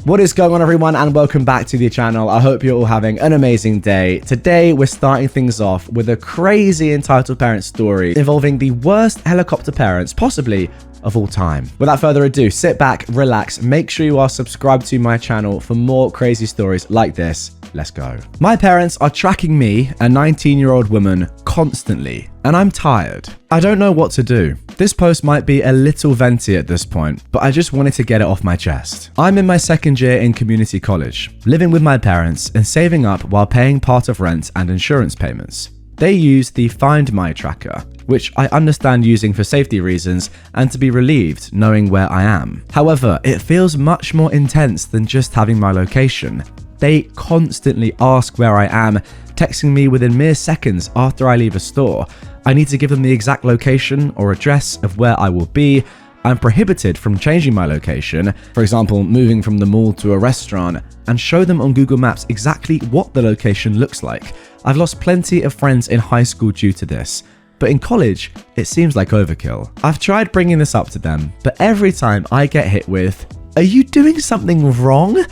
What is going on, everyone, and welcome back to the channel. I hope you're all having an amazing day. Today we're starting things off with a crazy entitled parent story involving the worst helicopter parents possibly of all time. Without further ado, sit back, relax, make sure you are subscribed to my channel for more crazy stories like this. Let's go. My parents are tracking me, a 19-year-old woman, constantly, and I'm tired. I don't know what to do. This post might be a little venti at this point, but I just wanted to get it off my chest. I'm in my second year in community college, living with my parents and saving up while paying part of rent and insurance payments. They use the Find My tracker, which I understand using for safety reasons and to be relieved knowing where I am. However, it feels much more intense than just having my location. They constantly ask where I am, texting me within mere seconds after I leave a store. I need to give them the exact location or address of where I will be. I'm prohibited from changing my location, for example, moving from the mall to a restaurant, and show them on Google Maps exactly what the location looks like. I've lost plenty of friends in high school due to this, but in college, it seems like overkill. I've tried bringing this up to them, but every time I get hit with, "Are you doing something wrong?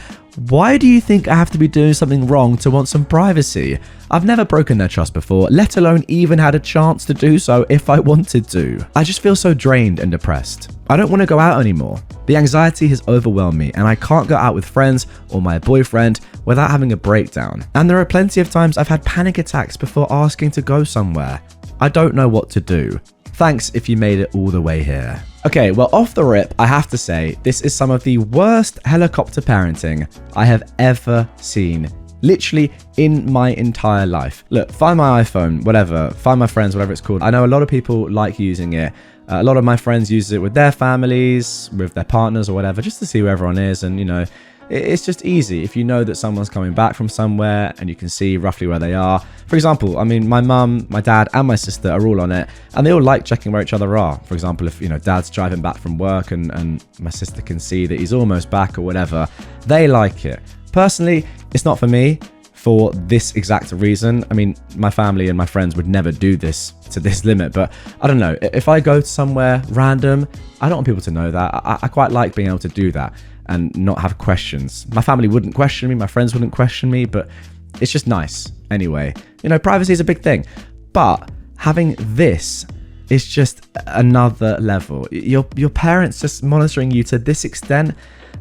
Why do you think I have to be doing something wrong to want some privacy?" I've never broken their trust before, let alone even had a chance to do so if I wanted to. I just feel so drained and depressed. I don't want to go out anymore. The anxiety has overwhelmed me and I can't go out with friends or my boyfriend without having a breakdown. And there are plenty of times I've had panic attacks before asking to go somewhere. I don't know what to do. Thanks if you made it all the way here. Okay, well, off the rip, I have to say, this is some of the worst helicopter parenting I have ever seen, literally in my entire life. Look, Find My iPhone, whatever, Find My Friends, whatever it's called. I know a lot of people like using it. A lot of my friends use it with their families, with their partners or whatever, just to see where everyone is. And, you know, it's just easy if you know that someone's coming back from somewhere and you can see roughly where they are. For example, I mean, my mum, my dad, and my sister are all on it, and they all like checking where each other are. For example, if, you know, dad's driving back from work and my sister can see that he's almost back or whatever, they like it. Personally, it's not for me for this exact reason. I mean, my family and my friends would never do this to this limit, but I don't know. If I go to somewhere random, I don't want people to know that. I quite like being able to do that and not have questions. My family wouldn't question me, my friends wouldn't question me, but it's just nice anyway. You know, privacy is a big thing, but having this is just another level. Your parents just monitoring you to this extent.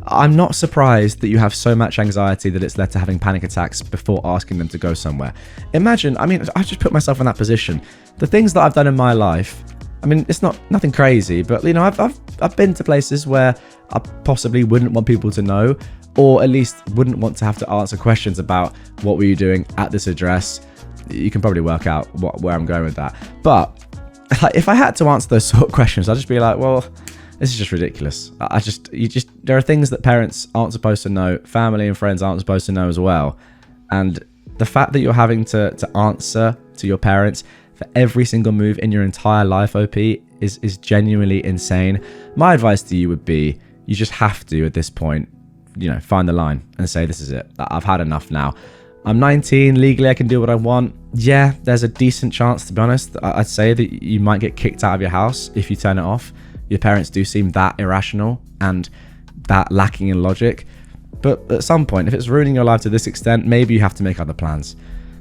I'm not surprised that you have so much anxiety that it's led to having panic attacks before asking them to go somewhere. Imagine, I mean, I just put myself in that position. The things that I've done in my life, I mean, it's nothing crazy, but, you know, I've been to places where I possibly wouldn't want people to know, or at least wouldn't want to have to answer questions about what were you doing at this address. You can probably work out where I'm going with that. But like, if I had to answer those sort of questions, I'd just be like, well, this is just ridiculous. There are things that parents aren't supposed to know, family and friends aren't supposed to know as well. And the fact that you're having to answer to your parents for every single move in your entire life, OP, is genuinely insane. My advice to you would be, you just have to, at this point, you know, find the line and say, this is it. I've had enough now. I'm 19, legally I can do what I want. Yeah, there's a decent chance, to be honest. I'd say that you might get kicked out of your house if you turn it off. Your parents do seem that irrational and that lacking in logic. But at some point, if it's ruining your life to this extent, maybe you have to make other plans.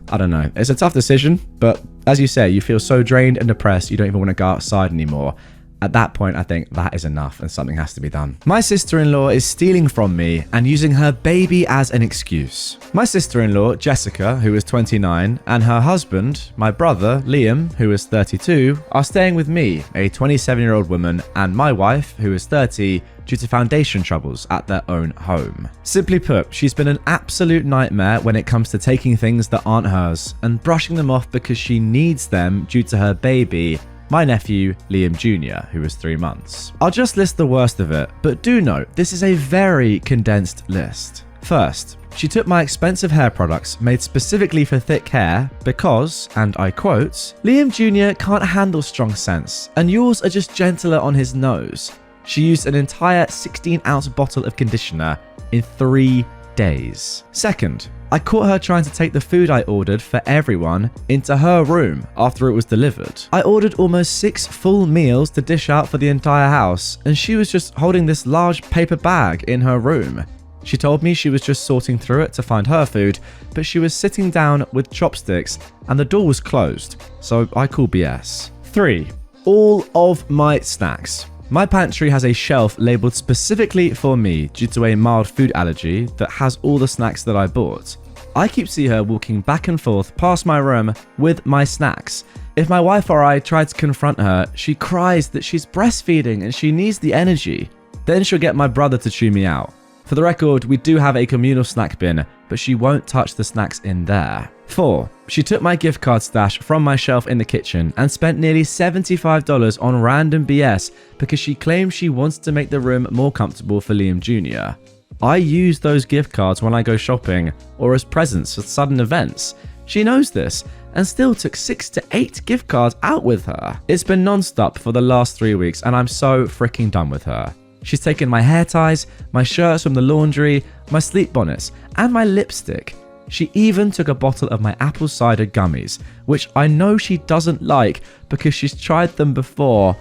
I don't know. It's a tough decision, but as you say, you feel so drained and depressed, you don't even want to go outside anymore. At that point, I think that is enough and something has to be done. My sister-in-law is stealing from me and using her baby as an excuse. My sister-in-law, Jessica, who is 29, and her husband, my brother, Liam, who is 32, are staying with me, a 27-year-old woman, and my wife, who is 30, due to foundation troubles at their own home. Simply put, she's been an absolute nightmare when it comes to taking things that aren't hers and brushing them off because she needs them due to her baby, my nephew, Liam Jr., who is 3 months. I'll just list the worst of it, but do note, this is a very condensed list. First, she took my expensive hair products made specifically for thick hair because, and I quote, "Liam Jr. can't handle strong scents, and yours are just gentler on his nose." She used an entire 16-ounce bottle of conditioner in 3 days. Second, I caught her trying to take the food I ordered for everyone into her room after it was delivered. I ordered almost 6 full meals to dish out for the entire house, and she was just holding this large paper bag in her room. She told me she was just sorting through it to find her food, but she was sitting down with chopsticks and the door was closed, so I call BS. 3. All of my snacks. My pantry has a shelf labeled specifically for me due to a mild food allergy that has all the snacks that I bought. I keep seeing her walking back and forth past my room with my snacks. If my wife or I try to confront her, she cries that she's breastfeeding and she needs the energy. Then she'll get my brother to chew me out. For the record, we do have a communal snack bin, but she won't touch the snacks in there. 4. She took my gift card stash from my shelf in the kitchen and spent nearly $75 on random BS because she claimed she wants to make the room more comfortable for Liam Jr. I use those gift cards when I go shopping or as presents for sudden events. She knows this and still took 6 to 8 gift cards out with her. It's been non-stop for the last 3 weeks and I'm so freaking done with her. She's taken my hair ties, my shirts from the laundry, my sleep bonnets, and my lipstick. She even took a bottle of my apple cider gummies, which I know she doesn't like because she's tried them before.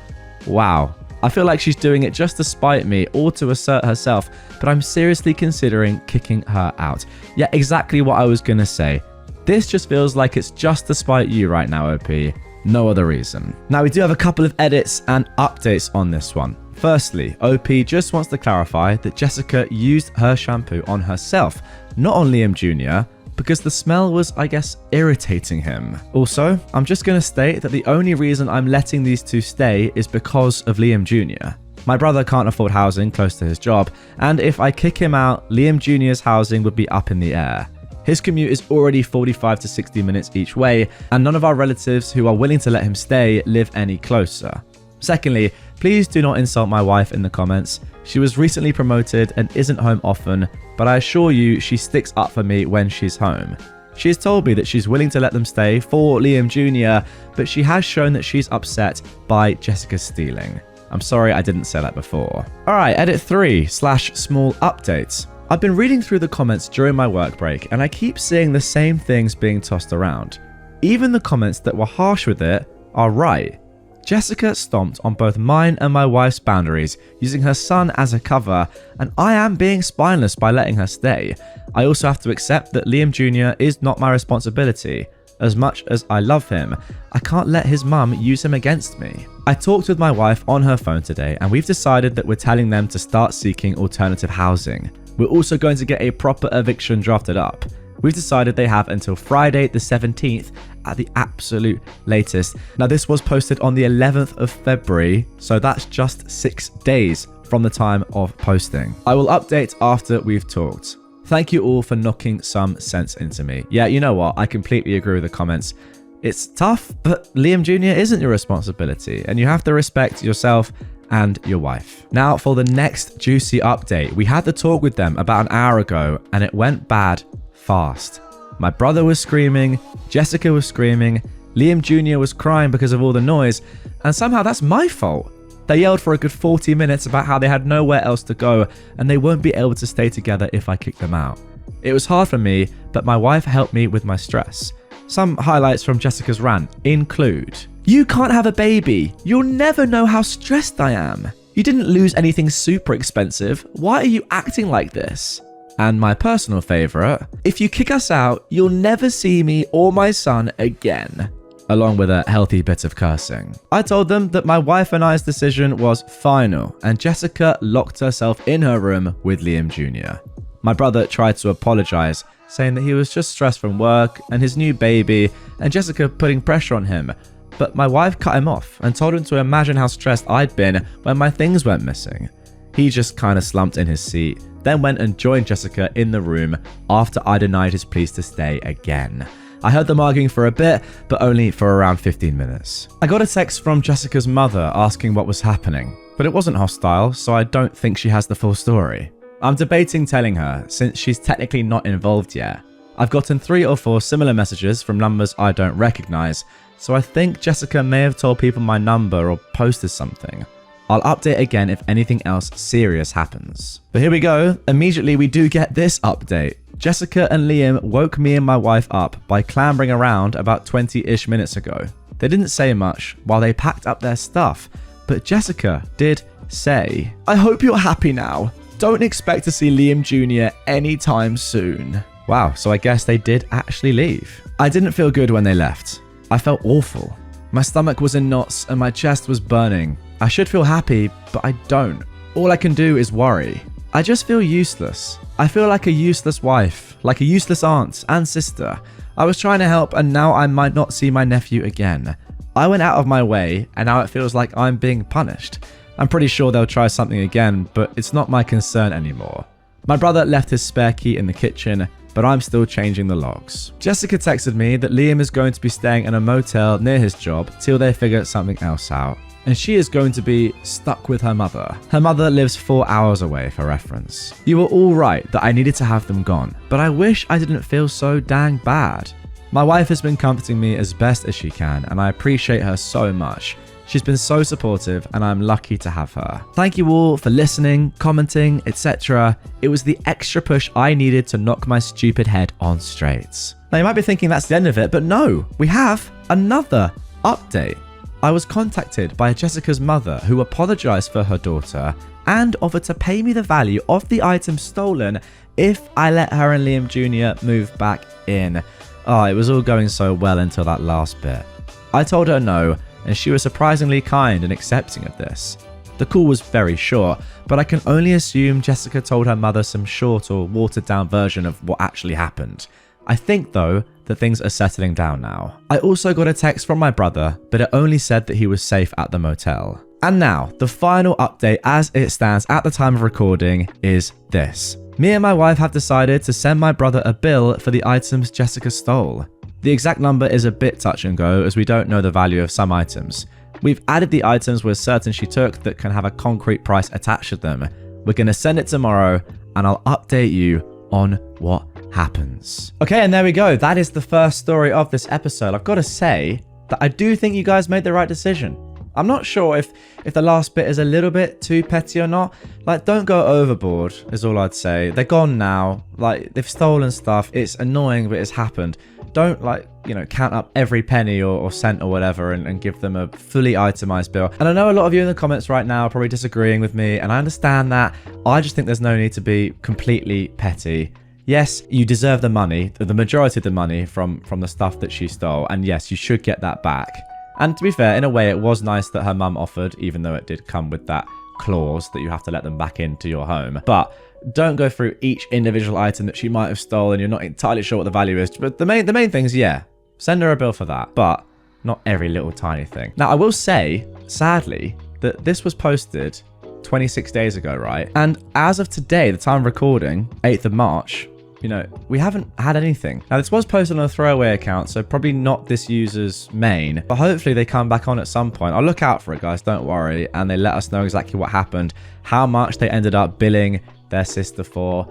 Wow. I feel like she's doing it just to spite me or to assert herself, but I'm seriously considering kicking her out. Yeah, exactly what I was gonna say. This just feels like it's just to spite you right now, OP. No other reason. Now, we do have a couple of edits and updates on this one. Firstly, OP just wants to clarify that Jessica used her shampoo on herself, not on Liam Jr., because the smell was, I guess, irritating him. Also, I'm just going to state that the only reason I'm letting these two stay is because of Liam Jr. My brother can't afford housing close to his job, and if I kick him out, Liam Jr.'s housing would be up in the air. His commute is already 45 to 60 minutes each way, and none of our relatives who are willing to let him stay live any closer. Secondly, please do not insult my wife in the comments. She was recently promoted and isn't home often, but I assure you she sticks up for me when she's home. She has told me that she's willing to let them stay for Liam Jr., but she has shown that she's upset by Jessica stealing. I'm sorry I didn't say that before. Alright, edit 3/small updates. I've been reading through the comments during my work break and I keep seeing the same things being tossed around. Even the comments that were harsh with it are right. Jessica stomped on both mine and my wife's boundaries, using her son as a cover, and I am being spineless by letting her stay. I also have to accept that Liam Jr. is not my responsibility. As much as I love him, I can't let his mum use him against me. I talked with my wife on her phone today, and we've decided that we're telling them to start seeking alternative housing. We're also going to get a proper eviction drafted up. We've decided they have until Friday the 17th at the absolute latest. Now, this was posted on the 11th of February, so that's just 6 days from the time of posting. I will update after we've talked. Thank you all for knocking some sense into me. Yeah, you know what? I completely agree with the comments. It's tough, but Liam Jr. isn't your responsibility, and you have to respect yourself and your wife. Now, for the next juicy update, we had the talk with them about an hour ago, and it went bad fast. My brother was screaming, Jessica was screaming, Liam Jr. was crying because of all the noise, and somehow that's my fault. They yelled for a good 40 minutes about how they had nowhere else to go and they won't be able to stay together if I kick them out. It was hard for me, but my wife helped me with my stress. Some highlights from Jessica's rant include: "You can't have a baby. You'll never know how stressed I am. You didn't lose anything super expensive. Why are you acting like this?" And my personal favourite: "If you kick us out, you'll never see me or my son again," along with a healthy bit of cursing. I told them that my wife and I's decision was final, and Jessica locked herself in her room with Liam Jr. My brother tried to apologise, saying that he was just stressed from work and his new baby, and Jessica putting pressure on him. But my wife cut him off and told him to imagine how stressed I'd been when my things went missing. He just kind of slumped in his seat, then went and joined Jessica in the room after I denied his pleas to stay again. I heard them arguing for a bit, but only for around 15 minutes. I got a text from Jessica's mother asking what was happening, but it wasn't hostile, so I don't think she has the full story. I'm debating telling her, since she's technically not involved yet. I've gotten 3 or 4 similar messages from numbers I don't recognize, so I think Jessica may have told people my number or posted something. I'll update again if anything else serious happens. But here we go. Immediately we do get this update. Jessica and Liam woke me and my wife up by clambering around about 20-ish minutes ago. They didn't say much while they packed up their stuff, but Jessica did say, "I hope you're happy now. Don't expect to see Liam Jr. anytime soon. Wow, so I guess they did actually leave. I didn't feel good when they left. I felt awful. My stomach was in knots and my chest was burning. I should feel happy, but I don't. All I can do is worry. I just feel useless. I feel like a useless wife, like a useless aunt and sister. I was trying to help and now I might not see my nephew again. I went out of my way and now it feels like I'm being punished. I'm pretty sure they'll try something again, but it's not my concern anymore. My brother left his spare key in the kitchen, but I'm still changing the locks. Jessica texted me that Liam is going to be staying in a motel near his job till they figure something else out. And she is going to be stuck with her mother. Her mother lives 4 hours away for reference. You were all right that I needed to have them gone, but I wish I didn't feel so dang bad. My wife has been comforting me as best as she can, and I appreciate her so much. She's been so supportive and I'm lucky to have her. Thank you all for listening, commenting, etc. It was the extra push I needed to knock my stupid head on straight. Now you might be thinking that's the end of it, but no, we have another update. I was contacted by Jessica's mother who apologized for her daughter and offered to pay me the value of the item stolen if I let her and Liam Jr. move back in. Oh, it was all going so well until that last bit. I told her no, and she was surprisingly kind and accepting of this. The call was very short, but I can only assume Jessica told her mother some short or watered down version of what actually happened. I think though that things are settling down now. I also got a text from my brother, but it only said that he was safe at the motel. And now, the final update as it stands at the time of recording is this. Me and my wife have decided to send my brother a bill for the items Jessica stole. The exact number is a bit touch and go as we don't know the value of some items. We've added the items we're certain she took that can have a concrete price attached to them. We're going to send it tomorrow and I'll update you on what happens. Okay, and there we go. That is the first story of this episode. I've got to say that I do think you guys made the right decision. I'm not sure if the last bit is a little bit too petty or not. Like, don't go overboard is all I'd say. They're gone now. Like, they've stolen stuff. It's annoying, but it's happened. Don't, like, you know, count up every penny or cent or whatever and give them a fully itemized bill. And I know a lot of you in the comments right now are probably disagreeing with me, and I understand that. I just think there's no need to be completely petty. Yes, you deserve the money, the majority of the money from the stuff that she stole, and yes, you should get that back. And to be fair, in a way, it was nice that her mum offered, even though it did come with that clause that you have to let them back into your home. But don't go through each individual item that she might have stolen. You're not entirely sure what the value is. But the main thing is, yeah, send her a bill for that. But not every little tiny thing. Now, I will say, sadly, that this was posted 26 days ago, right? And as of today, the time of recording, 8th of March, you know, we haven't had anything. Now, this was posted on a throwaway account, so probably not this user's main, but hopefully they come back on at some point. I'll look out for it, guys, don't worry, and they let us know exactly what happened, how much they ended up billing their sister for.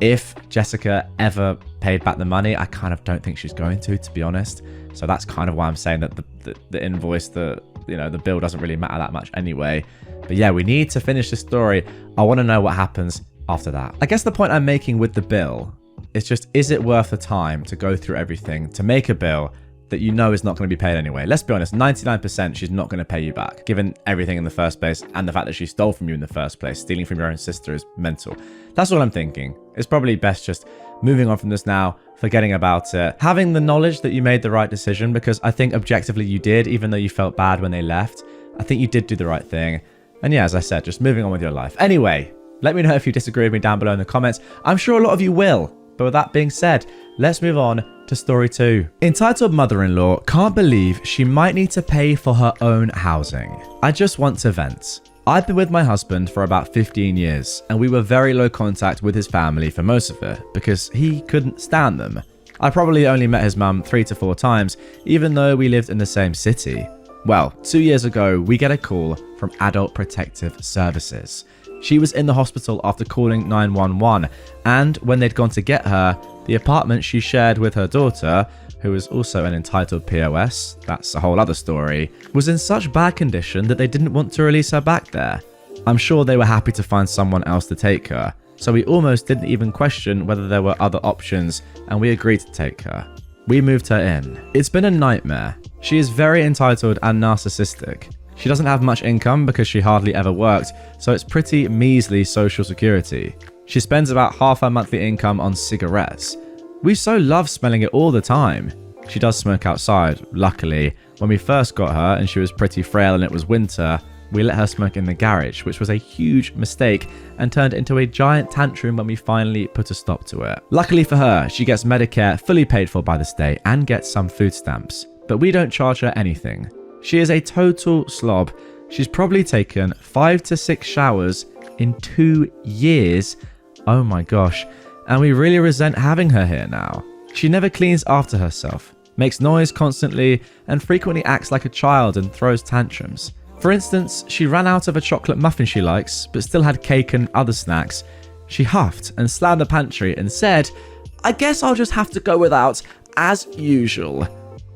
If Jessica ever paid back the money, I kind of don't think she's going to be honest. So that's kind of why I'm saying that the invoice, the bill doesn't really matter that much anyway. But yeah, we need to finish this story. I want to know what happens after that. I guess the point I'm making with the bill, it's just, is it worth the time to go through everything to make a bill that you know is not going to be paid anyway? Let's be honest, 99% she's not going to pay you back, given everything in the first place and the fact that she stole from you in the first place. Stealing from your own sister is mental. That's all I'm thinking. It's probably best just moving on from this now, forgetting about it, having the knowledge that you made the right decision, because I think objectively you did, even though you felt bad when they left. I think you did do the right thing. And yeah, as I said, just moving on with your life. Anyway, let me know if you disagree with me down below in the comments. I'm sure a lot of you will. But with that being said, let's move on to story 2. Entitled mother-in-law can't believe she might need to pay for her own housing. I just want to vent. I've been with my husband for about 15 years, and we were very low contact with his family for most of it because he couldn't stand them. I probably only met his mum 3 to 4 times, even though we lived in the same city. Well, 2 years ago, we get a call from Adult Protective Services. She was in the hospital after calling 911, and when they'd gone to get her, the apartment she shared with her daughter, who was also an entitled POS, that's a whole other story, was in such bad condition that they didn't want to release her back there. I'm sure they were happy to find someone else to take her, so we almost didn't even question whether there were other options, and we agreed to take her. We moved her in. It's been a nightmare. She is very entitled and narcissistic. She doesn't have much income because she hardly ever worked, so it's pretty measly social security. She spends about half her monthly income on cigarettes. We so love smelling it all the time. She does smoke outside, luckily. When we first got her and she was pretty frail and it was winter, we let her smoke in the garage, which was a huge mistake and turned into a giant tantrum when we finally put a stop to it. Luckily for her, she gets Medicare fully paid for by the state and gets some food stamps, but we don't charge her anything. She is a total slob. She's probably taken 5 to 6 showers in 2 years. Oh my gosh. And we really resent having her here now. She never cleans after herself, makes noise constantly, and frequently acts like a child and throws tantrums. For instance, she ran out of a chocolate muffin she likes, but still had cake and other snacks. She huffed and slammed the pantry and said, "I guess I'll just have to go without, as usual."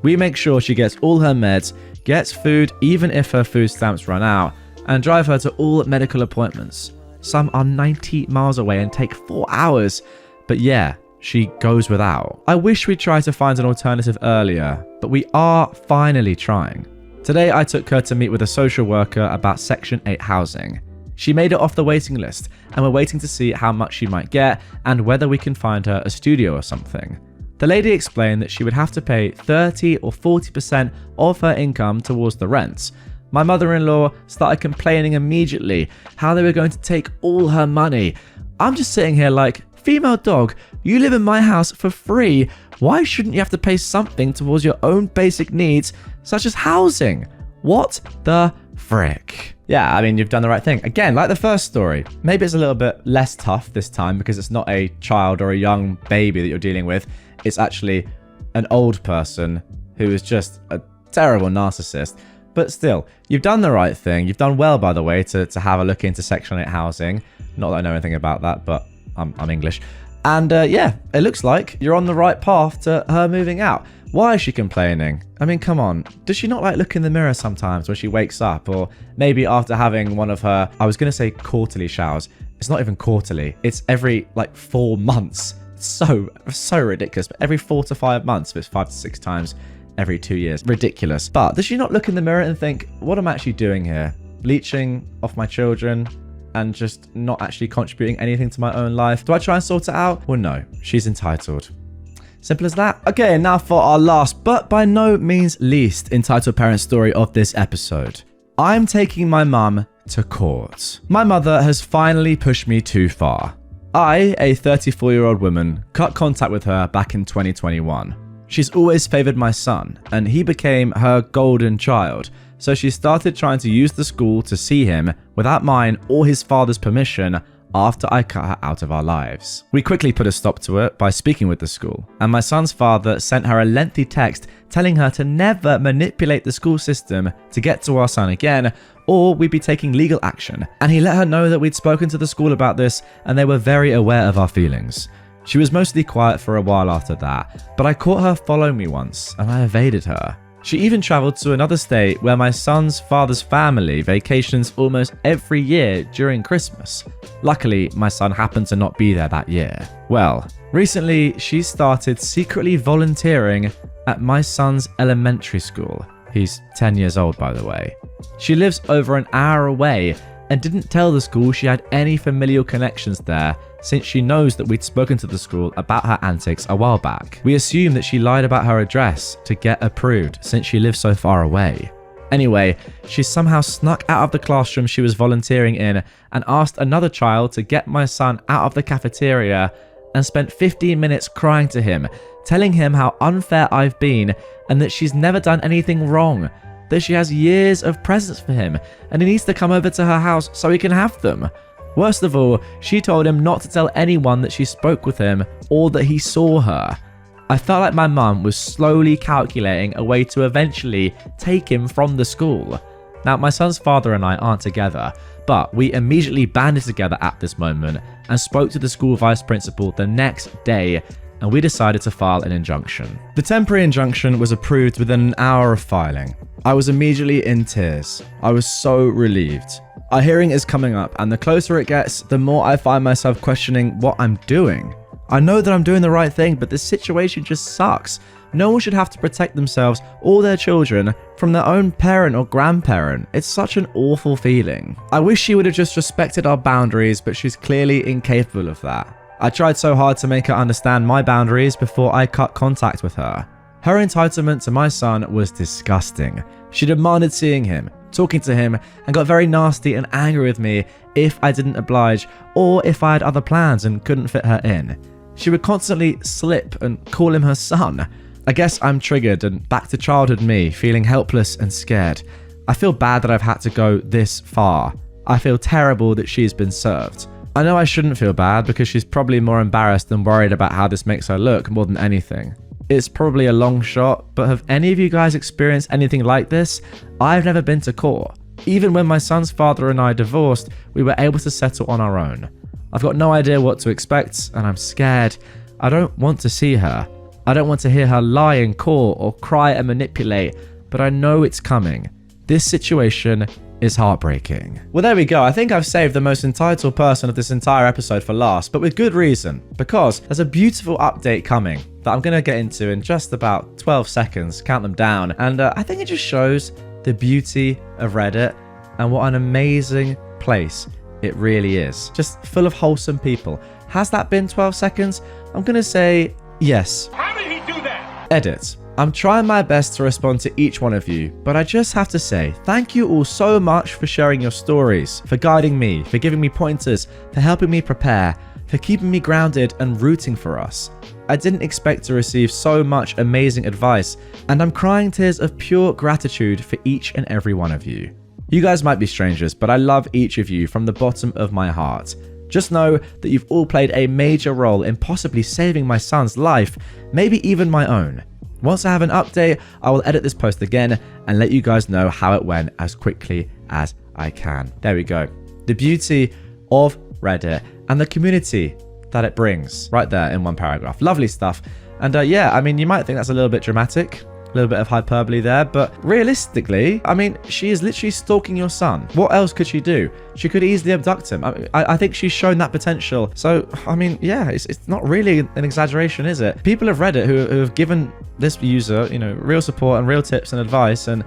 We make sure she gets all her meds, gets food even if her food stamps run out, and drive her to all medical appointments. Some are 90 miles away and take 4 hours, but yeah, she goes without. I wish we'd tried to find an alternative earlier, but we are finally trying. Today I took her to meet with a social worker about Section 8 housing. She made it off the waiting list, and we're waiting to see how much she might get and whether we can find her a studio or something. The lady explained that she would have to pay 30 or 40% of her income towards the rent. My mother-in-law started complaining immediately how they were going to take all her money. I'm just sitting here like, female dog, you live in my house for free. Why shouldn't you have to pay something towards your own basic needs, such as housing? What the frick? Yeah, I mean, you've done the right thing. Again, like the first story, maybe it's a little bit less tough this time because it's not a child or a young baby that you're dealing with. It's actually an old person who is just a terrible narcissist. But still, you've done the right thing. You've done well, by the way, to have a look into Section 8 housing. Not that I know anything about that, but I'm English. And yeah, it looks like you're on the right path to her moving out. Why is she complaining? I mean, come on. Does she not like look in the mirror sometimes when she wakes up? Or maybe after having one of her, I was going to say quarterly showers. It's not even quarterly. It's every like 4 months. So ridiculous. But every 4 to 5 months, if it's 5 to 6 times every 2 years. Ridiculous. But does she not look in the mirror and think, what am I actually doing here? Leeching off my children and just not actually contributing anything to my own life? Do I try and sort it out? Well, no. She's entitled. Simple as that. Okay, now for our last, but by no means least, entitled parent story of this episode. I'm taking my mum to court. My mother has finally pushed me too far. I, a 34-year-old woman, cut contact with her back in 2021. She's always favored my son, and he became her golden child, so she started trying to use the school to see him without mine or his father's permission after I cut her out of our lives. We quickly put a stop to it by speaking with the school, and my son's father sent her a lengthy text telling her to never manipulate the school system to get to our son again, or we'd be taking legal action. And he let her know that we'd spoken to the school about this and they were very aware of our feelings. She was mostly quiet for a while after that, but I caught her following me once and I evaded her. She even traveled to another state where my son's father's family vacations almost every year during Christmas. Luckily, my son happened to not be there that year. Well, recently she started secretly volunteering at my son's elementary school. He's 10 years old, by the way. She lives over an hour away and didn't tell the school she had any familial connections there, since she knows that we'd spoken to the school about her antics a while back. We assume that she lied about her address to get approved since she lives so far away. Anyway, she somehow snuck out of the classroom she was volunteering in and asked another child to get my son out of the cafeteria and spent 15 minutes crying to him, telling him how unfair I've been and that she's never done anything wrong, that she has years of presents for him and he needs to come over to her house so he can have them. Worst of all, she told him not to tell anyone that she spoke with him or that he saw her. I felt like my mum was slowly calculating a way to eventually take him from the school. Now, my son's father and I aren't together, but we immediately banded together at this moment and spoke to the school vice principal the next day, and we decided to file an injunction. The temporary injunction was approved within an hour of filing. I was immediately in tears. I was so relieved. Our hearing is coming up, and the closer it gets, the more I find myself questioning what I'm doing. I know that I'm doing the right thing, but this situation just sucks. No one should have to protect themselves or their children from their own parent or grandparent. It's such an awful feeling. I wish she would have just respected our boundaries, but she's clearly incapable of that. I tried so hard to make her understand my boundaries before I cut contact with her. Her entitlement to my son was disgusting. She demanded seeing him, talking to him, and got very nasty and angry with me if I didn't oblige or if I had other plans and couldn't fit her in. She would constantly slip and call him her son. I guess I'm triggered and back to childhood me, feeling helpless and scared. I feel bad that I've had to go this far. I feel terrible that she's been served. I know I shouldn't feel bad because she's probably more embarrassed and worried about how this makes her look more than anything. It's probably a long shot, but have any of you guys experienced anything like this? I've never been to court. Even when my son's father and I divorced, we were able to settle on our own. I've got no idea what to expect, and I'm scared. I don't want to see her. I don't want to hear her lie in court or cry and manipulate, but I know it's coming. This situation is heartbreaking. Well, there we go. I think I've saved the most entitled person of this entire episode for last, but with good reason, because there's a beautiful update coming that I'm going to get into in just about 12 seconds, count them down, and I think it just shows the beauty of Reddit and what an amazing place it really is. Just full of wholesome people. Has that been 12 seconds? I'm going to say yes. How did he do that? Edit. I'm trying my best to respond to each one of you, but I just have to say thank you all so much for sharing your stories, for guiding me, for giving me pointers, for helping me prepare, for keeping me grounded and rooting for us. I didn't expect to receive so much amazing advice, and I'm crying tears of pure gratitude for each and every one of you. You guys might be strangers, but I love each of you from the bottom of my heart. Just know that you've all played a major role in possibly saving my son's life, maybe even my own. Once I have an update, I will edit this post again and let you guys know how it went as quickly as I can. There we go. The beauty of Reddit and the community that it brings right there in one paragraph. Lovely stuff. And yeah, I mean, you might think that's a little bit dramatic, a little bit of hyperbole there, but realistically, I mean, she is literally stalking your son. What else could she do? She could easily abduct him. I think she's shown that potential. So, I mean, yeah, it's not really an exaggeration, is it? People of Reddit who have given this user, you know, real support and real tips and advice and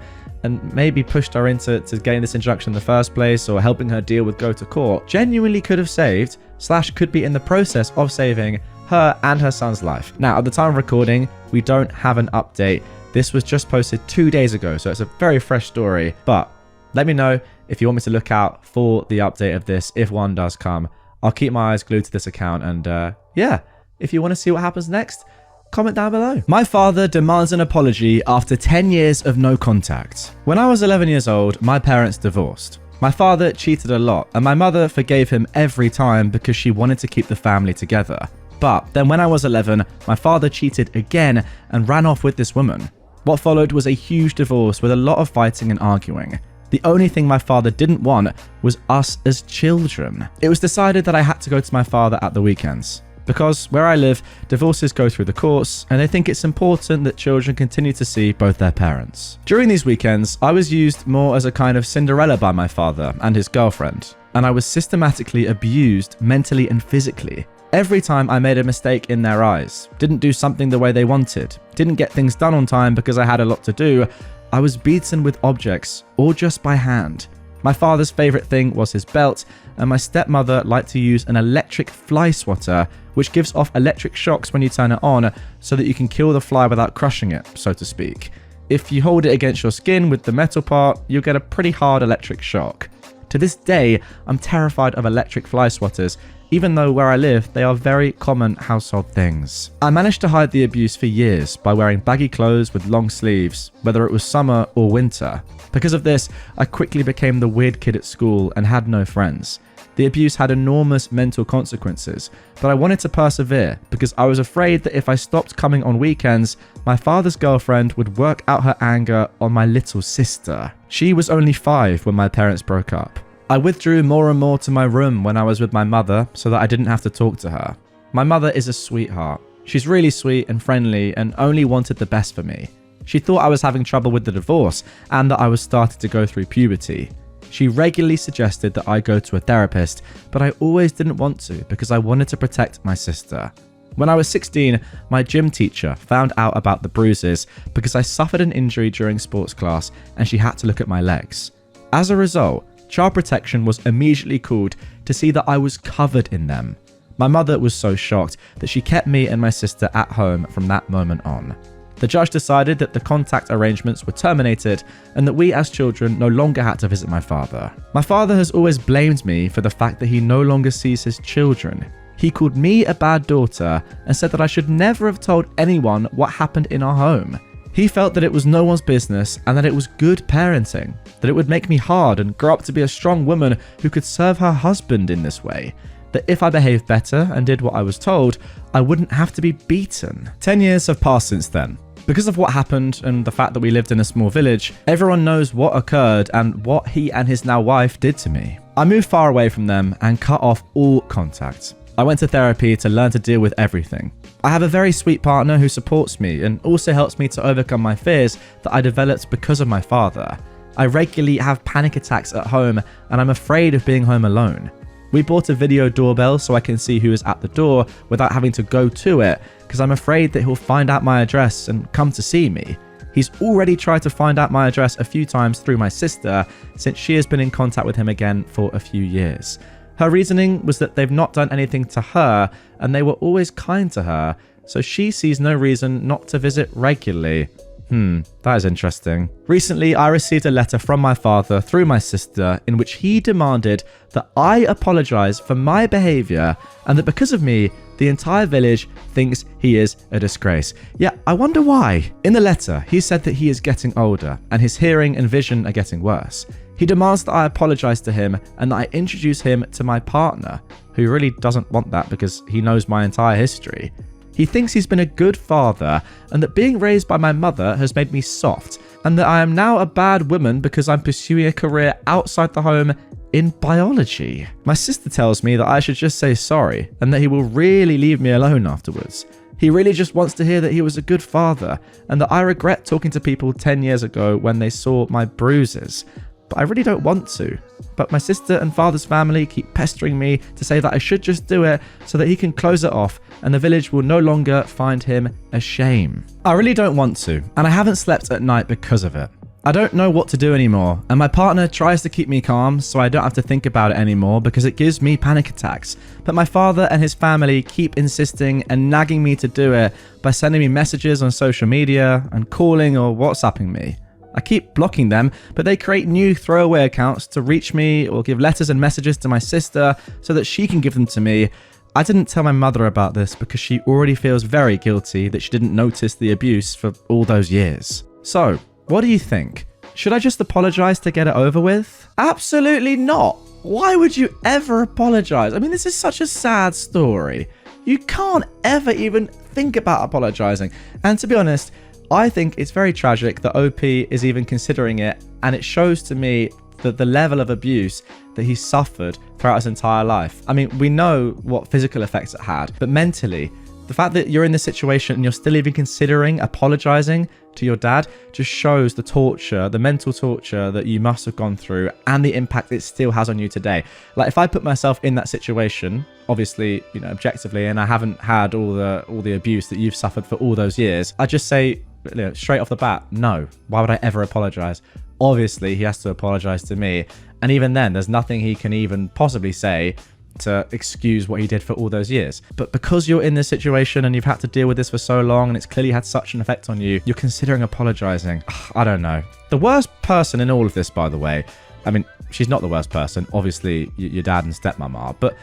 maybe pushed her into getting this injunction in the first place or helping her deal with go to court, genuinely could have saved / could be in the process of saving her and her son's life. Now, at the time of recording, we don't have an update. This was just posted 2 days ago, so it's a very fresh story, but let me know if you want me to look out for the update of this if one does come. I'll keep my eyes glued to this account, and yeah, if you want to see what happens next, comment down below. My father demands an apology after 10 years of no contact. When I was 11 years old, my parents divorced. My father cheated a lot, and my mother forgave him every time because she wanted to keep the family together. But then when I was 11, my father cheated again and ran off with this woman. What followed was a huge divorce with a lot of fighting and arguing. The only thing my father didn't want was us as children. It was decided that I had to go to my father at the weekends. Because where I live, divorces go through the courts, and they think it's important that children continue to see both their parents. During these weekends, I was used more as a kind of Cinderella by my father and his girlfriend, and I was systematically abused mentally and physically. Every time I made a mistake in their eyes, didn't do something the way they wanted, didn't get things done on time because I had a lot to do, I was beaten with objects or just by hand. My father's favorite thing was his belt, and my stepmother liked to use an electric fly swatter, which gives off electric shocks when you turn it on so that you can kill the fly without crushing it, so to speak. If you hold it against your skin with the metal part, you'll get a pretty hard electric shock. To this day, I'm terrified of electric fly swatters, even though where I live, they are very common household things. I managed to hide the abuse for years by wearing baggy clothes with long sleeves, whether it was summer or winter. Because of this, I quickly became the weird kid at school and had no friends. The abuse had enormous mental consequences, but I wanted to persevere because I was afraid that if I stopped coming on weekends, my father's girlfriend would work out her anger on my little sister. She was only 5 when my parents broke up. I withdrew more and more to my room when I was with my mother so that I didn't have to talk to her. My mother is a sweetheart. She's really sweet and friendly and only wanted the best for me. She thought I was having trouble with the divorce and that I was starting to go through puberty. She regularly suggested that I go to a therapist, but I always didn't want to because I wanted to protect my sister. When I was 16, my gym teacher found out about the bruises because I suffered an injury during sports class and she had to look at my legs. As a result, child protection was immediately called to see that I was covered in them. My mother was so shocked that she kept me and my sister at home from that moment on. The judge decided that the contact arrangements were terminated and that we as children no longer had to visit my father. My father has always blamed me for the fact that he no longer sees his children. He called me a bad daughter and said that I should never have told anyone what happened in our home. He felt that it was no one's business and that it was good parenting, that it would make me hard and grow up to be a strong woman who could serve her husband in this way, that if I behaved better and did what I was told, I wouldn't have to be beaten. 10 years have passed since then. Because of what happened and the fact that we lived in a small village, everyone knows what occurred and what he and his now wife did to me. I moved far away from them and cut off all contact. I went to therapy to learn to deal with everything. I have a very sweet partner who supports me and also helps me to overcome my fears that I developed because of my father. I regularly have panic attacks at home and I'm afraid of being home alone. We bought a video doorbell so I can see who is at the door without having to go to it because I'm afraid that he'll find out my address and come to see me. He's already tried to find out my address a few times through my sister since she has been in contact with him again for a few years. Her reasoning was that they've not done anything to her and they were always kind to her, so she sees no reason not to visit regularly. That is interesting. Recently, I received a letter from my father through my sister in which he demanded that I apologize for my behavior and that because of me, the entire village thinks he is a disgrace. Yeah, I wonder why. In the letter, he said that he is getting older and his hearing and vision are getting worse. He demands that I apologize to him and that I introduce him to my partner, who really doesn't want that because he knows my entire history. He thinks he's been a good father and that being raised by my mother has made me soft and that I am now a bad woman because I'm pursuing a career outside the home in biology. My sister tells me that I should just say sorry and that he will really leave me alone afterwards. He really just wants to hear that he was a good father and that I regret talking to people 10 years ago when they saw my bruises. But I really don't want to. But my sister and father's family keep pestering me to say that I should just do it so that he can close it off and the village will no longer find him a shame. I really don't want to, and I haven't slept at night because of it. I don't know what to do anymore, and my partner tries to keep me calm so I don't have to think about it anymore because it gives me panic attacks. But my father and his family keep insisting and nagging me to do it by sending me messages on social media and calling or WhatsApping me. I keep blocking them, but they create new throwaway accounts to reach me or give letters and messages to my sister so that she can give them to me. I didn't tell my mother about this because she already feels very guilty that she didn't notice the abuse for all those years. So, what do you think? Should I just apologize to get it over with? Absolutely not. Why would you ever apologize? I mean, this is such a sad story. You can't ever even think about apologizing. And to be honest, I think it's very tragic that OP is even considering it, and it shows to me that the level of abuse that he suffered throughout his entire life. I mean, we know what physical effects it had, but mentally, the fact that you're in this situation and you're still even considering apologizing to your dad just shows the torture, the mental torture that you must have gone through and the impact it still has on you today. Like, if I put myself in that situation, obviously, you know, objectively, and I haven't had all the abuse that you've suffered for all those years, I just say, you know, straight off the bat, no. Why would I ever apologize? Obviously, he has to apologize to me. And even then, there's nothing he can even possibly say to excuse what he did for all those years. But because you're in this situation and you've had to deal with this for so long and it's clearly had such an effect on you, you're considering apologizing. I don't know. The worst person in all of this, by the way, I mean, she's not the worst person. Obviously, your dad and stepmom are. But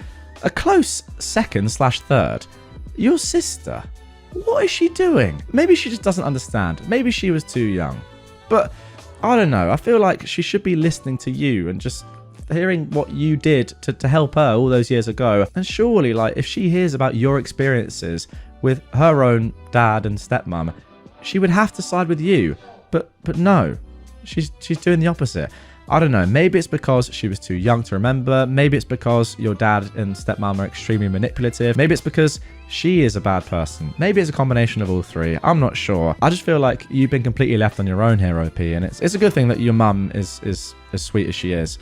a close second/third, your sister. What is she doing? Maybe she just doesn't understand. Maybe she was too young. But I don't know. I feel like she should be listening to you and just hearing what you did to help her all those years ago. And surely, like, if she hears about your experiences with her own dad and stepmom, she would have to side with you. But no, she's doing the opposite. I don't know. Maybe it's because she was too young to remember. Maybe it's because your dad and stepmom are extremely manipulative. Maybe it's because she is a bad person. Maybe it's a combination of all three. I'm not sure. I just feel like you've been completely left on your own here, OP, and it's a good thing that your mum is as sweet as she is.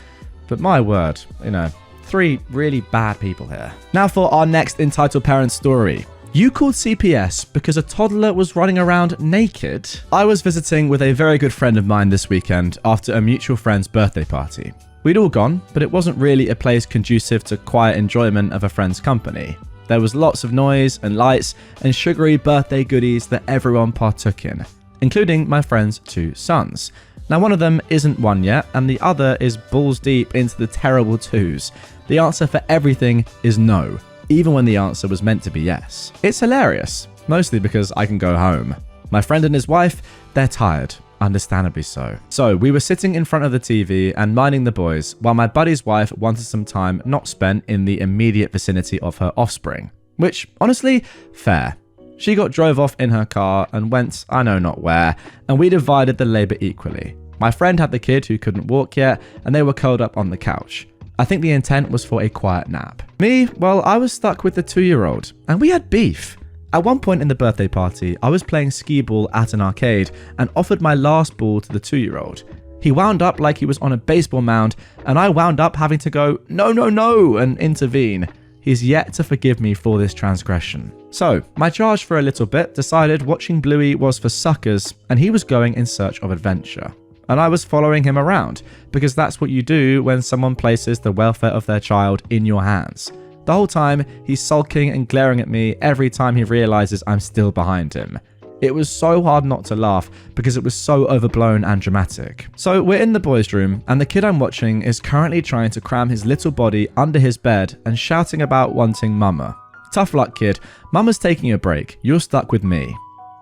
But my word, you know, three really bad people here. Now for our next entitled parent story. You called CPS because a toddler was running around naked? I was visiting with a very good friend of mine this weekend after a mutual friend's birthday party. We'd all gone, but it wasn't really a place conducive to quiet enjoyment of a friend's company. There was lots of noise and lights and sugary birthday goodies that everyone partook in, including my friend's 2 sons. Now, one of them isn't 1 yet, and the other is balls deep into the terrible 2s. The answer for everything is no, even when the answer was meant to be yes. It's hilarious, mostly because I can go home. My friend and his wife, they're tired, understandably so. So we were sitting in front of the TV and minding the boys, while my buddy's wife wanted some time not spent in the immediate vicinity of her offspring. Which, honestly, fair. She got drove off in her car and went I know not where, and we divided the labour equally. My friend had the kid who couldn't walk yet, and they were curled up on the couch. I think the intent was for a quiet nap. Me, well, I was stuck with the 2-year-old, and we had beef. At one point in the birthday party, I was playing skee ball at an arcade and offered my last ball to the 2-year-old. He wound up like he was on a baseball mound, and I wound up having to go, no, no, no, and intervene. He's yet to forgive me for this transgression. So, my charge for a little bit decided watching Bluey was for suckers, and he was going in search of adventure. And I was following him around, because that's what you do when someone places the welfare of their child in your hands. The whole time, he's sulking and glaring at me every time he realizes I'm still behind him. It was so hard not to laugh because it was so overblown and dramatic. So we're in the boys' room, and the kid I'm watching is currently trying to cram his little body under his bed and shouting about wanting mama. Tough luck, kid. Mama's taking a break. You're stuck with me.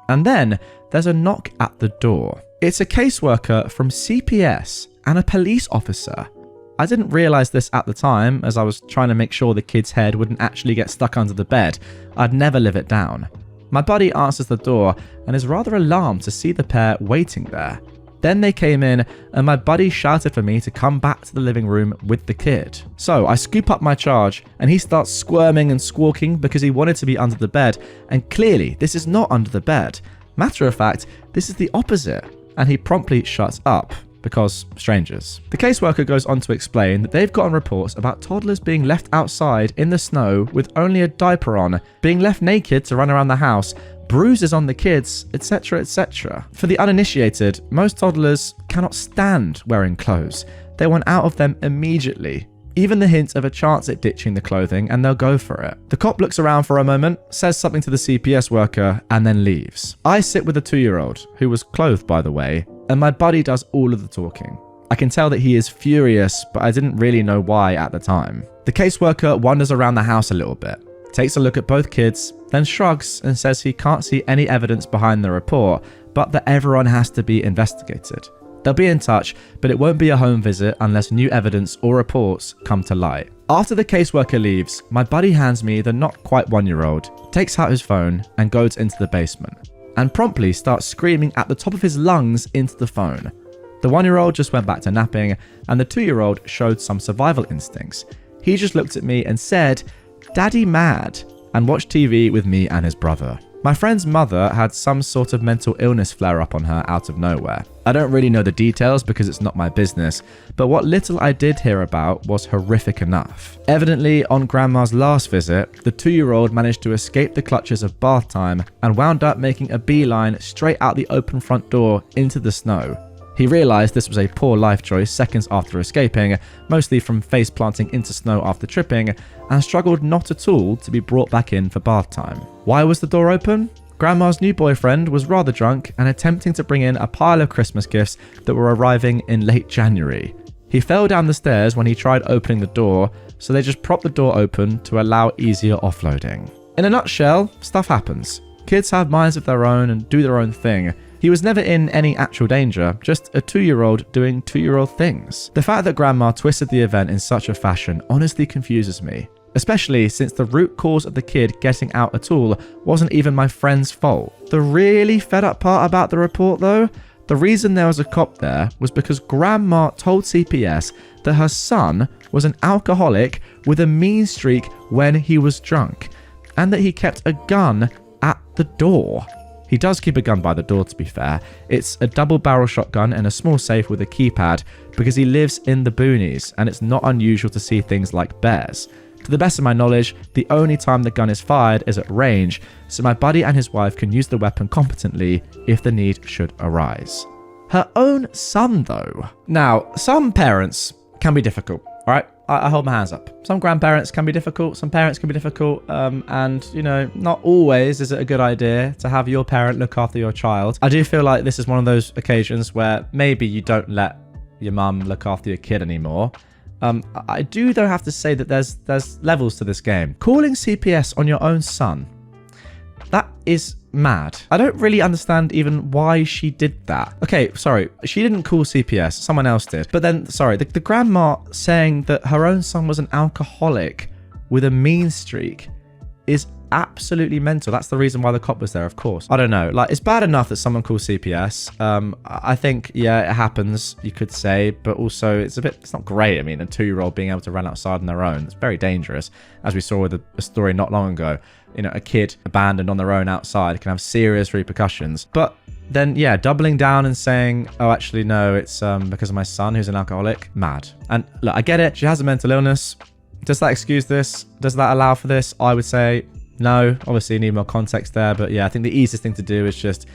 And then there's a knock at the door. It's a caseworker from CPS and a police officer. I didn't realize this at the time, as I was trying to make sure the kid's head wouldn't actually get stuck under the bed. I'd never live it down. My buddy answers the door and is rather alarmed to see the pair waiting there. Then they came in, and my buddy shouted for me to come back to the living room with the kid. So I scoop up my charge, and he starts squirming and squawking because he wanted to be under the bed, and clearly this is not under the bed. Matter of fact, this is the opposite, and he promptly shuts up. Because strangers. The caseworker goes on to explain that they've gotten reports about toddlers being left outside in the snow with only a diaper on, being left naked to run around the house, bruises on the kids, etc, etc. For the uninitiated, most toddlers cannot stand wearing clothes. They want out of them immediately. Even the hint of a chance at ditching the clothing, and they'll go for it. The cop looks around for a moment, says something to the CPS worker, and then leaves. I sit with a 2-year-old, who was clothed by the way, and my buddy does all of the talking. I can tell that he is furious, but I didn't really know why at the time. The caseworker wanders around the house a little bit, takes a look at both kids, then shrugs and says he can't see any evidence behind the report, but that everyone has to be investigated. They'll be in touch, but it won't be a home visit unless new evidence or reports come to light. After the caseworker leaves, my buddy hands me the not quite 1-year-old, takes out his phone and goes into the basement, and promptly starts screaming at the top of his lungs into the phone. The 1-year-old just went back to napping, and the 2-year-old showed some survival instincts. He just looked at me and said, "Daddy mad," and watched TV with me and his brother. My friend's mother had some sort of mental illness flare up on her out of nowhere. I don't really know the details because it's not my business, but what little I did hear about was horrific enough. Evidently, on Grandma's last visit, the 2-year-old managed to escape the clutches of bath time and wound up making a beeline straight out the open front door into the snow. He realized this was a poor life choice seconds after escaping, mostly from face planting into snow after tripping, and struggled not at all to be brought back in for bath time. Why was the door open? Grandma's new boyfriend was rather drunk and attempting to bring in a pile of Christmas gifts that were arriving in late January. He fell down the stairs when he tried opening the door, so they just propped the door open to allow easier offloading. In a nutshell, stuff happens. Kids have minds of their own and do their own thing. He was never in any actual danger, just a 2-year-old doing 2-year-old things. The fact that Grandma twisted the event in such a fashion honestly confuses me, especially since the root cause of the kid getting out at all wasn't even my friend's fault. The really fed up part about the report though, the reason there was a cop there was because Grandma told CPS that her son was an alcoholic with a mean streak when he was drunk, and that he kept a gun at the door. He does keep a gun by the door, to be fair. It's a double-barrel shotgun and a small safe with a keypad because he lives in the boonies and it's not unusual to see things like bears. To the best of my knowledge, the only time the gun is fired is at range, so my buddy and his wife can use the weapon competently if the need should arise. Her own son, though. Now, some parents can be difficult, all right? I hold my hands up. Some grandparents can be difficult, some parents can be difficult, and, you know, not always is it a good idea to have your parent look after your child. I do feel like this is one of those occasions where maybe you don't let your mum look after your kid anymore. I do, though, have to say that there's levels to this game. Calling CPS on your own son, that is mad. I don't really understand even why she did that. Okay, sorry, she didn't call CPS, someone else did. But then, sorry, the grandma saying that her own son was an alcoholic with a mean streak is absolutely mental. That's the reason why the cop was there, of course. I don't know. Like, it's bad enough that someone calls CPS. I think, yeah, it happens, you could say, but also it's not great. I mean, a 2-year-old being able to run outside on their own, it's very dangerous. As we saw with a story not long ago, you know, a kid abandoned on their own outside can have serious repercussions. But then, yeah, doubling down and saying, oh, actually, no, it's because of my son who's an alcoholic. Mad. And look, I get it. She has a mental illness. Does that excuse this? Does that allow for this? I would say no. Obviously, you need more context there. But yeah, I think the easiest thing to do is just,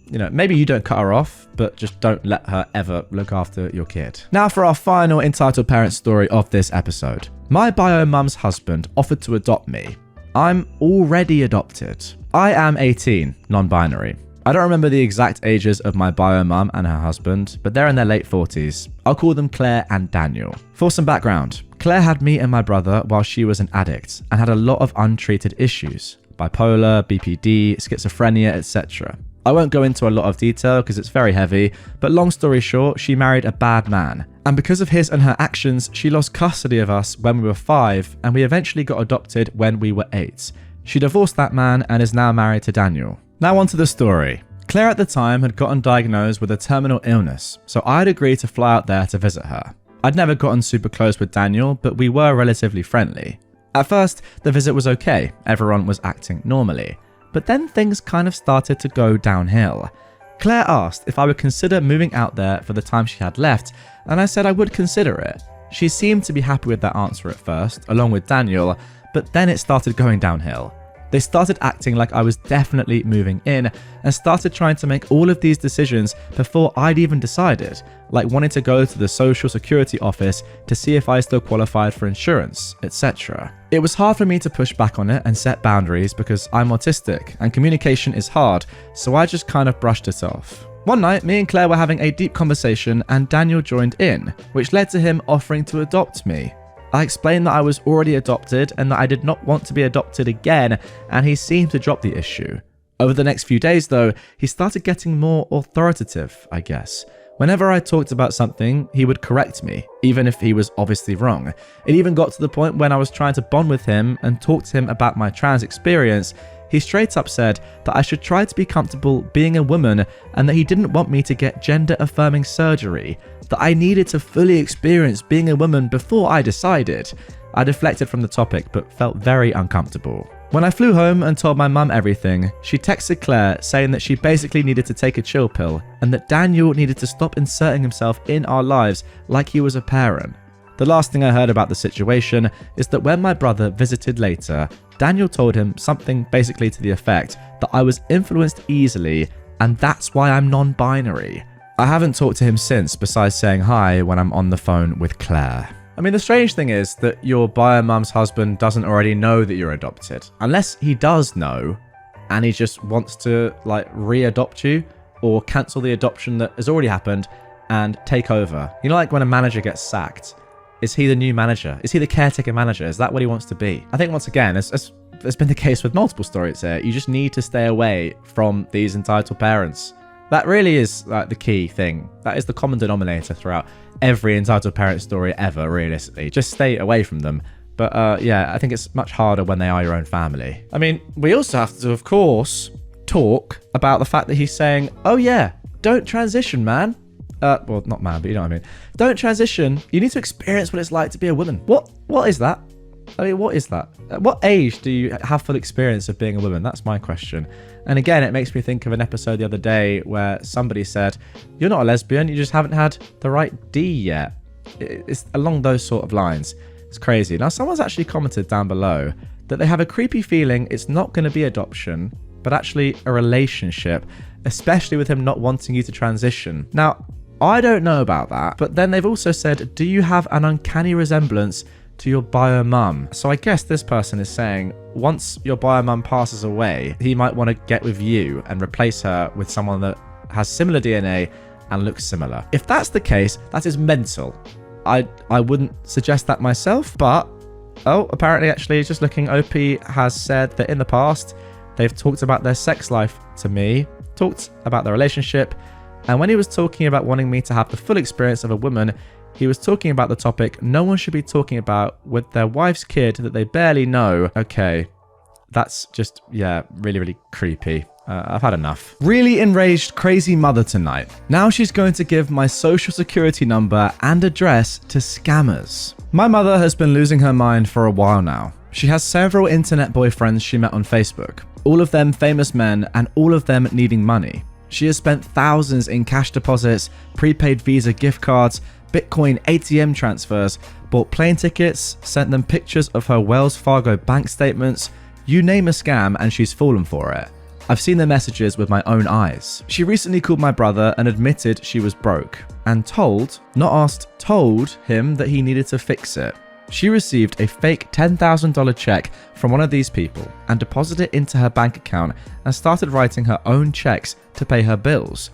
you know, maybe you don't cut her off, but just don't let her ever look after your kid. Now for our final entitled parent story of this episode. My bio mum's husband offered to adopt me. I'm already adopted. I am 18, non-binary. I don't remember the exact ages of my bio mum and her husband, but they're in their late 40s. I'll call them Claire and Daniel. For some background, Claire had me and my brother while she was an addict and had a lot of untreated issues. Bipolar, BPD, schizophrenia, etc. I won't go into a lot of detail because it's very heavy, but long story short, she married a bad man. And because of his and her actions, she lost custody of us when we were 5, and we eventually got adopted when we were 8. She divorced that man and is now married to Daniel. Now on to the story. Claire at the time had gotten diagnosed with a terminal illness, so I had agreed to fly out there to visit her. I'd never gotten super close with Daniel, but we were relatively friendly. At first, the visit was okay, everyone was acting normally. But then things kind of started to go downhill. Claire asked if I would consider moving out there for the time she had left, and I said I would consider it. She seemed to be happy with that answer at first, along with Daniel, but then it started going downhill. They started acting like I was definitely moving in and started trying to make all of these decisions before I'd even decided, like wanting to go to the social security office to see if I still qualified for insurance, etc. It was hard for me to push back on it and set boundaries because I'm autistic and communication is hard, so I just kind of brushed it off. One night, me and Claire were having a deep conversation and Daniel joined in, which led to him offering to adopt me. I explained that I was already adopted and that I did not want to be adopted again, and he seemed to drop the issue. Over the next few days though, he started getting more authoritative, I guess. Whenever I talked about something, he would correct me, even if he was obviously wrong. It even got to the point when I was trying to bond with him and talk to him about my trans experience, he straight up said that I should try to be comfortable being a woman and that he didn't want me to get gender-affirming surgery, that I needed to fully experience being a woman before I decided. I deflected from the topic but felt very uncomfortable. When I flew home and told my mum everything, she texted Claire saying that she basically needed to take a chill pill and that Daniel needed to stop inserting himself in our lives like he was a parent. The last thing I heard about the situation is that when my brother visited later, Daniel told him something basically to the effect that I was influenced easily and that's why I'm non-binary. I haven't talked to him since besides saying hi when I'm on the phone with Claire. I mean, the strange thing is that your bio mum's husband doesn't already know that you're adopted. Unless he does know and he just wants to like re-adopt you or cancel the adoption that has already happened and take over. You know, like when a manager gets sacked, is he the new manager? Is he the caretaker manager? Is that what he wants to be? I think once again, it's been the case with multiple stories here. You just need to stay away from these entitled parents. That really is like the key thing. That is the common denominator throughout every entitled parent story ever, realistically. Just stay away from them. But yeah, I think it's much harder when they are your own family. I mean, we also have to, of course, talk about the fact that he's saying, oh yeah, don't transition, man. Well, not man, but you know what I mean. Don't transition. You need to experience what it's like to be a woman. What is that? I mean, what is that? At what age do you have full experience of being a woman? That's my question. And again, it makes me think of an episode the other day where somebody said, you're not a lesbian, you just haven't had the right D yet. It's along those sort of lines. It's crazy. Now, someone's actually commented down below that they have a creepy feeling it's not going to be adoption, but actually a relationship, especially with him not wanting you to transition. Now, I don't know about that, but then they've also said, do you have an uncanny resemblance to your bio mum? So I guess this person is saying once your bio mum passes away, he might want to get with you and replace her with someone that has similar DNA and looks similar. If that's the case, that is mental. I wouldn't suggest that myself, but apparently actually just looking, OP has said that in the past they've talked about their sex life to me, talked about their relationship, and when he was talking about wanting me to have the full experience of a woman, he was talking about the topic no one should be talking about with their wife's kid that they barely know. Okay, that's just, yeah, really, really creepy. I've had enough. Really enraged crazy mother tonight. Now she's going to give my social security number and address to scammers. My mother has been losing her mind for a while now. She has several internet boyfriends she met on Facebook, all of them famous men and all of them needing money. She has spent thousands in cash deposits, prepaid Visa gift cards, Bitcoin ATM transfers, bought plane tickets, sent them pictures of her Wells Fargo bank statements. You name a scam and she's fallen for it. I've seen the messages with my own eyes. She recently called my brother and admitted she was broke and told, not asked, told him that he needed to fix it. She received a fake $10,000 check from one of these people and deposited it into her bank account and started writing her own checks to pay her bills.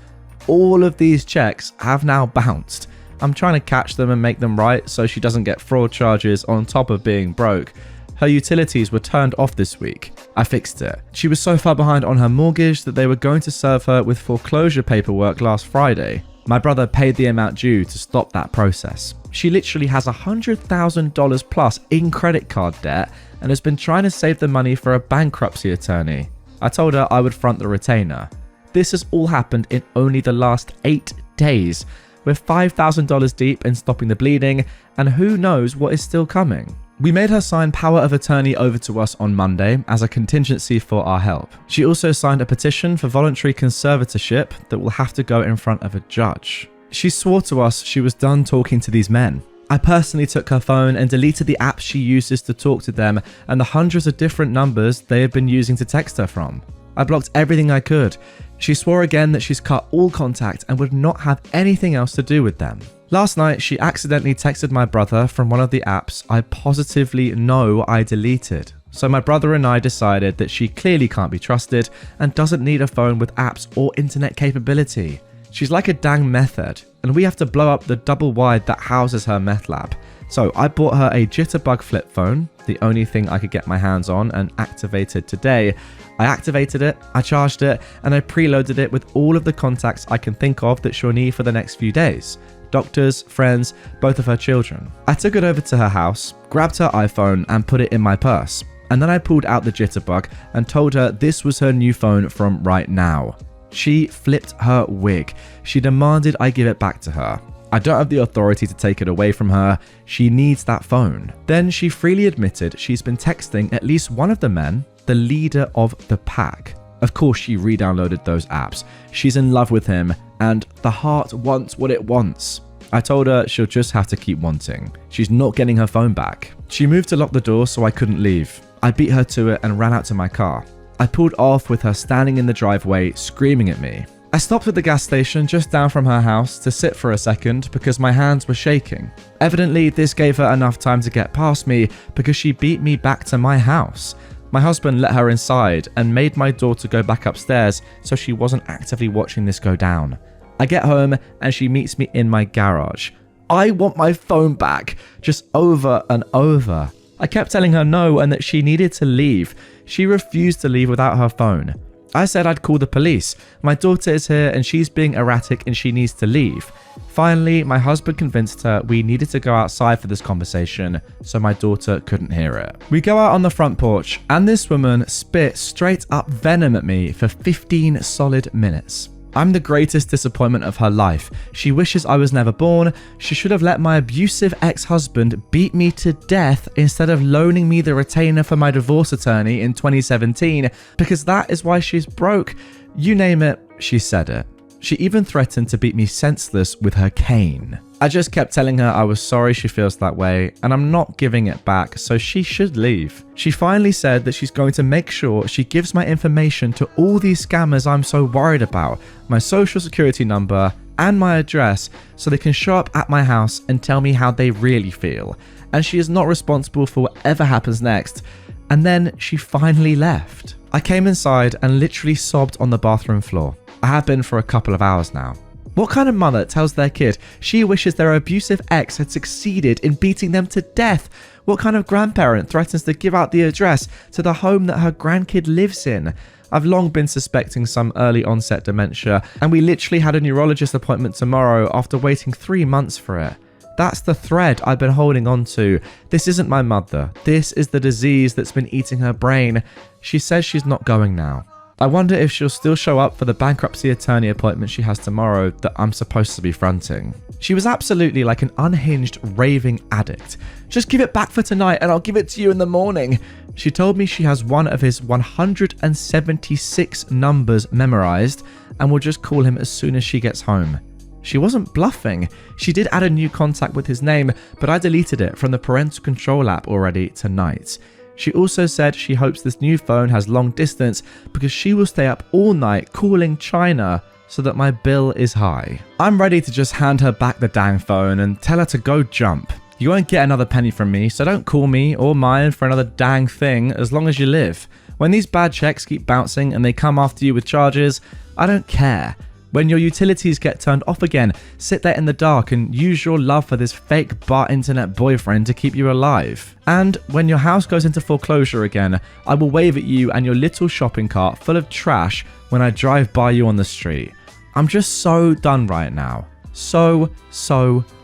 All of these checks have now bounced. I'm trying to catch them and make them right so she doesn't get fraud charges on top of being broke. Her utilities were turned off this week. I fixed it. She was so far behind on her mortgage that they were going to serve her with foreclosure paperwork last Friday. My brother paid the amount due to stop that process. She literally has $100,000 plus in credit card debt and has been trying to save the money for a bankruptcy attorney. I told her I would front the retainer. This has all happened in only the last 8 days. We're $5,000 deep in stopping the bleeding, and who knows what is still coming. We made her sign power of attorney over to us on Monday as a contingency for our help. She also signed a petition for voluntary conservatorship that will have to go in front of a judge. She swore to us she was done talking to these men. I personally took her phone and deleted the apps she uses to talk to them and the hundreds of different numbers they have been using to text her from. I blocked everything I could. She swore again that she's cut all contact and would not have anything else to do with them. Last night, she accidentally texted my brother from one of the apps I positively know I deleted. So my brother and I decided that she clearly can't be trusted and doesn't need a phone with apps or internet capability. She's like a dang meth head, and we have to blow up the double wide that houses her meth lab. So I bought her a jitterbug flip phone, the only thing I could get my hands on, and activated today. I activated it, I charged it, and I preloaded it with all of the contacts I can think of that she'll need for the next few days. Doctors, friends, both of her children. I took it over to her house, grabbed her iPhone and put it in my purse. And then I pulled out the jitterbug and told her this was her new phone from right now. She flipped her wig. She demanded I give it back to her. I don't have the authority to take it away from her. She needs that phone. Then she freely admitted she's been texting at least one of the men, the leader of the pack. Of course, she re-downloaded those apps. She's in love with him, and the heart wants what it wants. I told her she'll just have to keep wanting. She's not getting her phone back. She moved to lock the door so I couldn't leave. I beat her to it and ran out to my car. I pulled off with her standing in the driveway, screaming at me. I stopped at the gas station just down from her house to sit for a second because my hands were shaking. Evidently, this gave her enough time to get past me because she beat me back to my house. My husband let her inside and made my daughter go back upstairs so she wasn't actively watching this go down. I get home and she meets me in my garage. I want my phone back, just over and over. I kept telling her no and that she needed to leave. She refused to leave without her phone. I said I'd call the police. My daughter is here and she's being erratic and she needs to leave. Finally, my husband convinced her we needed to go outside for this conversation so my daughter couldn't hear it. We go out on the front porch and this woman spit straight up venom at me for 15 solid minutes. I'm the greatest disappointment of her life. She wishes I was never born. She should have let my abusive ex-husband beat me to death instead of loaning me the retainer for my divorce attorney in 2017, because that is why she's broke. You name it, she said it. She even threatened to beat me senseless with her cane. I just kept telling her I was sorry she feels that way and I'm not giving it back, so she should leave. She finally said that she's going to make sure she gives my information to all these scammers I'm so worried about, my social security number and my address, so they can show up at my house and tell me how they really feel. And she is not responsible for whatever happens next. And then she finally left. I came inside and literally sobbed on the bathroom floor. I have been for a couple of hours now. What kind of mother tells their kid she wishes their abusive ex had succeeded in beating them to death? What kind of grandparent threatens to give out the address to the home that her grandkid lives in? I've long been suspecting some early onset dementia, and we literally had a neurologist appointment tomorrow after waiting 3 months for it. That's the thread I've been holding on to. This isn't my mother. This is the disease that's been eating her brain. She says she's not going now. I wonder if she'll still show up for the bankruptcy attorney appointment she has tomorrow that I'm supposed to be fronting. She was absolutely like an unhinged, raving addict. Just give it back for tonight and I'll give it to you in the morning. She told me she has one of his 176 numbers memorized and will just call him as soon as she gets home. She wasn't bluffing. She did add a new contact with his name, but I deleted it from the parental control app already tonight. She also said she hopes this new phone has long distance because she will stay up all night calling China so that my bill is high. I'm ready to just hand her back the dang phone and tell her to go jump. You won't get another penny from me, so don't call me or mine for another dang thing as long as you live. When these bad checks keep bouncing and they come after you with charges, I don't care. When your utilities get turned off again, sit there in the dark and use your love for this fake bar internet boyfriend to keep you alive. And when your house goes into foreclosure again, I will wave at you and your little shopping cart full of trash when I drive by you on the street. I'm just so done right now. So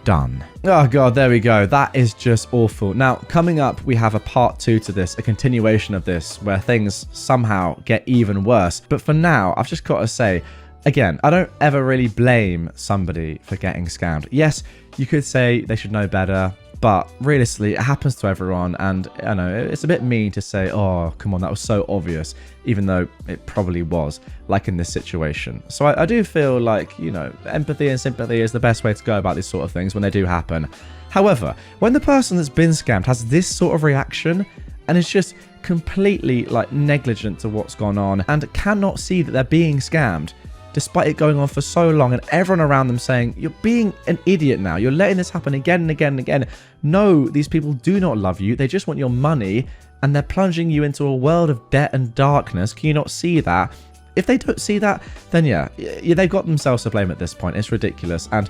done. Oh god, there we go. That is just awful. Now, coming up, we have a part 2 to this, a continuation of this, where things somehow get even worse. But for now, I've just got to say, again, I don't ever really blame somebody for getting scammed. Yes, you could say they should know better, but realistically, it happens to everyone, and I know it's a bit mean to say, oh, come on, that was so obvious, even though it probably was, like in this situation. So I do feel like, you know, empathy and sympathy is the best way to go about these sort of things when they do happen. However, when the person that's been scammed has this sort of reaction, and is just completely, like, negligent to what's gone on, and cannot see that they're being scammed, despite it going on for so long and everyone around them saying, you're being an idiot now, you're letting this happen again and again and again. No, these people do not love you, they just want your money, and they're plunging you into a world of debt and darkness. Can you not see that? If they don't see that, then yeah, they've got themselves to blame at this point. It's ridiculous. And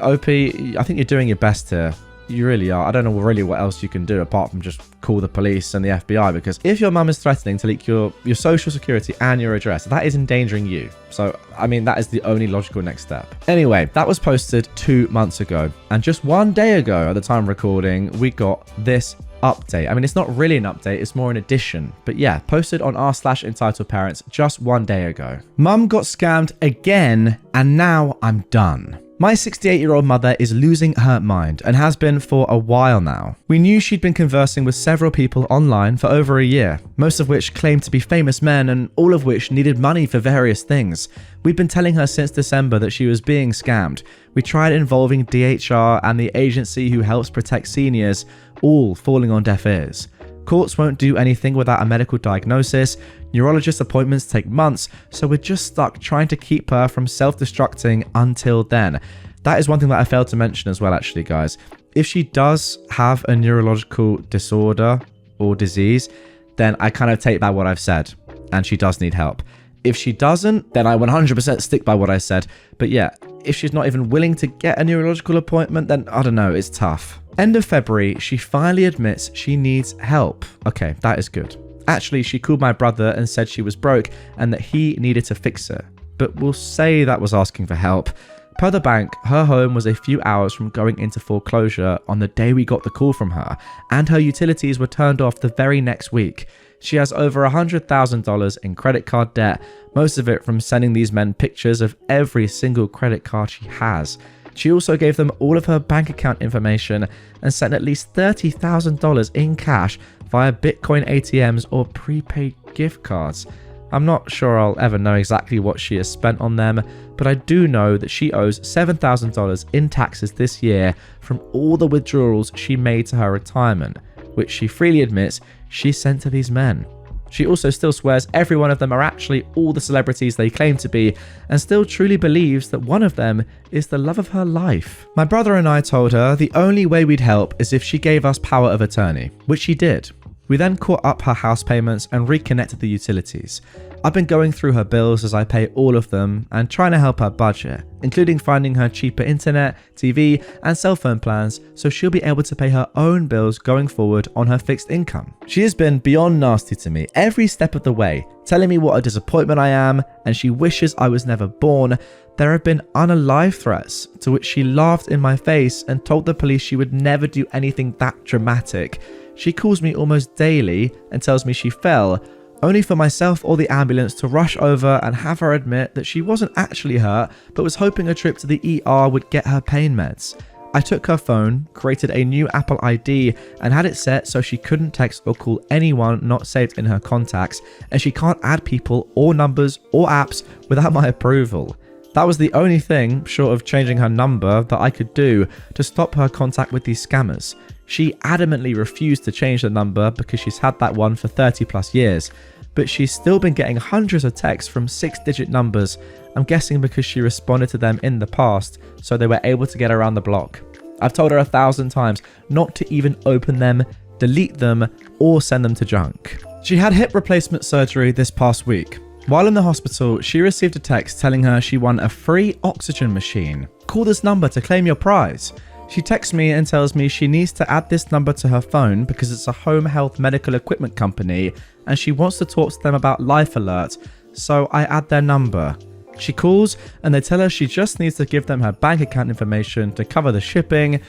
OP, I think you're doing your best here. You really are. I don't know really what else you can do apart from just call the police and the FBI, because if your mum is threatening to leak your social security and your address, that is endangering you. So, I mean, that is the only logical next step. Anyway, that was posted 2 months ago. And just 1 day ago, at the time of recording, we got this update. I mean, it's not really an update, it's more an addition. But yeah, posted on r/EntitledParents just 1 day ago. Mum got scammed again, and now I'm done. My 68-year-old mother is losing her mind and has been for a while now. We knew she'd been conversing with several people online for over a year, most of which claimed to be famous men and all of which needed money for various things. We'd been telling her since December that she was being scammed. We tried involving DHR and the agency who helps protect seniors, all falling on deaf ears. Courts won't do anything without a medical diagnosis, neurologist appointments take months, so we're just stuck trying to keep her from self-destructing until then. That is one thing that I failed to mention as well, actually, guys. If she does have a neurological disorder or disease, then I kind of take back what I've said, and she does need help. If she doesn't, then I 100% stick by what I said. But yeah, if she's not even willing to get a neurological appointment, then I don't know, it's tough. End of February, she finally admits she needs help. Okay, that is good. Actually, she called my brother and said she was broke and that he needed to fix it. But we'll say that was asking for help. Per the bank, her home was a few hours from going into foreclosure on the day we got the call from her, and her utilities were turned off the very next week. She has over $100,000 in credit card debt, most of it from sending these men pictures of every single credit card she has. She also gave them all of her bank account information and sent at least $30,000 in cash via Bitcoin ATMs or prepaid gift cards. I'm not sure I'll ever know exactly what she has spent on them, but I do know that she owes $7,000 in taxes this year from all the withdrawals she made to her retirement, which she freely admits she sent to these men. She also still swears every one of them are actually all the celebrities they claim to be, and still truly believes that one of them is the love of her life. My brother and I told her the only way we'd help is if she gave us power of attorney, which she did. We then caught up her house payments and reconnected the utilities. I've been going through her bills as I pay all of them and trying to help her budget, including finding her cheaper internet, TV and cell phone plans so she'll be able to pay her own bills going forward on her fixed income. She has been beyond nasty to me every step of the way, telling me what a disappointment I am and she wishes I was never born. There have been unalive threats, to which she laughed in my face and told the police she would never do anything that dramatic. She calls me almost daily and tells me she fell, only for myself or the ambulance to rush over and have her admit that she wasn't actually hurt, but was hoping a trip to the ER would get her pain meds. I took her phone, created a new Apple ID, and had it set so she couldn't text or call anyone not saved in her contacts, and she can't add people or numbers or apps without my approval. That was the only thing, short of changing her number, that I could do to stop her contact with these scammers. She adamantly refused to change the number because she's had that one for 30 plus years, but she's still been getting hundreds of texts from 6-digit numbers, I'm guessing because she responded to them in the past, so they were able to get around the block. I've told her 1,000 times not to even open them, delete them, or send them to junk. She had hip replacement surgery this past week. While in the hospital, she received a text telling her she won a free oxygen machine. Call this number to claim your prize. She texts me and tells me she needs to add this number to her phone because it's a home health medical equipment company and she wants to talk to them about Life Alert, so I add their number. She calls and they tell her she just needs to give them her bank account information to cover the shipping,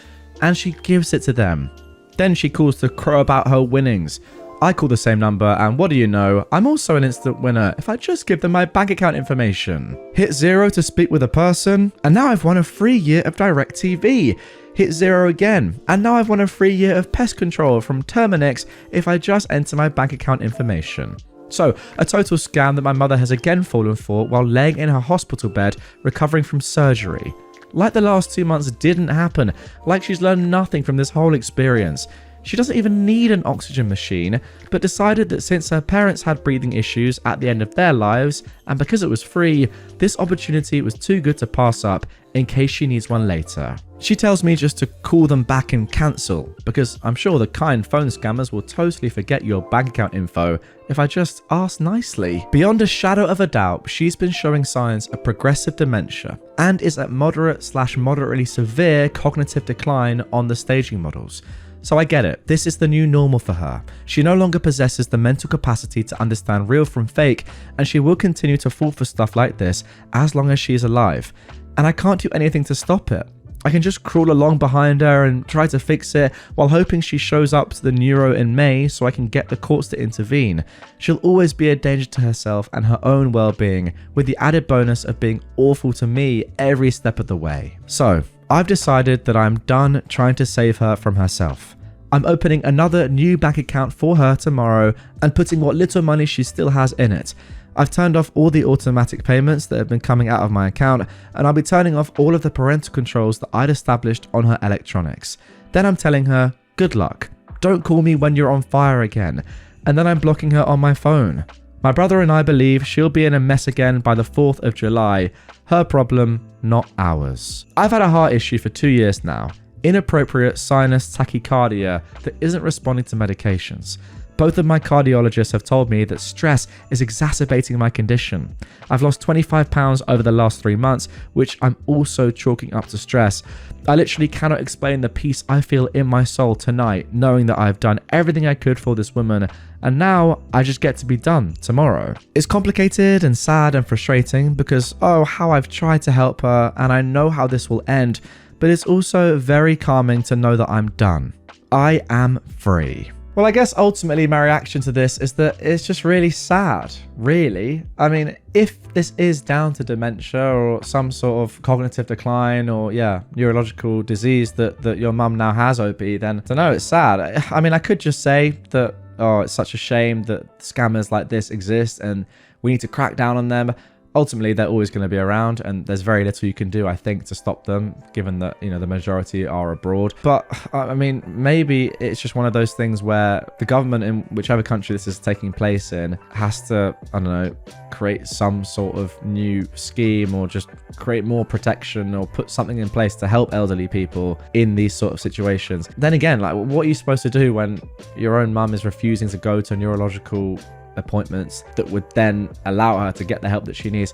and she gives it to them. Then she calls to crow about her winnings. I call the same number and what do you know, I'm also an instant winner if I just give them my bank account information. Hit 0 to speak with a person, and now I've won a free year of DirecTV. Hit 0 again, and now I've won a free year of pest control from Terminix if I just enter my bank account information. So, a total scam that my mother has again fallen for while laying in her hospital bed recovering from surgery. Like the last 2 months didn't happen, like she's learned nothing from this whole experience. She doesn't even need an oxygen machine, but decided that since her parents had breathing issues at the end of their lives, and because it was free, this opportunity was too good to pass up in case she needs one later. She tells me just to call them back and cancel, because I'm sure the kind phone scammers will totally forget your bank account info if I just ask nicely. Beyond a shadow of a doubt, she's been showing signs of progressive dementia and is at moderate/moderately severe cognitive decline on the staging models. So I get it, this is the new normal for her. She no longer possesses the mental capacity to understand real from fake, and she will continue to fall for stuff like this as long as she is alive. And I can't do anything to stop it. I can just crawl along behind her and try to fix it while hoping she shows up to the neuro in May so I can get the courts to intervene. She'll always be a danger to herself and her own well-being, with the added bonus of being awful to me every step of the way. So, I've decided that I'm done trying to save her from herself. I'm opening another new bank account for her tomorrow and putting what little money she still has in it. I've turned off all the automatic payments that have been coming out of my account, and I'll be turning off all of the parental controls that I'd established on her electronics. Then I'm telling her, good luck, don't call me when you're on fire again, and then I'm blocking her on my phone. My brother and I believe she'll be in a mess again by the 4th of July. Her problem, not ours. I've had a heart issue for 2 years now. Inappropriate sinus tachycardia that isn't responding to medications. Both of my cardiologists have told me that stress is exacerbating my condition. I've lost 25 pounds over the last 3 months, which I'm also chalking up to stress. I literally cannot explain the peace I feel in my soul tonight, knowing that I've done everything I could for this woman, and now I just get to be done tomorrow. It's complicated and sad and frustrating because, oh, how I've tried to help her, and I know how this will end, but it's also very calming to know that I'm done. I am free. Well, I guess ultimately my reaction to this is that it's just really sad, really. I mean, if this is down to dementia or some sort of cognitive decline or, neurological disease that your mum now has, OP, then I don't know, it's sad. I mean, I could just say that, oh, it's such a shame that scammers like this exist and We need to crack down on them. Ultimately, they're always going to be around, and there's very little you can do, I think, to stop them, given that, the majority are abroad. But, I mean, maybe it's just one of those things where the government in whichever country this is taking place in has to, I don't know, create some sort of new scheme or just create more protection or put something in place to help elderly people in these sort of situations. Then again, like, what are you supposed to do when your own mum is refusing to go to neurological appointments that would then allow her to get the help that she needs?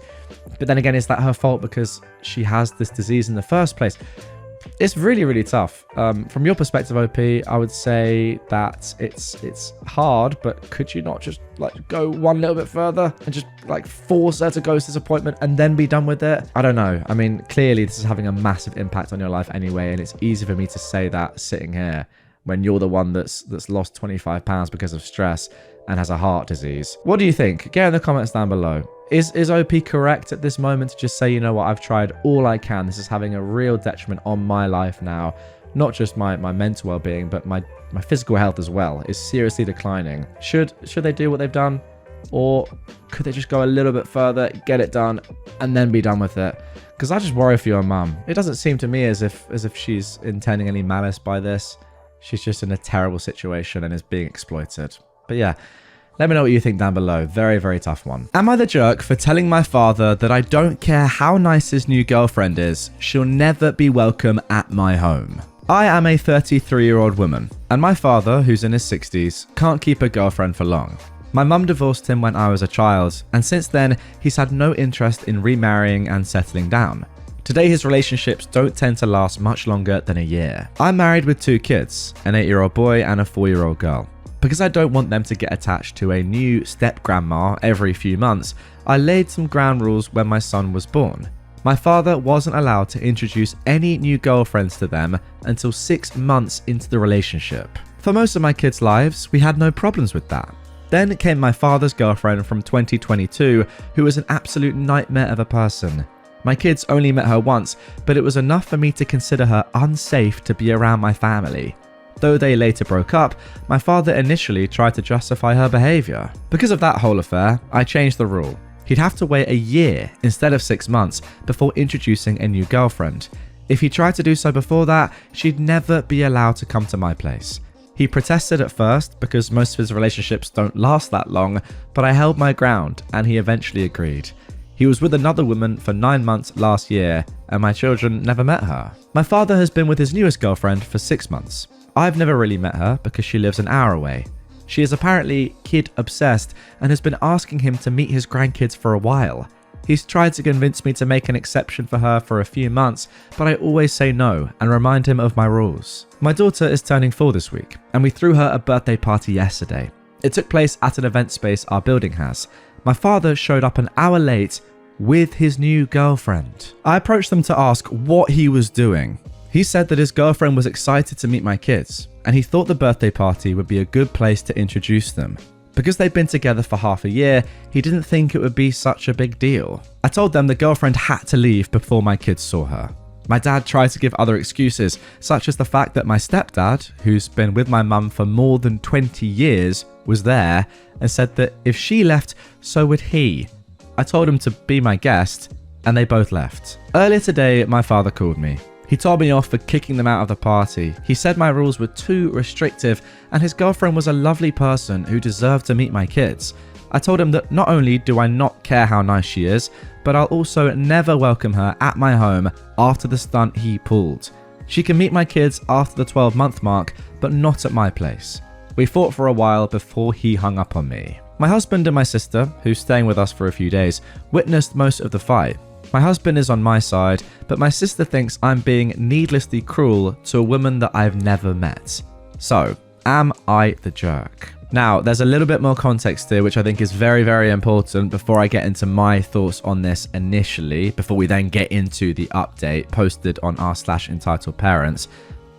But then again, is that her fault because she has this disease in the first place? It's really, really tough. From your perspective, OP, I would say that it's hard, but could you not just go one little bit further and just force her to go to this appointment and then be done with it? I don't know. I mean, clearly this is having a massive impact on your life anyway, and it's easy for me to say that sitting here when you're the one that's lost 25 pounds because of stress and has a heart disease. What do you think? Get in the comments down below. Is OP correct at this moment to just say, you know what, I've tried all I can. This is having a real detriment on my life now. Not just my mental well-being, but my physical health as well is seriously declining. Should they do what they've done? Or could they just go a little bit further, get it done, and then be done with it? Because I just worry for your mum. It doesn't seem to me as if she's intending any malice by this. She's just in a terrible situation and is being exploited. But yeah, let me know what you think down below. Very, very tough one. Am I the jerk for telling my father that I don't care how nice his new girlfriend is, she'll never be welcome at my home? I am a 33-year-old woman, and my father, who's in his 60s, can't keep a girlfriend for long. My mum divorced him when I was a child, and since then, he's had no interest in remarrying and settling down. Today, his relationships don't tend to last much longer than a year. I'm married with 2 kids, an 8-year-old boy and a 4-year-old girl. Because I don't want them to get attached to a new step-grandma every few months, I laid some ground rules when my son was born. My father wasn't allowed to introduce any new girlfriends to them until 6 months into the relationship. For most of my kids' lives, we had no problems with that. Then came my father's girlfriend from 2022, who was an absolute nightmare of a person. My kids only met her once, but it was enough for me to consider her unsafe to be around my family. Though they later broke up, my father initially tried to justify her behaviour. Because of that whole affair, I changed the rule. He'd have to wait a year instead of 6 months before introducing a new girlfriend. If he tried to do so before that, she'd never be allowed to come to my place. He protested at first because most of his relationships don't last that long, but I held my ground and he eventually agreed. He was with another woman for 9 months last year, and my children never met her. My father has been with his newest girlfriend for 6 months. I've never really met her because she lives an hour away. She is apparently kid obsessed and has been asking him to meet his grandkids for a while. He's tried to convince me to make an exception for her for a few months, but I always say no and remind him of my rules. My daughter is turning 4 this week, and we threw her a birthday party yesterday. It took place at an event space our building has. My father showed up an hour late with his new girlfriend. I approached them to ask what he was doing. He said that his girlfriend was excited to meet my kids, and he thought the birthday party would be a good place to introduce them. Because they'd been together for half a year, he didn't think it would be such a big deal. I told them the girlfriend had to leave before my kids saw her. My dad tried to give other excuses, such as the fact that my stepdad, who's been with my mum for more than 20 years, was there, and said that if she left, so would he. I told him to be my guest, and they both left. Earlier today, my father called me. He told me off for kicking them out of the party. He said my rules were too restrictive and his girlfriend was a lovely person who deserved to meet my kids. I told him that not only do I not care how nice she is, but I'll also never welcome her at my home after the stunt he pulled. She can meet my kids after the 12-month mark, but not at my place. We fought for a while before he hung up on me. My husband and my sister, who's staying with us for a few days, witnessed most of the fight. My husband is on my side, but my sister thinks I'm being needlessly cruel to a woman that I've never met. So, am I the jerk? Now, there's a little bit more context here, which I think is very, very important before I get into my thoughts on this initially, before we then get into the update posted on r/EntitledParents.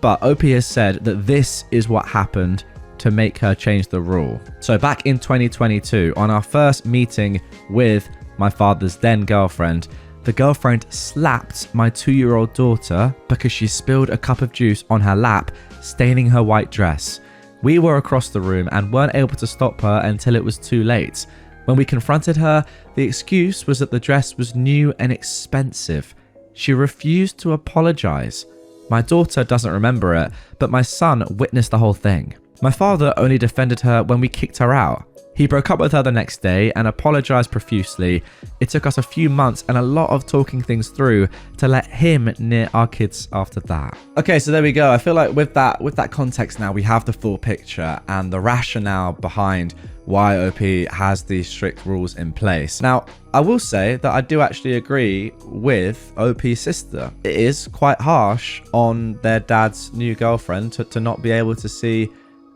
But OP has said that this is what happened to make her change the rule. So back in 2022, on our first meeting with my father's then girlfriend, the girlfriend slapped my 2-year-old daughter because she spilled a cup of juice on her lap, staining her white dress. We were across the room and weren't able to stop her until it was too late. When we confronted her, the excuse was that the dress was new and expensive. She refused to apologize. My daughter doesn't remember it, but my son witnessed the whole thing. My father only defended her when we kicked her out. He broke up with her the next day and apologized profusely. It took us a few months and a lot of talking things through to let him near our kids after that. Okay, so there we go. I feel like with that context now, we have the full picture and the rationale behind why OP has these strict rules in place. Now, I will say that I do actually agree with OP's sister. It is quite harsh on their dad's new girlfriend to not be able to see,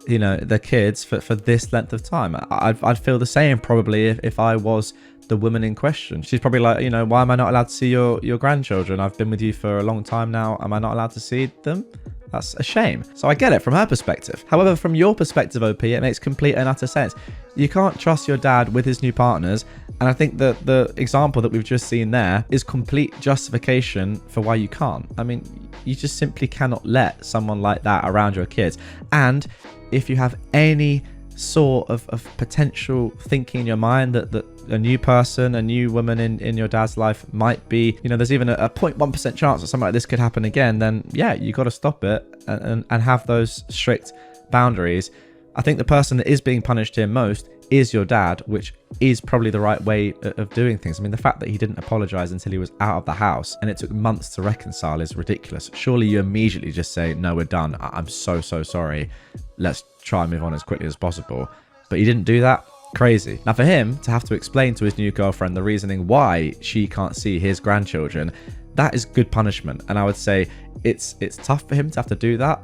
you know, the kids for this length of time. I'd feel the same probably if I was the woman in question. She's probably like, you know, why am I not allowed to see your grandchildren? I've been with you for a long time now. Am I not allowed to see them? That's a shame. So I get it from her perspective. However, from your perspective, OP, it makes complete and utter sense. You can't trust your dad with his new partners. And I think that the example that we've just seen there is complete justification for why you can't. I mean, you just simply cannot let someone like that around your kids. And if you have any sort of potential thinking in your mind that a new person, a new woman in your dad's life might be, you know, there's even a 0.1% chance that something like this could happen again, then yeah, you got to stop it and have those strict boundaries. I think the person that is being punished here most is your dad, which is probably the right way of doing things. I mean, the fact that he didn't apologize until he was out of the house and it took months to reconcile is ridiculous. Surely you immediately just say, no, we're done. I'm so sorry. Let's try and move on as quickly as possible. But he didn't do that. Crazy. Now for him to have to explain to his new girlfriend the reasoning why she can't see his grandchildren, that is good punishment. And I would say it's tough for him to have to do that,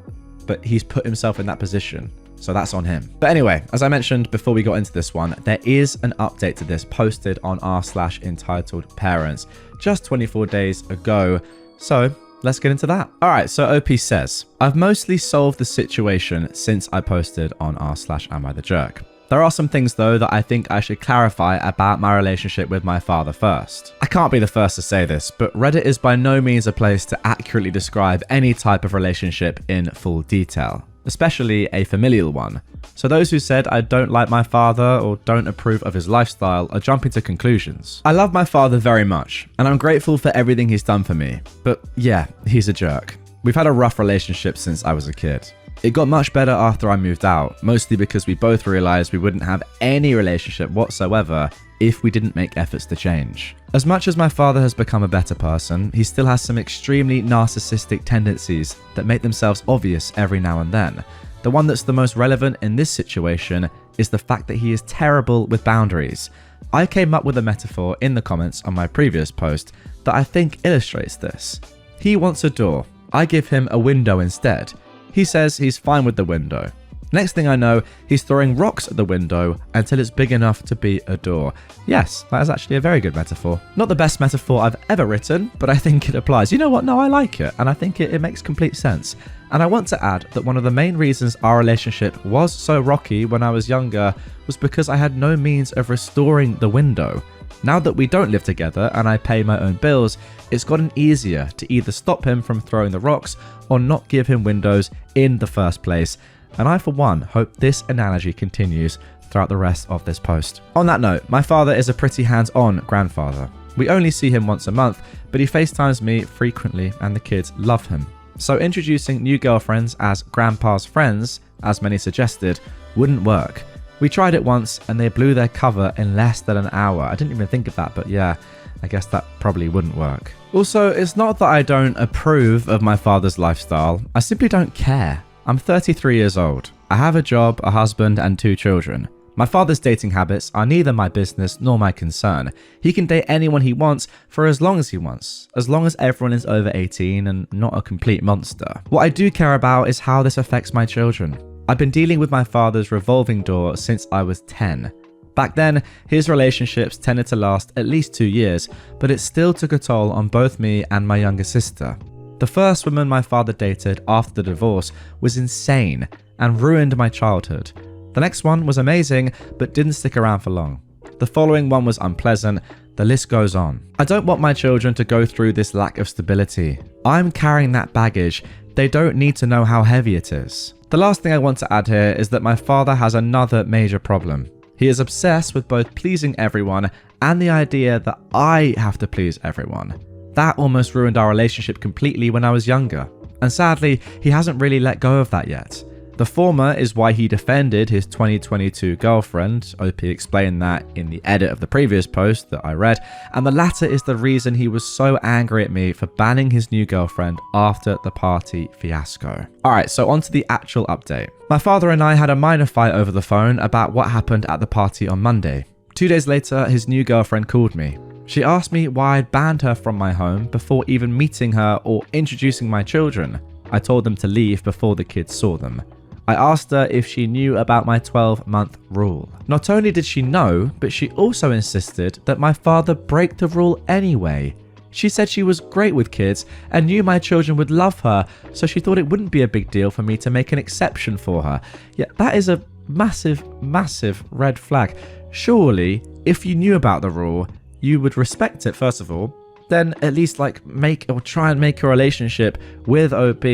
but he's put himself in that position. So that's on him. But anyway, as I mentioned before we got into this one, there is an update to this posted on r/EntitledParents just 24 days ago. So let's get into that. All right, so OP says, I've mostly solved the situation since I posted on r/amithejerk. There are some things though that I think I should clarify about my relationship with my father first. I can't be the first to say this, but Reddit is by no means a place to accurately describe any type of relationship in full detail, especially a familial one. So those who said I don't like my father or don't approve of his lifestyle are jumping to conclusions. I love my father very much, and I'm grateful for everything he's done for me. But yeah, he's a jerk. We've had a rough relationship since I was a kid. It got much better after I moved out, mostly because we both realized we wouldn't have any relationship whatsoever if we didn't make efforts to change. As much as my father has become a better person, he still has some extremely narcissistic tendencies that make themselves obvious every now and then. The one that's the most relevant in this situation is the fact that he is terrible with boundaries. I came up with a metaphor in the comments on my previous post that I think illustrates this. He wants a door. I give him a window instead. He says he's fine with the window. Next thing I know, he's throwing rocks at the window until it's big enough to be a door. Yes, that is actually a very good metaphor. Not the best metaphor I've ever written, but I think it applies. You know what? No, I like it, and I think it makes complete sense. And I want to add that one of the main reasons our relationship was so rocky when I was younger was because I had no means of restoring the window. Now that we don't live together and I pay my own bills, it's gotten easier to either stop him from throwing the rocks or not give him windows in the first place. And I, for one, hope this analogy continues throughout the rest of this post. On that note, my father is a pretty hands-on grandfather. We only see him once a month, but he FaceTimes me frequently and the kids love him. So introducing new girlfriends as grandpa's friends, as many suggested, wouldn't work. We tried it once and they blew their cover in less than an hour. I didn't even think of that, but yeah, I guess that probably wouldn't work. Also, it's not that I don't approve of my father's lifestyle, I simply don't care. I'm 33 years old. I have a job, a husband, and 2 children. My father's dating habits are neither my business nor my concern. He can date anyone he wants for as long as he wants, as long as everyone is over 18 and not a complete monster. What I do care about is how this affects my children. I've been dealing with my father's revolving door since I was 10. Back then, his relationships tended to last at least 2 years, but it still took a toll on both me and my younger sister. The first woman my father dated after the divorce was insane and ruined my childhood. The next one was amazing, but didn't stick around for long. The following one was unpleasant. The list goes on. I don't want my children to go through this lack of stability. I'm carrying that baggage. They don't need to know how heavy it is. The last thing I want to add here is that my father has another major problem. He is obsessed with both pleasing everyone and the idea that I have to please everyone. That almost ruined our relationship completely when I was younger, and sadly, he hasn't really let go of that yet. The former is why he defended his 2022 girlfriend. OP explained that in the edit of the previous post that I read, and the latter is the reason he was so angry at me for banning his new girlfriend after the party fiasco. Alright, so on to the actual update. My father and I had a minor fight over the phone about what happened at the party on Monday. 2 days later, his new girlfriend called me. She asked me why I'd banned her from my home before even meeting her or introducing my children. I told them to leave before the kids saw them. I asked her if she knew about my 12-month rule. Not only did she know, but she also insisted that my father break the rule anyway. She said she was great with kids and knew my children would love her, so she thought it wouldn't be a big deal for me to make an exception for her. Yet that is a massive, massive red flag. Surely, if you knew about the rule, you would respect it first of all, then at least try and make a relationship with OP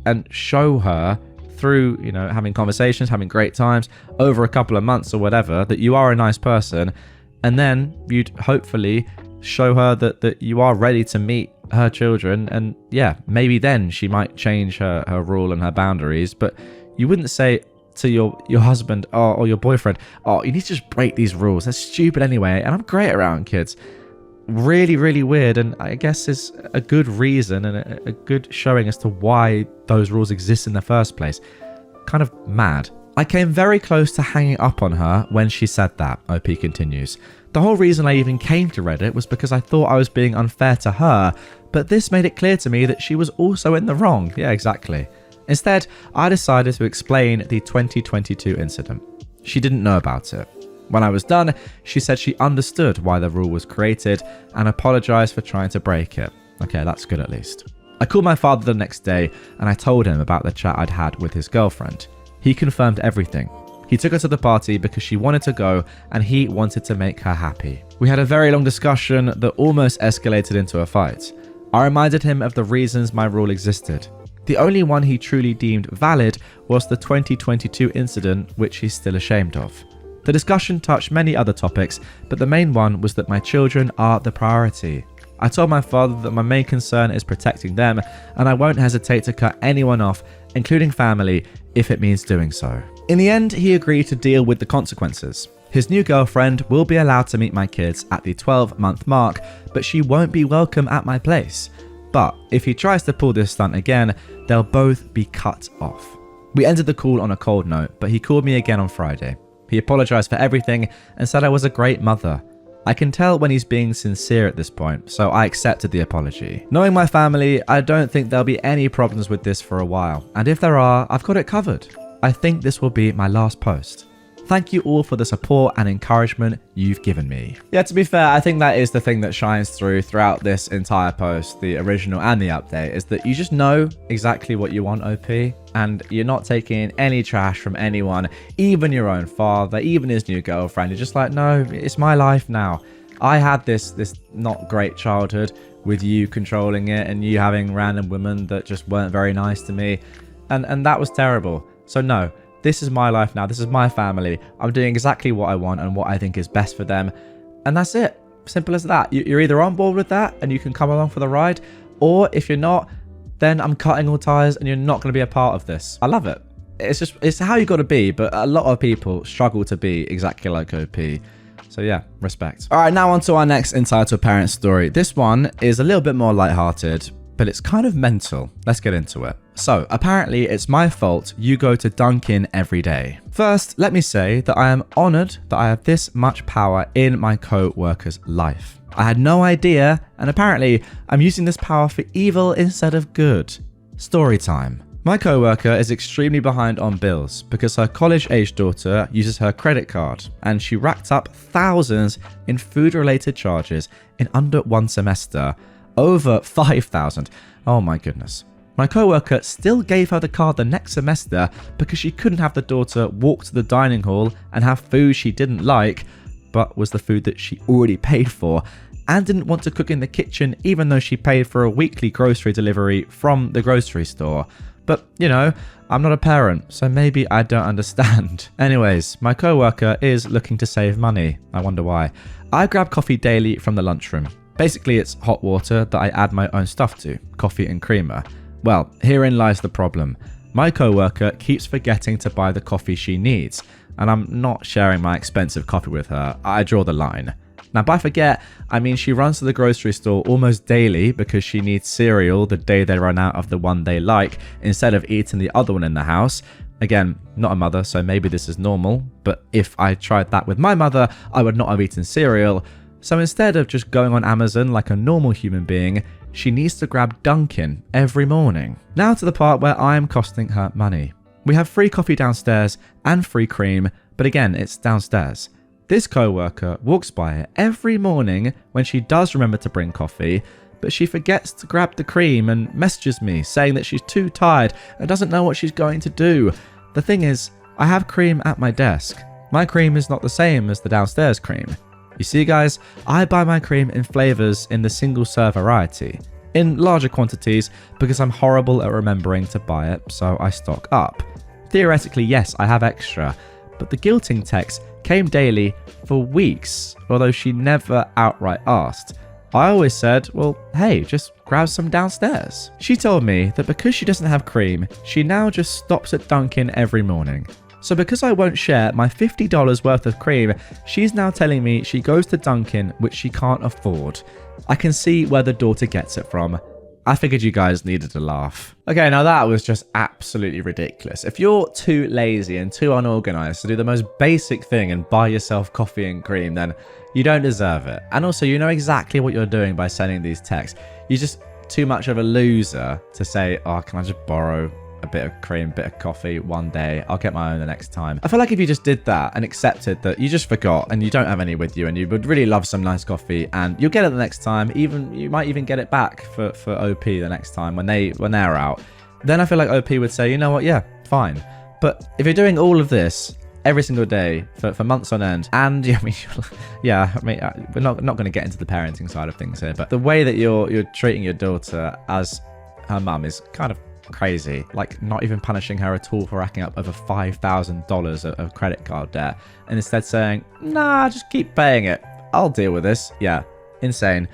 and show her through, having conversations, having great times over a couple of months or whatever, that you are a nice person. And then you'd hopefully show her that you are ready to meet her children. And yeah, maybe then she might change her rule and her boundaries. But you wouldn't say to your husband or your boyfriend, oh, you need to just break these rules. They're stupid anyway. And I'm great around kids. Really, really weird, and I guess is a good reason and a good showing as to why those rules exist in the first place. Kind of mad. I came very close to hanging up on her when she said that, OP continues. The whole reason I even came to Reddit was because I thought I was being unfair to her, but this made it clear to me that she was also in the wrong. Yeah, exactly. Instead, I decided to explain the 2022 incident. She didn't know about it. When I was done, she said she understood why the rule was created and apologized for trying to break it. Okay, that's good at least. I called my father the next day and I told him about the chat I'd had with his girlfriend. He confirmed everything. He took her to the party because she wanted to go and he wanted to make her happy. We had a very long discussion that almost escalated into a fight. I reminded him of the reasons my rule existed. The only one he truly deemed valid was the 2022 incident, which he's still ashamed of. The discussion touched many other topics, but the main one was that my children are the priority. I told my father that my main concern is protecting them, and I won't hesitate to cut anyone off, including family, if it means doing so. In the end, he agreed to deal with the consequences. His new girlfriend will be allowed to meet my kids at the 12-month mark, but she won't be welcome at my place. But if he tries to pull this stunt again, they'll both be cut off. We ended the call on a cold note, but he called me again on Friday. He apologized for everything and said I was a great mother. I can tell when he's being sincere at this point, so I accepted the apology. Knowing my family, I don't think there'll be any problems with this for a while, and if there are, I've got it covered. I think this will be my last post. Thank you all for the support and encouragement you've given me. Yeah, to be fair, I think that is the thing that shines throughout this entire post, the original and the update, is that you just know exactly what you want, OP, and you're not taking any trash from anyone, even your own father, even his new girlfriend. You're just like, no, it's my life now. I had this not great childhood with you controlling it and you having random women that just weren't very nice to me, and that was terrible. So no. This is my life now. This is my family. I'm doing exactly what I want and what I think is best for them. And that's it. Simple as that. You're either on board with that and you can come along for the ride, or if you're not, then I'm cutting all ties and you're not going to be a part of this. I love it. It's how you got to be, but a lot of people struggle to be exactly like OP. So yeah, respect. All right, now on to our next entitled parent story. This one is a little bit more lighthearted, but it's kind of mental. Let's get into it. So, apparently it's my fault you go to Dunkin' every day. First, let me say that I am honoured that I have this much power in my co-worker's life. I had no idea, and apparently I'm using this power for evil instead of good. Story time. My co-worker is extremely behind on bills because her college-aged daughter uses her credit card, and she racked up thousands in food-related charges in under one semester. Over 5,000. Oh my goodness. My co-worker still gave her the card the next semester because she couldn't have the daughter walk to the dining hall and have food she didn't like, but was the food that she already paid for, and didn't want to cook in the kitchen even though she paid for a weekly grocery delivery from the grocery store. But, I'm not a parent, so maybe I don't understand. Anyways, my coworker is looking to save money. I wonder why. I grab coffee daily from the lunchroom. Basically, it's hot water that I add my own stuff to, coffee and creamer. Well, herein lies the problem. My coworker keeps forgetting to buy the coffee she needs, and I'm not sharing my expensive coffee with her. I draw the line. Now, by forget, I mean she runs to the grocery store almost daily because she needs cereal the day they run out of the one they like instead of eating the other one in the house. Again, not a mother, so maybe this is normal, but if I tried that with my mother, I would not have eaten cereal. So instead of just going on Amazon like a normal human being, she needs to grab Dunkin' every morning. Now to the part where I am costing her money. We have free coffee downstairs and free cream, but again, it's downstairs. This coworker walks by it every morning when she does remember to bring coffee, but she forgets to grab the cream and messages me saying that she's too tired and doesn't know what she's going to do. The thing is, I have cream at my desk. My cream is not the same as the downstairs cream. You see guys, I buy my cream in flavors in the single serve variety, in larger quantities because I'm horrible at remembering to buy it, so I stock up. Theoretically, yes, I have extra, but the guilting text came daily for weeks, although she never outright asked. I always said, well, hey, just grab some downstairs. She told me that because she doesn't have cream, she now just stops at Dunkin' every morning. So because I won't share my $50 worth of cream, she's now telling me she goes to Dunkin', which she can't afford. I can see where the daughter gets it from. I figured you guys needed a laugh. Okay, now that was just absolutely ridiculous. If you're too lazy and too unorganized to do the most basic thing and buy yourself coffee and cream, then you don't deserve it. And also, you know exactly what you're doing by sending these texts. You're just too much of a loser to say, oh, can I just borrow a bit of cream, bit of coffee one day? I'll get my own the next time. I feel like if you just did that and accepted that you just forgot and you don't have any with you and you would really love some nice coffee and you'll get it the next time, even you might even get it back for OP the next time when they're out, then I feel like OP would say, you know what, yeah, fine. But if you're doing all of this every single day for months on end, and we're not going to get into the parenting side of things here, but the way that you're treating your daughter as her mum is kind of crazy. Like, not even punishing her at all for racking up over $5,000 of credit card debt, and instead saying, nah, just keep paying it, I'll deal with this. Yeah, insane.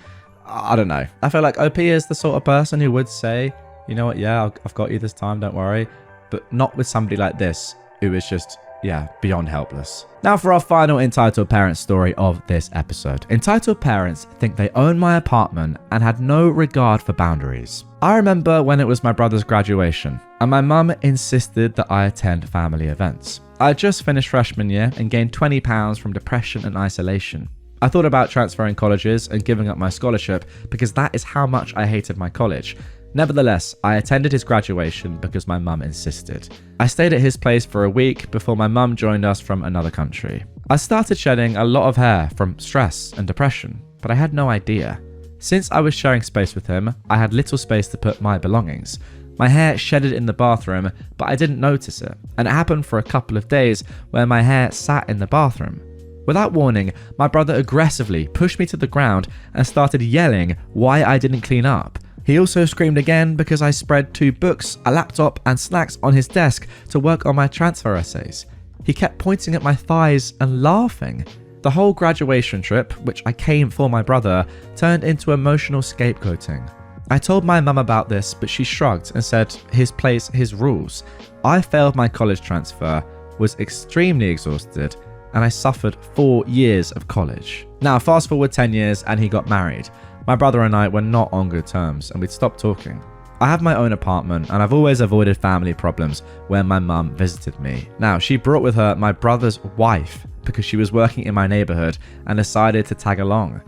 I don't know. I feel like OP is the sort of person who would say, you know what, yeah, I've got you this time, don't worry. But not with somebody like this, who is just, yeah, beyond helpless. Now for our final entitled parent story of this episode. Entitled parents think they own my apartment and had no regard for boundaries. I remember when it was my brother's graduation, and my mum insisted that I attend family events. I had just finished freshman year and gained 20 pounds from depression and isolation. I thought about transferring colleges and giving up my scholarship because that is how much I hated my college. Nevertheless, I attended his graduation because my mum insisted. I stayed at his place for a week before my mum joined us from another country. I started shedding a lot of hair from stress and depression, but I had no idea. Since I was sharing space with him, I had little space to put my belongings. My hair shedded in the bathroom, but I didn't notice it, and it happened for a couple of days where my hair sat in the bathroom. Without warning, my brother aggressively pushed me to the ground and started yelling why I didn't clean up. He also screamed again because I spread 2 books, a laptop and snacks on his desk to work on my transfer essays. He kept pointing at my thighs and laughing. The whole graduation trip, which I came for my brother, turned into emotional scapegoating. I told my mum about this, but she shrugged and said, his place, his rules. I failed my college transfer, was extremely exhausted, and I suffered 4 years of college. Now fast forward 10 years and he got married. My brother and I were not on good terms and we'd stopped talking. I have my own apartment and I've always avoided family problems when my mum visited me. Now, she brought with her my brother's wife because she was working in my neighborhood and decided to tag along.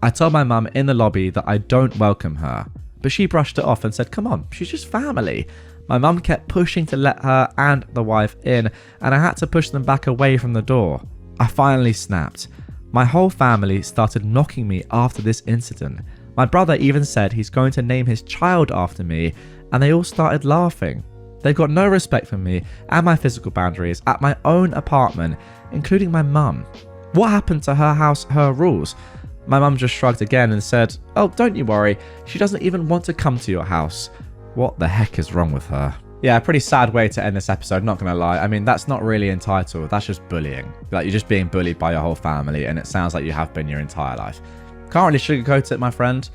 I told my mum in the lobby that I don't welcome her, but she brushed it off and said, come on, she's just family. My mum kept pushing to let her and the wife in, and I had to push them back away from the door. I finally snapped. My whole family started knocking me after this incident. My brother even said he's going to name his child after me, and they all started laughing. They've got no respect for me and my physical boundaries at my own apartment, including my mum. What happened to her house, her rules? My mum just shrugged again and said, oh, don't you worry, she doesn't even want to come to your house. What the heck is wrong with her? Yeah, pretty sad way to end this episode, not gonna lie. I mean, that's not really entitled, that's just bullying. Like, you're just being bullied by your whole family, and it sounds like you have been your entire life. Can't really sugarcoat it, my friend.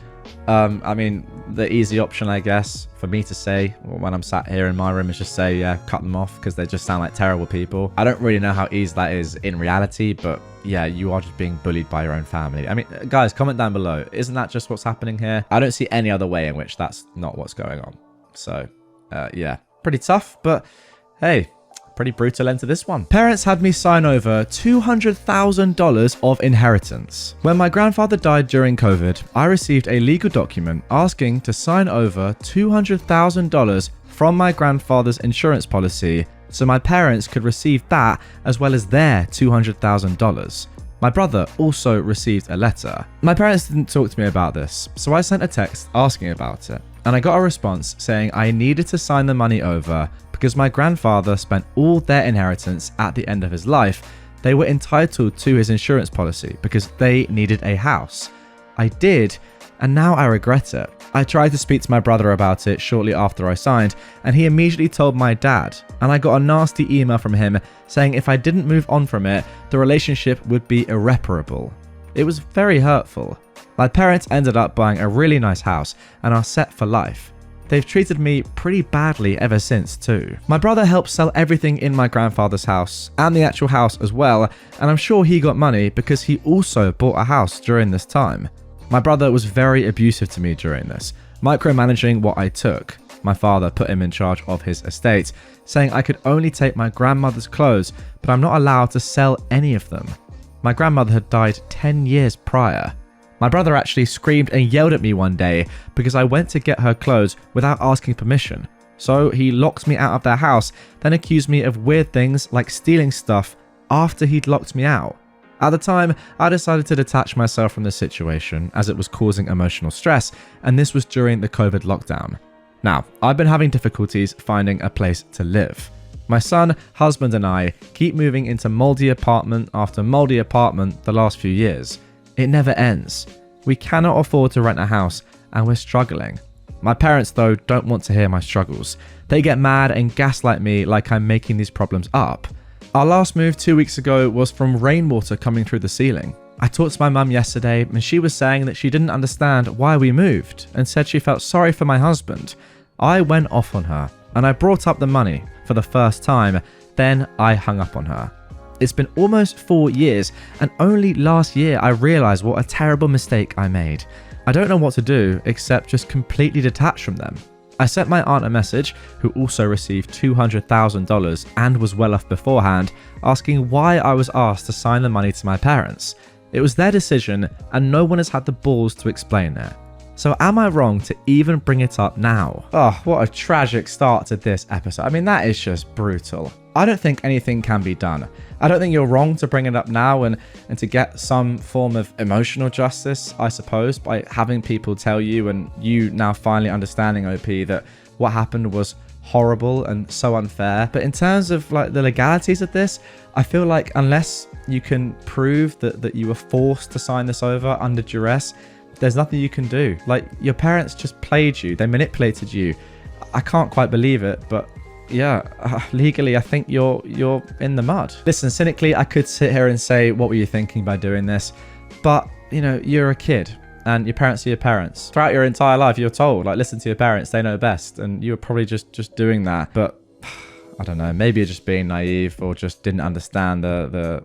I mean, the easy option, I guess, for me to say when I'm sat here in my room is just say, yeah, cut them off, because they just sound like terrible people. I don't really know how easy that is in reality, but yeah, you are just being bullied by your own family. I mean, guys, comment down below. Isn't that just what's happening here? I don't see any other way in which that's not what's going on. So, yeah, pretty tough, but hey, pretty brutal end to this one. Parents had me sign over $200,000 of inheritance. When my grandfather died during COVID, I received a legal document asking to sign over $200,000 from my grandfather's insurance policy so my parents could receive that as well as their $200,000. My brother also received a letter. My parents didn't talk to me about this, so I sent a text asking about it, and I got a response saying I needed to sign the money over because my grandfather spent all their inheritance at the end of his life. They were entitled to his insurance policy because they needed a house. I did, and now I regret it. I tried to speak to my brother about it shortly after I signed, and he immediately told my dad, and I got a nasty email from him saying if I didn't move on from it, the relationship would be irreparable. It was very hurtful. My parents ended up buying a really nice house and are set for life. They've treated me pretty badly ever since too. My brother helped sell everything in my grandfather's house and the actual house as well, and I'm sure he got money because he also bought a house during this time. My brother was very abusive to me during this, micromanaging what I took. My father put him in charge of his estate, saying I could only take my grandmother's clothes, but I'm not allowed to sell any of them. My grandmother had died 10 years prior. My brother actually screamed and yelled at me one day because I went to get her clothes without asking permission. So he locked me out of their house, then accused me of weird things like stealing stuff after he'd locked me out. At the time, I decided to detach myself from the situation as it was causing emotional stress, and this was during the COVID lockdown. Now, I've been having difficulties finding a place to live. My son, husband and I keep moving into moldy apartment after moldy apartment the last few years. It never ends. We cannot afford to rent a house and we're struggling. My parents, though, don't want to hear my struggles. They get mad and gaslight me like I'm making these problems up. Our last move 2 weeks ago was from rainwater coming through the ceiling. I talked to my mum yesterday and she was saying that she didn't understand why we moved and said she felt sorry for my husband. I went off on her and I brought up the money for the first time, then I hung up on her. It's been almost 4 years and only last year I realised what a terrible mistake I made. I don't know what to do except just completely detach from them. I sent my aunt a message, who also received $200,000 and was well off beforehand, asking why I was asked to sign the money to my parents. It was their decision and no one has had the balls to explain it. So am I wrong to even bring it up now? Oh, what a tragic start to this episode. I mean, that is just brutal. I don't think anything can be done. I don't think you're wrong to bring it up now and to get some form of emotional justice, I suppose, by having people tell you and you now finally understanding, OP, that what happened was horrible and so unfair. But in terms of like the legalities of this, I feel like unless you can prove that you were forced to sign this over under duress, there's nothing you can do. Like, your parents just played you. They manipulated you. I can't quite believe it, but yeah, legally, I think you're in the mud. Listen, cynically, I could sit here and say, what were you thinking by doing this? But, you know, you're a kid and your parents are your parents. Throughout your entire life, you're told, like, listen to your parents, they know best. And you were probably just doing that. But I don't know, maybe you're just being naive or just didn't understand the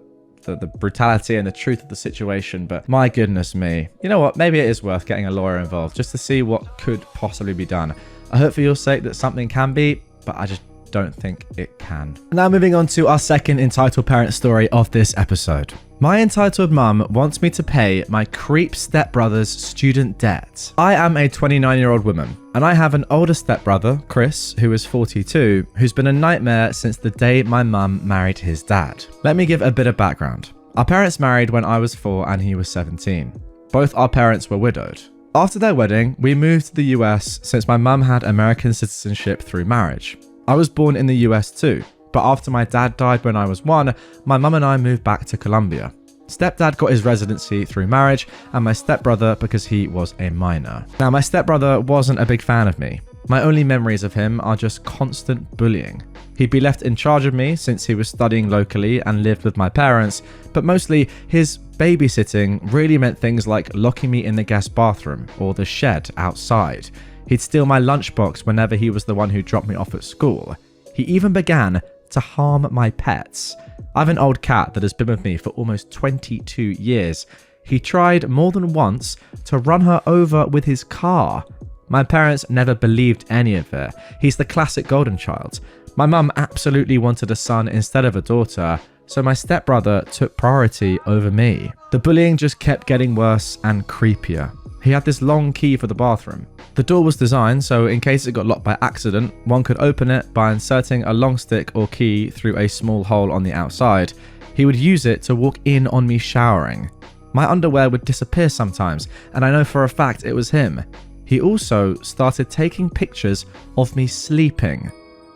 brutality and the truth of the situation. But my goodness me, you know what, maybe it is worth getting a lawyer involved just to see what could possibly be done. I hope for your sake that something can be, but I just don't think it can. Now moving on to our second entitled parent story of this episode. My entitled mum wants me to pay my creep stepbrother's student debt. I am a 29-year-old woman and I have an older stepbrother, Chris, who is 42, who's been a nightmare since the day my mum married his dad. Let me give a bit of background. Our parents married when I was 4 and he was 17. Both our parents were widowed. After their wedding, we moved to the US since my mum had American citizenship through marriage. I was born in the US too, but after my dad died when I was 1, my mum and I moved back to Colombia. Stepdad got his residency through marriage and my stepbrother because he was a minor. Now, my stepbrother wasn't a big fan of me. My only memories of him are just constant bullying. He'd be left in charge of me since he was studying locally and lived with my parents, but mostly his babysitting really meant things like locking me in the guest bathroom or the shed outside. He'd steal my lunchbox whenever he was the one who dropped me off at school. He even began to harm my pets. I have an old cat that has been with me for almost 22 years. He tried more than once to run her over with his car. My parents never believed any of it. He's the classic golden child. My mum absolutely wanted a son instead of a daughter, so my stepbrother took priority over me. The bullying just kept getting worse and creepier. He had this long key for the bathroom. The door was designed so in case it got locked by accident, one could open it by inserting a long stick or key through a small hole on the outside. He would use it to walk in on me showering. My underwear would disappear sometimes, and I know for a fact it was him. He also started taking pictures of me sleeping.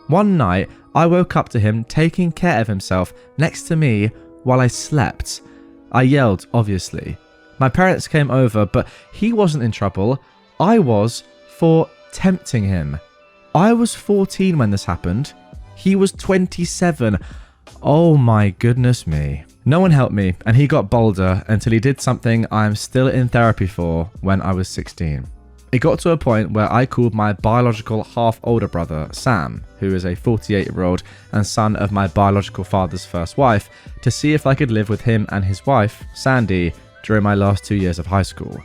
One night, I woke up to him taking care of himself next to me while I slept. I yelled, obviously. My parents came over, but he wasn't in trouble. I was for tempting him. I was 14 when this happened. He was 27. Oh my goodness me. No one helped me, and he got bolder until he did something I am still in therapy for when I was 16. It got to a point where I called my biological half-older brother, Sam, who is a 48-year-old and son of my biological father's first wife, to see if I could live with him and his wife, Sandy, during my last 2 years of high school.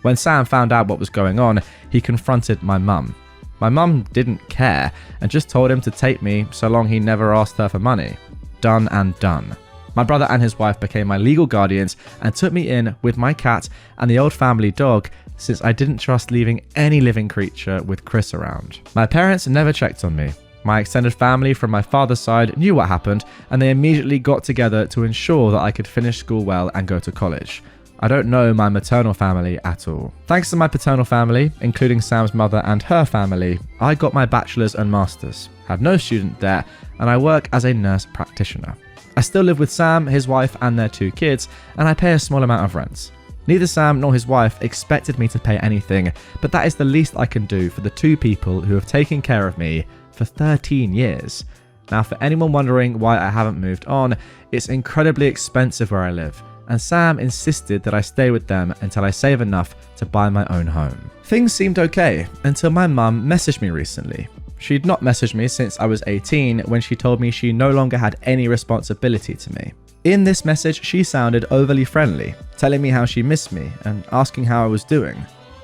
When Sam found out what was going on, he confronted my mum. My mum didn't care and just told him to take me so long he never asked her for money. Done and done. My brother and his wife became my legal guardians and took me in with my cat and the old family dog since I didn't trust leaving any living creature with Chris around. My parents never checked on me. My extended family from my father's side knew what happened and they immediately got together to ensure that I could finish school well and go to college. I don't know my maternal family at all. Thanks to my paternal family, including Sam's mother and her family, I got my bachelor's and master's, have no student debt, and I work as a nurse practitioner. I still live with Sam, his wife, and their 2 kids, and I pay a small amount of rent. Neither Sam nor his wife expected me to pay anything, but that is the least I can do for the 2 people who have taken care of me for 13 years. Now, for anyone wondering why I haven't moved on, it's incredibly expensive where I live, and Sam insisted that I stay with them until I save enough to buy my own home. Things seemed okay until my mum messaged me recently. She'd not messaged me since I was 18 when she told me she no longer had any responsibility to me. In this message, she sounded overly friendly, telling me how she missed me and asking how I was doing.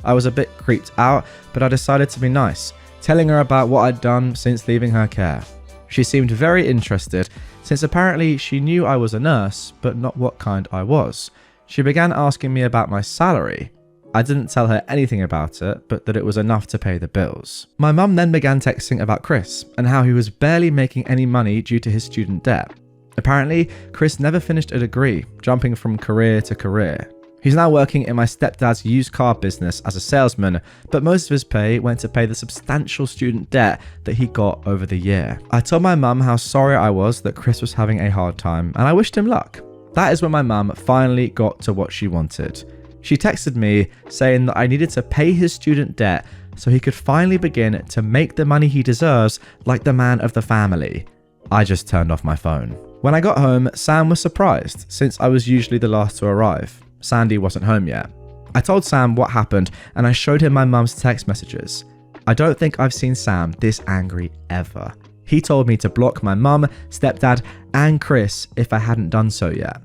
I was a bit creeped out, but I decided to be nice, telling her about what I'd done since leaving her care. She seemed very interested, since apparently she knew I was a nurse, but not what kind I was. She began asking me about my salary. I didn't tell her anything about it, but that it was enough to pay the bills. My mum then began texting about Chris, and how he was barely making any money due to his student debt. Apparently, Chris never finished a degree, jumping from career to career. He's now working in my stepdad's used car business as a salesman, but most of his pay went to pay the substantial student debt that he got over the year. I told my mum how sorry I was that Chris was having a hard time, and I wished him luck. That is when my mum finally got to what she wanted. She texted me saying that I needed to pay his student debt so he could finally begin to make the money he deserves like the man of the family. I just turned off my phone. When I got home, Sam was surprised, since I was usually the last to arrive. Sandy wasn't home yet. I told Sam what happened and I showed him my mum's text messages. I don't think I've seen Sam this angry ever. He told me to block my mum, stepdad, and Chris if I hadn't done so yet.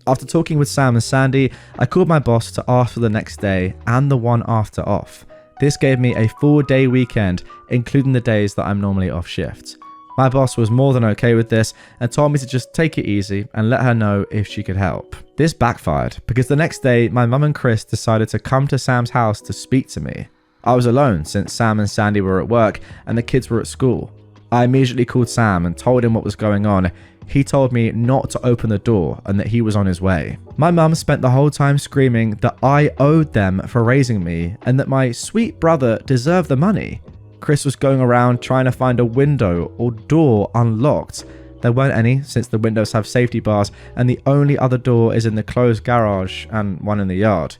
After talking with Sam and Sandy, I called my boss to ask for the next day and the one after off. This gave me a 4-day weekend, including the days that I'm normally off shift. My boss was more than okay with this and told me to just take it easy and let her know if she could help. This backfired because the next day my mum and Chris decided to come to Sam's house to speak to me. I was alone since Sam and Sandy were at work and the kids were at school. I immediately called Sam and told him what was going on. He told me not to open the door and that he was on his way. My mum spent the whole time screaming that I owed them for raising me and that my sweet brother deserved the money. Chris was going around trying to find a window or door unlocked. There weren't any since the windows have safety bars and the only other door is in the closed garage and one in the yard.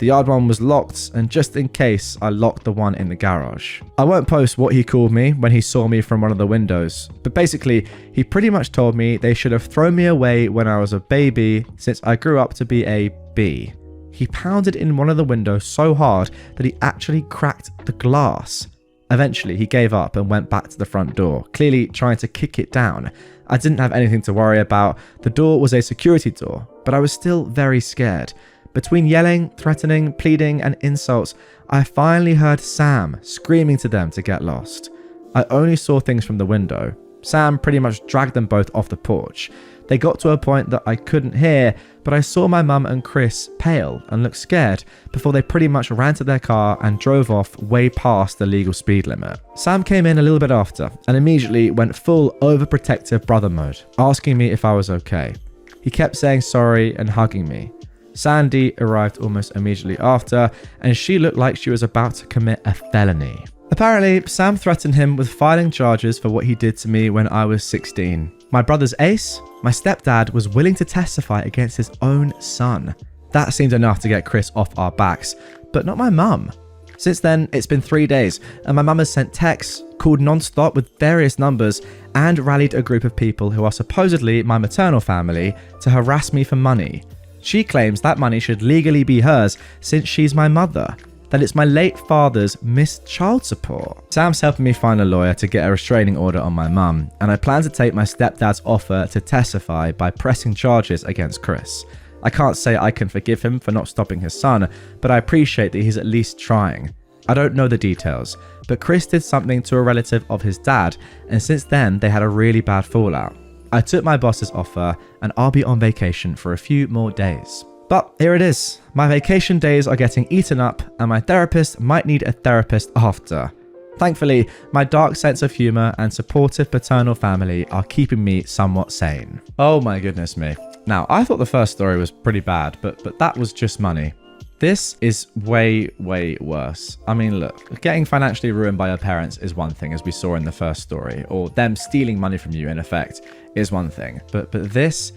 The yard one was locked, and just in case, I locked the one in the garage. I won't post what he called me when he saw me from one of the windows, but basically, he pretty much told me they should have thrown me away when I was a baby since I grew up to be a B. He pounded in one of the windows so hard that he actually cracked the glass. Eventually, he gave up and went back to the front door, clearly trying to kick it down. I didn't have anything to worry about. The door was a security door, but I was still very scared. Between yelling, threatening, pleading, and insults, I finally heard Sam screaming to them to get lost. I only saw things from the window. Sam pretty much dragged them both off the porch. They got to a point that I couldn't hear, but I saw my mum and Chris pale and look scared before they pretty much ran to their car and drove off way past the legal speed limit. Sam came in a little bit after and immediately went full overprotective brother mode, asking me if I was okay. He kept saying sorry and hugging me. Sandy arrived almost immediately after, and she looked like she was about to commit a felony. Apparently, Sam threatened him with filing charges for what he did to me when I was 16. My brother's ace, my stepdad, was willing to testify against his own son. That seemed enough to get Chris off our backs, but not my mum. Since then, it's been 3 days, and my mum has sent texts, called non-stop with various numbers, and rallied a group of people who are supposedly my maternal family to harass me for money. She claims that money should legally be hers since she's my mother, that it's my late father's missed child support. Sam's helping me find a lawyer to get a restraining order on my mum, and I plan to take my stepdad's offer to testify by pressing charges against Chris. I can't say I can forgive him for not stopping his son, but I appreciate that he's at least trying. I don't know the details, but Chris did something to a relative of his dad, and since then they had a really bad fallout. I took my boss's offer and I'll be on vacation for a few more days. But here it is. My vacation days are getting eaten up and my therapist might need a therapist after. Thankfully, my dark sense of humor and supportive paternal family are keeping me somewhat sane. Oh my goodness me. Now, I thought the first story was pretty bad, but that was just money. This is way, way worse. I mean, look, getting financially ruined by your parents is one thing, as we saw in the first story, or them stealing money from you, in effect, is one thing. But this,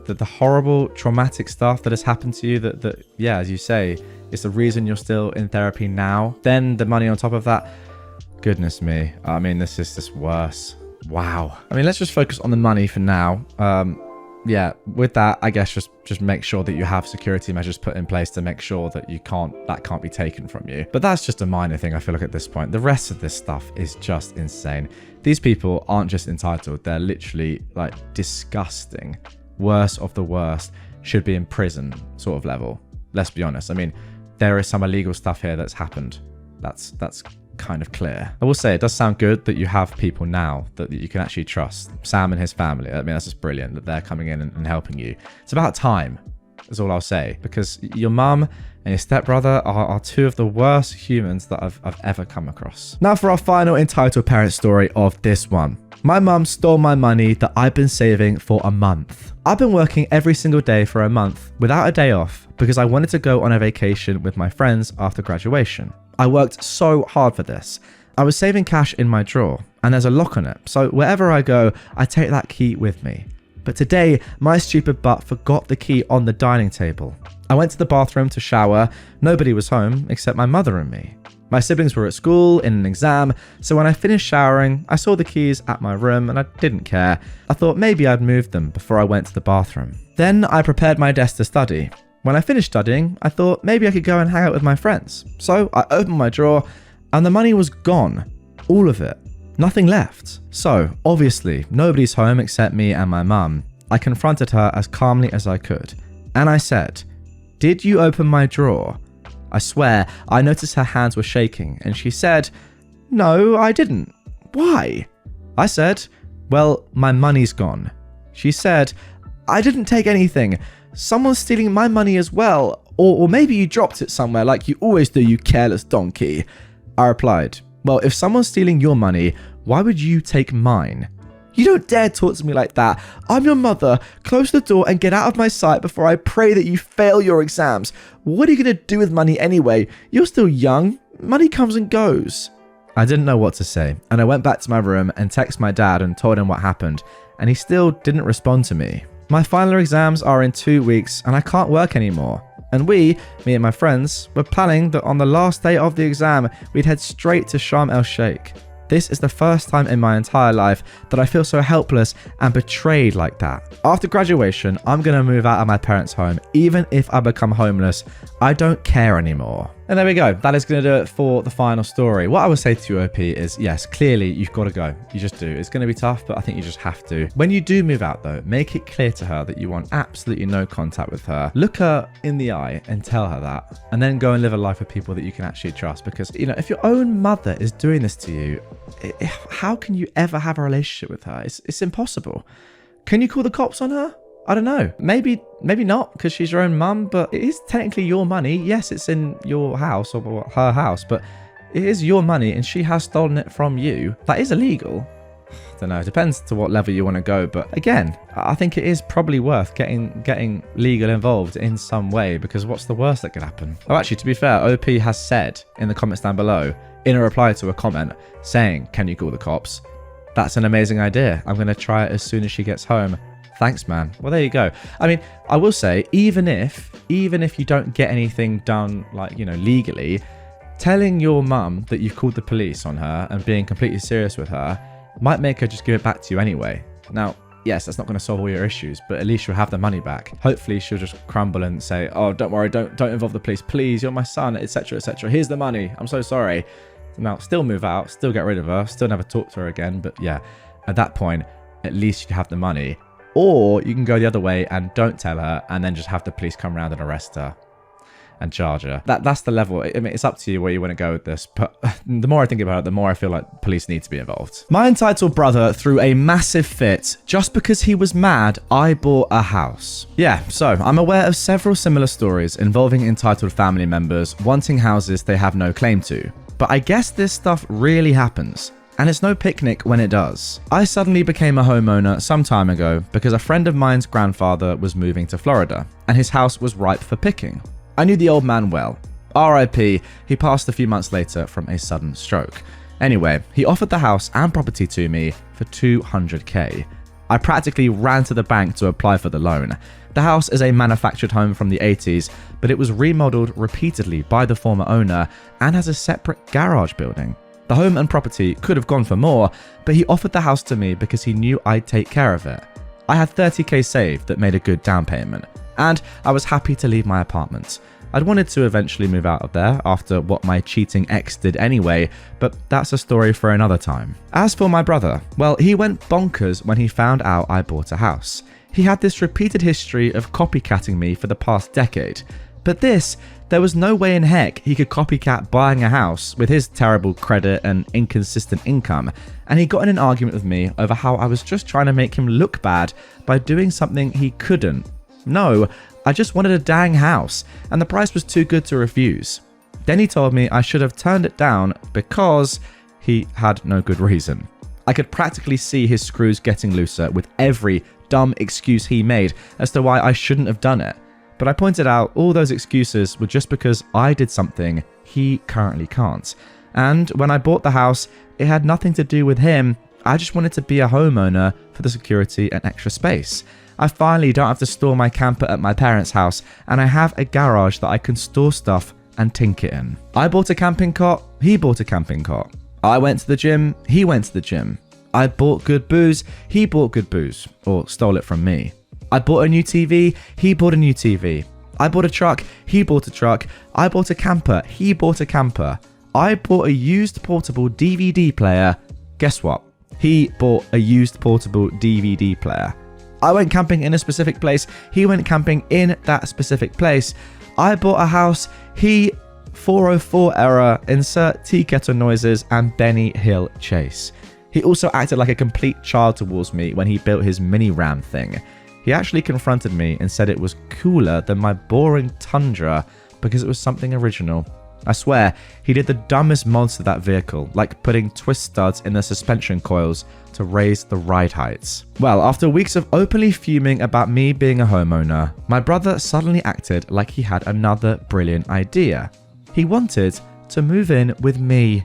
the horrible, traumatic stuff that has happened to you, that yeah, as you say, is the reason you're still in therapy now. Then the money on top of that, goodness me. I mean, this is just worse. Wow. I mean, let's just focus on the money for now. Yeah, with that, I guess just make sure that you have security measures put in place to make sure that that can't be taken from you. But that's just a minor thing, I feel like, at this point. The rest of this stuff is just insane. These people aren't just entitled, they're literally like disgusting. Worst of the worst, should be in prison sort of level. Let's be honest. I mean, there is some illegal stuff here that's happened. That's kind of clear. I will say it does sound good that you have people now that you can actually trust. Sam and his family. I mean, that's just brilliant that they're coming in and helping you. It's about time, is all I'll say, because your mum and your stepbrother are two of the worst humans that I've ever come across. Now for our final entitled parent story of this one. My mum stole my money that I've been saving for a month. I've been working every single day for a month without a day off because I wanted to go on a vacation with my friends after graduation. I worked so hard for this. I was saving cash in my drawer and there's a lock on it, so wherever I go, I take that key with me. But today, my stupid butt forgot the key on the dining table. I went to the bathroom to shower. Nobody was home except my mother and me. My siblings were at school in an exam, so when I finished showering, I saw the keys at my room and I didn't care. I thought maybe I'd moved them before I went to the bathroom. Then I prepared my desk to study. When I finished studying, I thought maybe I could go and hang out with my friends. So I opened my drawer and the money was gone. All of it. Nothing left. So obviously nobody's home except me and my mum. I confronted her as calmly as I could. And I said, "Did you open my drawer?" I swear I noticed her hands were shaking and she said, "No, I didn't." "Why?" I said, "Well, my money's gone." She said, "I didn't take anything. Someone's stealing my money as well. Or maybe you dropped it somewhere like you always do, you careless donkey." I replied, "Well, if someone's stealing your money, why would you take mine?" "You don't dare talk to me like that. I'm your mother. Close the door and get out of my sight before I pray that you fail your exams. What are you going to do with money anyway? You're still young. Money comes and goes." I didn't know what to say, and I went back to my room and texted my dad and told him what happened, and he still didn't respond to me. My final exams are in 2 weeks and I can't work anymore. And me and my friends, were planning that on the last day of the exam, we'd head straight to Sharm el-Sheikh. This is the first time in my entire life that I feel so helpless and betrayed like that. After graduation, I'm going to move out of my parents' home. Even if I become homeless, I don't care anymore. And there we go. That is going to do it for the final story. What I would say to you, OP, is yes, clearly you've got to go. You just do. It's going to be tough, but I think you just have to. When you do move out, though, make it clear to her that you want absolutely no contact with her. Look her in the eye and tell her that. And then go and live a life with people that you can actually trust. Because, you know, if your own mother is doing this to you, how can you ever have a relationship with her? It's impossible. Can you call the cops on her? I don't know. Maybe not, because she's your own mum, but it is technically your money. Yes, it's in your house or her house, but it is your money and she has stolen it from you. That is illegal. I don't know. It depends to what level you want to go. But again, I think it is probably worth getting legal involved in some way, because what's the worst that could happen? Oh, actually, to be fair, OP has said in the comments down below, in a reply to a comment saying, can you call the cops? That's an amazing idea. I'm going to try it as soon as she gets home. Thanks, man. Well, there you go. I mean, I will say, even if you don't get anything done, like, you know, legally, telling your mum that you've called the police on her and being completely serious with her might make her just give it back to you anyway. Now, yes, that's not going to solve all your issues, but at least you'll have the money back. Hopefully she'll just crumble and say, oh, don't worry, don't involve the police. Please, you're my son, etc., etc. Here's the money. I'm so sorry. Now, still move out, still get rid of her, still never talk to her again. But yeah, at that point, at least you have the money. Or you can go the other way and don't tell her and then just have the police come around and arrest her and charge her. That's the level. I mean, it's up to you where you want to go with this. But the more I think about it, the more I feel like police need to be involved. My entitled brother threw a massive fit just because he was mad I bought a house. Yeah, so I'm aware of several similar stories involving entitled family members wanting houses they have no claim to. But I guess this stuff really happens. And it's no picnic when it does. I suddenly became a homeowner some time ago because a friend of mine's grandfather was moving to Florida and his house was ripe for picking. I knew the old man well. RIP, he passed a few months later from a sudden stroke. Anyway, he offered the house and property to me for $200K. I practically ran to the bank to apply for the loan. The house is a manufactured home from the 80s, but it was remodeled repeatedly by the former owner and has a separate garage building. The home and property could have gone for more, but he offered the house to me because he knew I'd take care of it. I had $30K saved that made a good down payment, and I was happy to leave my apartment. I'd wanted to eventually move out of there after what my cheating ex did anyway, but that's a story for another time. As for my brother, well, he went bonkers when he found out I bought a house. He had this repeated history of copycatting me for the past decade, but there was no way in heck he could copycat buying a house with his terrible credit and inconsistent income, and he got in an argument with me over how I was just trying to make him look bad by doing something he couldn't. No, I just wanted a dang house, and the price was too good to refuse. Then he told me I should have turned it down because he had no good reason. I could practically see his screws getting looser with every dumb excuse he made as to why I shouldn't have done it. But I pointed out all those excuses were just because I did something he currently can't. And when I bought the house, it had nothing to do with him. I just wanted to be a homeowner for the security and extra space. I finally don't have to store my camper at my parents' house, and I have a garage that I can store stuff and tinker in. I bought a camping cot, he bought a camping cot. I went to the gym, he went to the gym. I bought good booze, he bought good booze, or stole it from me. I bought a new TV, he bought a new TV. I bought a truck, he bought a truck. I bought a camper, he bought a camper. I bought a used portable DVD player. Guess what? He bought a used portable DVD player. I went camping in a specific place, he went camping in that specific place. I bought a house, he 404 error, insert tea kettle noises and Benny Hill chase. He also acted like a complete child towards me when he built his mini ram thing. He actually confronted me and said it was cooler than my boring Tundra because it was something original. I swear, he did the dumbest mods to that vehicle, like putting twist studs in the suspension coils to raise the ride heights. Well, after weeks of openly fuming about me being a homeowner, my brother suddenly acted like he had another brilliant idea. He wanted to move in with me.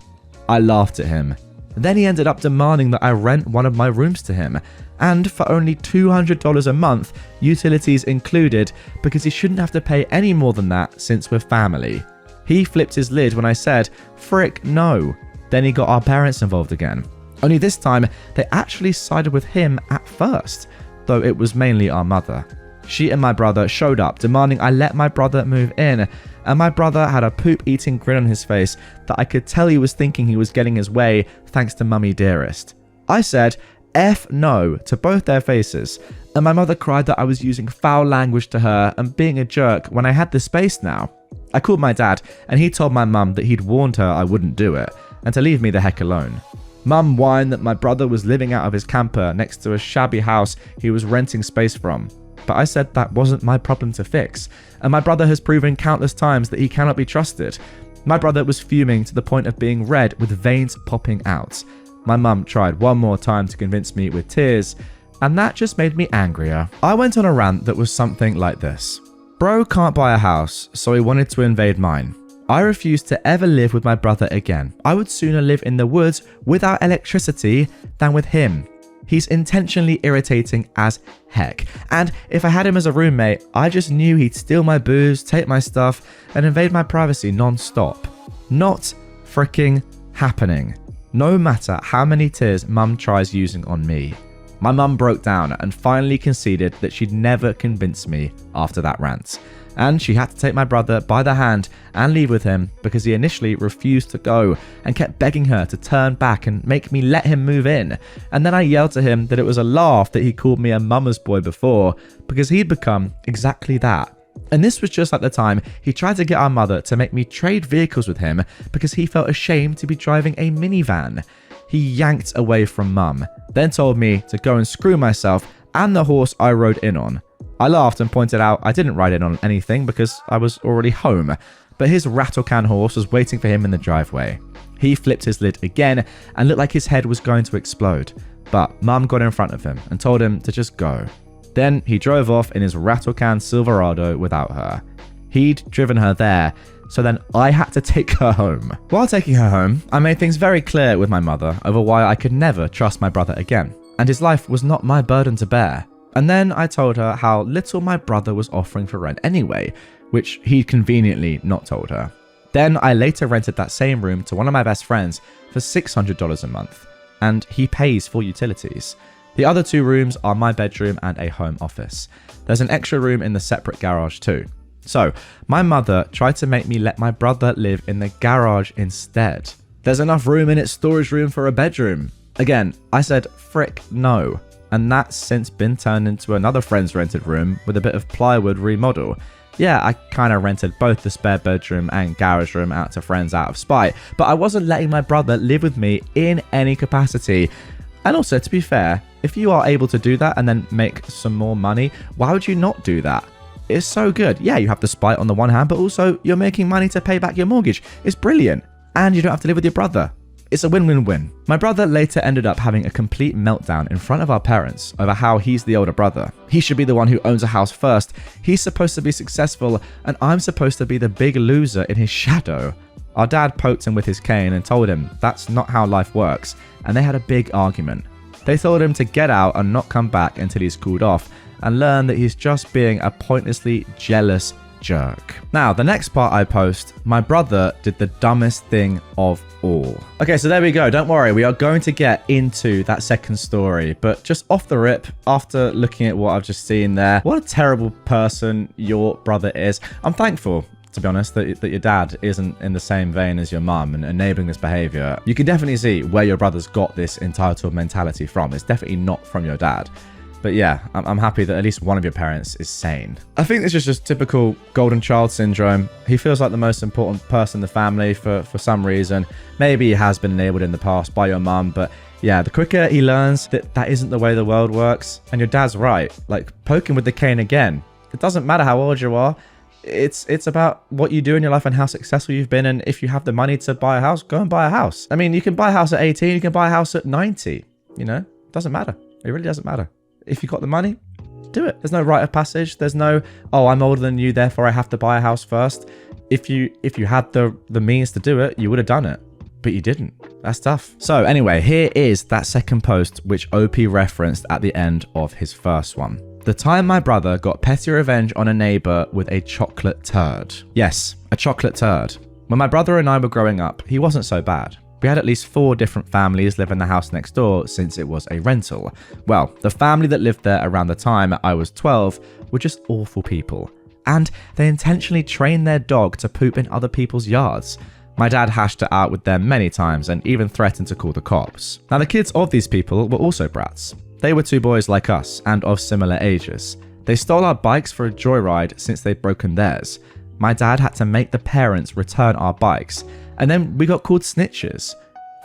I laughed at him. Then he ended up demanding that I rent one of my rooms to him, and for only $200 a month, utilities included, because he shouldn't have to pay any more than that since we're family. He flipped his lid when I said, "Frick no." Then he got our parents involved again. Only this time, they actually sided with him at first, though it was mainly our mother. She and my brother showed up, demanding I let my brother move in, and my brother had a poop-eating grin on his face that I could tell he was thinking he was getting his way thanks to Mummy Dearest. I said, "F no" to both their faces, and my mother cried that I was using foul language to her and being a jerk when I had the space now. I called my dad, and he told my mum that he'd warned her I wouldn't do it, and to leave me the heck alone. Mum whined that my brother was living out of his camper next to a shabby house he was renting space from. But I said that wasn't my problem to fix, and my brother has proven countless times that he cannot be trusted. My brother was fuming to the point of being red with veins popping out. My mum tried one more time to convince me with tears, and that just made me angrier. I went on a rant that was something like this. Bro can't buy a house, so he wanted to invade mine. I refused to ever live with my brother again. I would sooner live in the woods without electricity than with him. He's intentionally irritating as heck, and if I had him as a roommate, I just knew he'd steal my booze, take my stuff, and invade my privacy non-stop. Not freaking happening. No matter how many tears Mum tries using on me. My mum broke down and finally conceded that she'd never convince me after that rant. And she had to take my brother by the hand and leave with him because he initially refused to go and kept begging her to turn back and make me let him move in. And then I yelled to him that it was a laugh that he called me a mama's boy before, because he'd become exactly that. And this was just at the time he tried to get our mother to make me trade vehicles with him because he felt ashamed to be driving a minivan. He yanked away from Mum, then told me to go and screw myself and the horse I rode in on. I laughed and pointed out I didn't ride in on anything because I was already home, but his rattle-can horse was waiting for him in the driveway. He flipped his lid again and looked like his head was going to explode, but Mum got in front of him and told him to just go. Then he drove off in his rattle-can Silverado without her. He'd driven her there, so then I had to take her home. While taking her home, I made things very clear with my mother over why I could never trust my brother again, and his life was not my burden to bear. And then I told her how little my brother was offering for rent anyway, which he'd conveniently not told her. Then I later rented that same room to one of my best friends for $600 a month, and he pays for utilities. The other two rooms are my bedroom and a home office. There's an extra room in the separate garage too. So, my mother tried to make me let my brother live in the garage instead. There's enough room in its storage room for a bedroom. Again, I said frick no, and that's since been turned into another friend's rented room with a bit of plywood remodel. Yeah, I kind of rented both the spare bedroom and garage room out to friends out of spite, but I wasn't letting my brother live with me in any capacity. And also, to be fair, if you are able to do that and then make some more money, why would you not do that? It's so good. Yeah, you have the spite on the one hand, but also you're making money to pay back your mortgage. It's brilliant. And you don't have to live with your brother. It's a win-win-win. My brother later ended up having a complete meltdown in front of our parents over how he's the older brother. He should be the one who owns a house first. He's supposed to be successful, and I'm supposed to be the big loser in his shadow. Our dad poked him with his cane and told him that's not how life works, and they had a big argument. They told him to get out and not come back until he's cooled off, and learn that he's just being a pointlessly jealous jerk. Now, the next part I post, my brother did the dumbest thing of all. Okay, so there we go. Don't worry, we are going to get into that second story, but just off the rip, after looking at what I've just seen there, what a terrible person your brother is. I'm thankful, to be honest, that your dad isn't in the same vein as your mum and enabling this behavior. You can definitely see where your brother's got this entitled mentality from. It's definitely not from your dad. But yeah, I'm happy that at least one of your parents is sane. I think this is just typical golden child syndrome. He feels like the most important person in the family for some reason. Maybe he has been enabled in the past by your mum, but yeah, the quicker he learns that that isn't the way the world works, and your dad's right, like poke him with the cane again. It doesn't matter how old you are. It's about what you do in your life and how successful you've been, and if you have the money to buy a house, go and buy a house. I mean, you can buy a house at 18, you can buy a house at 90, you know? It doesn't matter. It really doesn't matter. If you got the money, do it. There's no rite of passage. There's no, oh, I'm older than you, therefore I have to buy a house first. If you had the means to do it, you would have done it. but you didn't. That's tough. So anyway, here is that second post which OP referenced at the end of his first one. The time my brother got petty revenge on a neighbor with a chocolate turd. Yes, a chocolate turd. When my brother and I were growing up, he wasn't so bad. We had at least 4 different families live in the house next door since it was a rental. Well, the family that lived there around the time I was 12 were just awful people. And they intentionally trained their dog to poop in other people's yards. My dad hashed it out with them many times and even threatened to call the cops. Now, the kids of these people were also brats. They were 2 boys like us and of similar ages. They stole our bikes for a joyride since they'd broken theirs. My dad had to make the parents return our bikes, and then we got called snitches.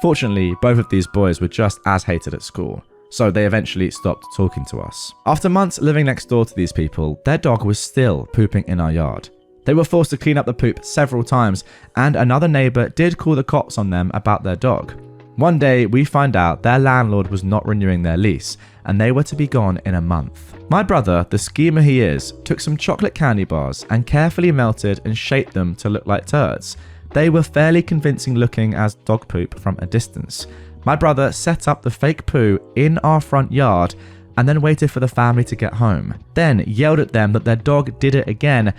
Fortunately, both of these boys were just as hated at school, so they eventually stopped talking to us. After months living next door to these people, their dog was still pooping in our yard. They were forced to clean up the poop several times, and another neighbour did call the cops on them about their dog. One day, we find out their landlord was not renewing their lease, and they were to be gone in a month. My brother, the schemer he is, took some chocolate candy bars and carefully melted and shaped them to look like turds. They were fairly convincing looking as dog poop from a distance. My brother set up the fake poo in our front yard and then waited for the family to get home. Then yelled at them that their dog did it again,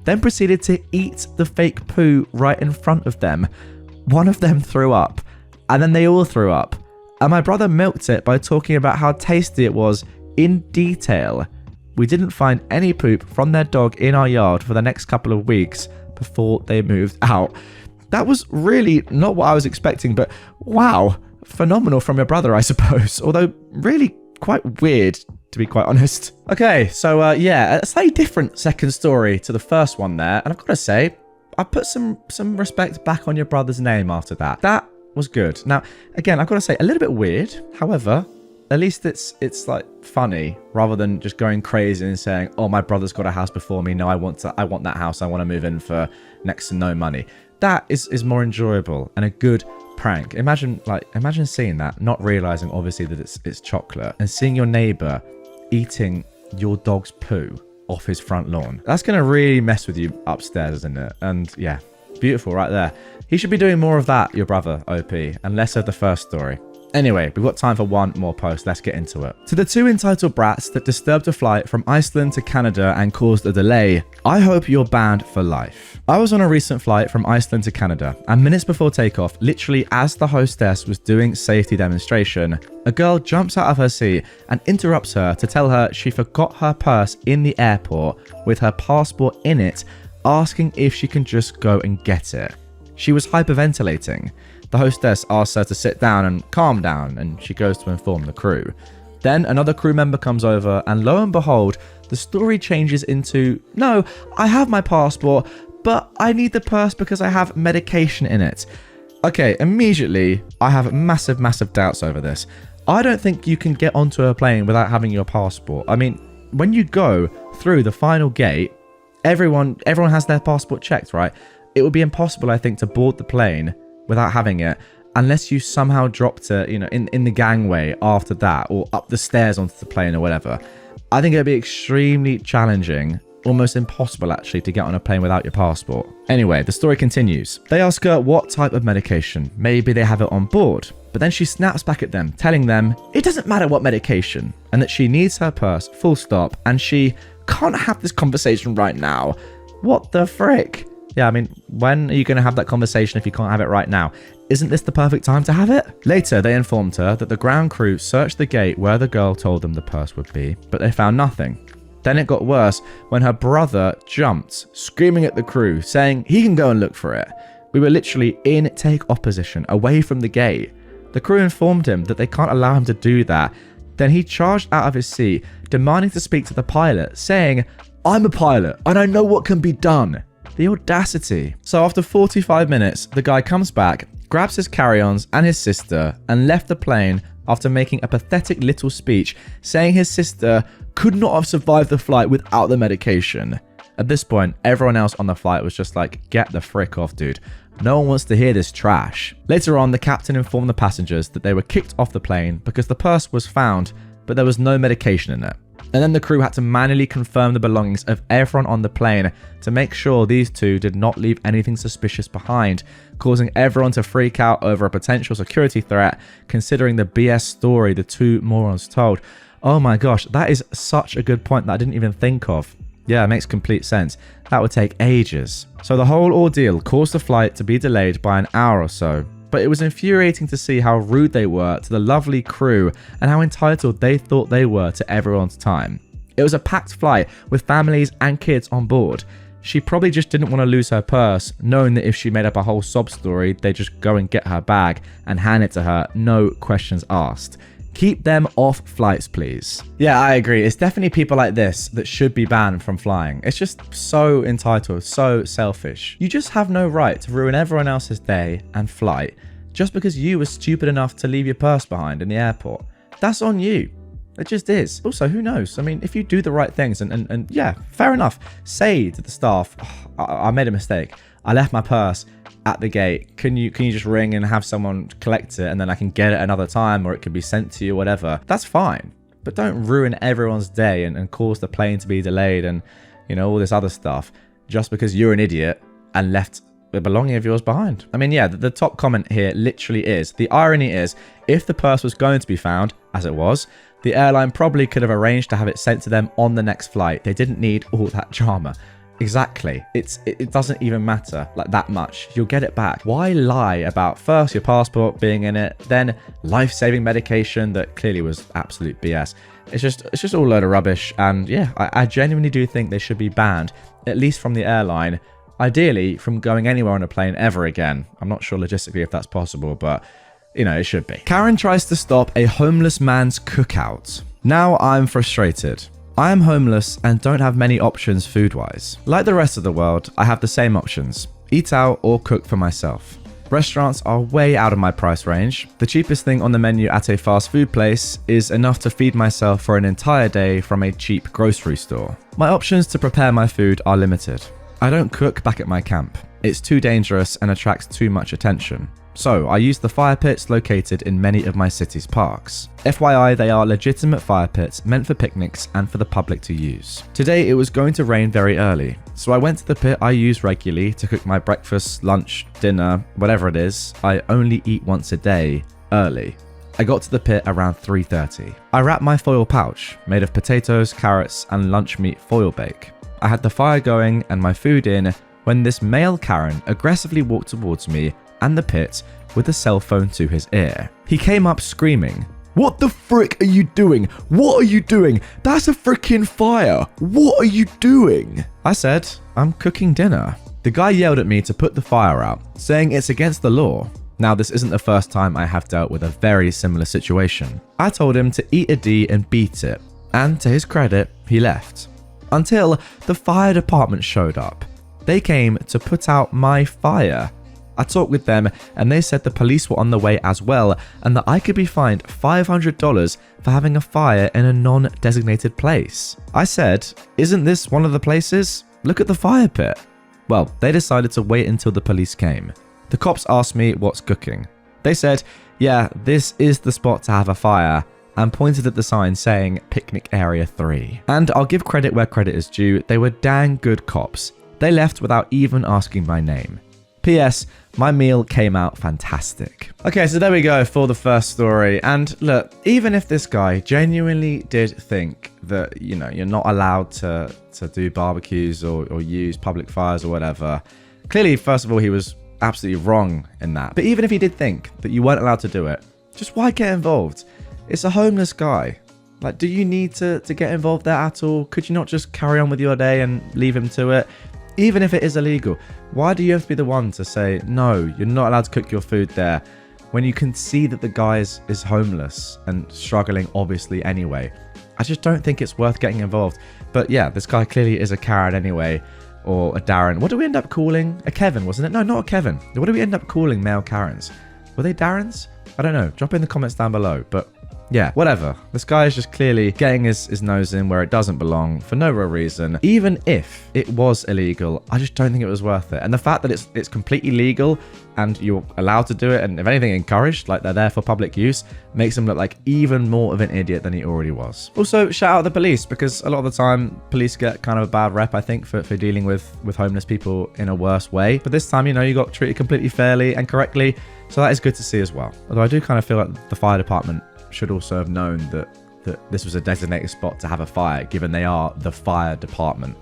then proceeded to eat the fake poo right in front of them. One of them threw up, and then they all threw up. And my brother milked it by talking about how tasty it was in detail. We didn't find any poop from their dog in our yard for the next couple of weeks before they moved out. That was really not what I was expecting, but wow, phenomenal from your brother, I suppose. Although really quite weird, to be quite honest. Okay, so yeah, a slightly different second story to the first one there. And I've got to say, I put some respect back on your brother's name after that. That was good. Now, again, I've got to say, a little bit weird. However, at least it's like funny rather than just going crazy and saying, oh, my brother's got a house before me. No, I want that house. I want to move in for next to no money. That is more enjoyable and a good prank. Imagine seeing that, not realizing obviously that it's chocolate, and seeing your neighbor eating your dog's poo off his front lawn. That's going to really mess with you upstairs, isn't it? And yeah, beautiful right there. He should be doing more of that, your brother, OP, and less of the first story. Anyway, we've got time for one more post. Let's get into it. To the 2 entitled brats that disturbed a flight from Iceland to Canada and caused a delay, I hope you're banned for life. I was on a recent flight from Iceland to Canada, and minutes before takeoff, literally as the hostess was doing safety demonstration, a girl jumps out of her seat and interrupts her to tell her she forgot her purse in the airport with her passport in it, asking if she can just go and get it. She was hyperventilating. The hostess asks her to sit down and calm down, and she goes to inform the crew. Then another crew member comes over, and lo and behold, the story changes into, no, I have my passport, but I need the purse because I have medication in it. Okay, immediately, I have massive doubts over this. I don't think you can get onto a plane without having your passport. I mean, when you go through the final gate, everyone has their passport checked, right? It would be impossible, I think, to board the plane without having it, unless you somehow dropped it, in the gangway after that, or up the stairs onto the plane or whatever. I think it'd be extremely challenging, almost impossible actually, to get on a plane without your passport. Anyway, the story continues. They ask her what type of medication. Maybe they have it on board. But then she snaps back at them, telling them it doesn't matter what medication, and that she needs her purse, full stop, and she can't have this conversation right now. What the frick? Yeah, I mean, when are you going to have that conversation if you can't have it right now? Isn't this the perfect time to have it? Later, they informed her that the ground crew searched the gate where the girl told them the purse would be, but they found nothing. Then it got worse when her brother jumped, screaming at the crew, saying he can go and look for it. We were literally in take-off position, away from the gate. The crew informed him that they can't allow him to do that. Then he charged out of his seat, demanding to speak to the pilot, saying, I'm a pilot, and I know what can be done. The audacity. So after 45 minutes, the guy comes back, grabs his carry-ons and his sister, and left the plane after making a pathetic little speech saying his sister could not have survived the flight without the medication. At this point, everyone else on the flight was just like, get the frick off, dude. No one wants to hear this trash. Later on, the captain informed the passengers that they were kicked off the plane because the purse was found, but there was no medication in it. And then the crew had to manually confirm the belongings of everyone on the plane to make sure these two did not leave anything suspicious behind, causing everyone to freak out over a potential security threat, considering the BS story the two morons told. Oh my gosh, that is such a good point that I didn't even think of. Yeah, it makes complete sense. That would take ages. So the whole ordeal caused the flight to be delayed by an hour or so. But it was infuriating to see how rude they were to the lovely crew and how entitled they thought they were to everyone's time. It was a packed flight with families and kids on board. She probably just didn't want to lose her purse, knowing that if she made up a whole sob story, they'd just go and get her bag and hand it to her, no questions asked. Keep them off flights, please. Yeah, I agree. It's definitely people like this that should be banned from flying. It's just so entitled, so selfish. You just have no right to ruin everyone else's day and flight just because you were stupid enough to leave your purse behind in the airport. That's on you. It just is. Also, who knows? I mean, if you do the right things and yeah, fair enough. Say to the staff, oh, I made a mistake. I left my purse at the gate. Can you just ring and have someone collect it and then I can get it another time, or it could be sent to you, whatever. That's fine. But don't ruin everyone's day and cause the plane to be delayed and, you know, all this other stuff just because you're an idiot and left a belonging of yours behind. I mean, yeah, the top comment here literally is, the irony is, if the purse was going to be found, as it was, the airline probably could have arranged to have it sent to them on the next flight. They didn't need all that drama. Exactly. It doesn't even matter like that much. You'll get it back. Why lie about first your passport being in it, then life-saving medication that clearly was absolute BS? It's just all a load of rubbish. And yeah, I genuinely do think they should be banned, at least from the airline. Ideally, from going anywhere on a plane ever again. I'm not sure logistically if that's possible, but you know, it should be. Karen tries to stop a homeless man's cookout. Now I'm frustrated. I am homeless and don't have many options food-wise. Like the rest of the world, I have the same options: eat out or cook for myself. Restaurants are way out of my price range. The cheapest thing on the menu at a fast food place is enough to feed myself for an entire day from a cheap grocery store. My options to prepare my food are limited. I don't cook back at my camp. It's too dangerous and attracts too much attention. So I use the fire pits located in many of my city's parks. FYI, they are legitimate fire pits meant for picnics and for the public to use. Today it was going to rain very early, so I went to the pit I use regularly to cook my breakfast, lunch, dinner, whatever it is. I only eat once a day, early. I got to the pit around 3:30. I wrapped my foil pouch, made of potatoes, carrots, and lunch meat foil bake. I had the fire going and my food in when this male Karen aggressively walked towards me and the pit with a cell phone to his ear. He came up screaming, "What the frick are you doing? What are you doing? That's a freaking fire. What are you doing?" I said, "I'm cooking dinner." The guy yelled at me to put the fire out, saying it's against the law. Now, this isn't the first time I have dealt with a very similar situation. I told him to eat a D and beat it, and to his credit, he left. Until the fire department showed up. They came to put out my fire. I talked with them and they said the police were on the way as well and that I could be fined $500 for having a fire in a non-designated place. I said, "Isn't this one of the places? Look at the fire pit." Well, they decided to wait until the police came. The cops asked me what's cooking. They said, "Yeah, this is the spot to have a fire," and pointed at the sign saying Picnic Area 3. And I'll give credit where credit is due, they were dang good cops. They left without even asking my name. P.S. My meal came out fantastic. Okay, so there we go for the first story. And look, even if this guy genuinely did think that, you know, you're not allowed to do barbecues or use public fires or whatever, clearly, first of all, he was absolutely wrong in that. But even if he did think that you weren't allowed to do it, just why get involved? It's a homeless guy. Like, do you need to get involved there at all? Could you not just carry on with your day and leave him to it? Even if it is illegal, why do you have to be the one to say, no, you're not allowed to cook your food there, when you can see that the guy is homeless and struggling, obviously, anyway? I just don't think it's worth getting involved. But yeah, this guy clearly is a Karen anyway, or a Darren. What do we end up calling? A Kevin, wasn't it? No, not a Kevin. What do we end up calling male Karens? Were they Darrens? I don't know. Drop in the comments down below. But Yeah, whatever. This guy is just clearly getting his nose in where it doesn't belong for no real reason. Even if it was illegal, I just don't think it was worth it. And the fact that it's completely legal and you're allowed to do it, and if anything encouraged, like they're there for public use, makes him look like even more of an idiot than he already was. Also, shout out the police, because a lot of the time police get kind of a bad rep, I think, for dealing with homeless people in a worse way. But this time, you got treated completely fairly and correctly, so that is good to see as well. Although I do kind of feel like the fire department should also have known that this was a designated spot to have a fire, given they are the fire department.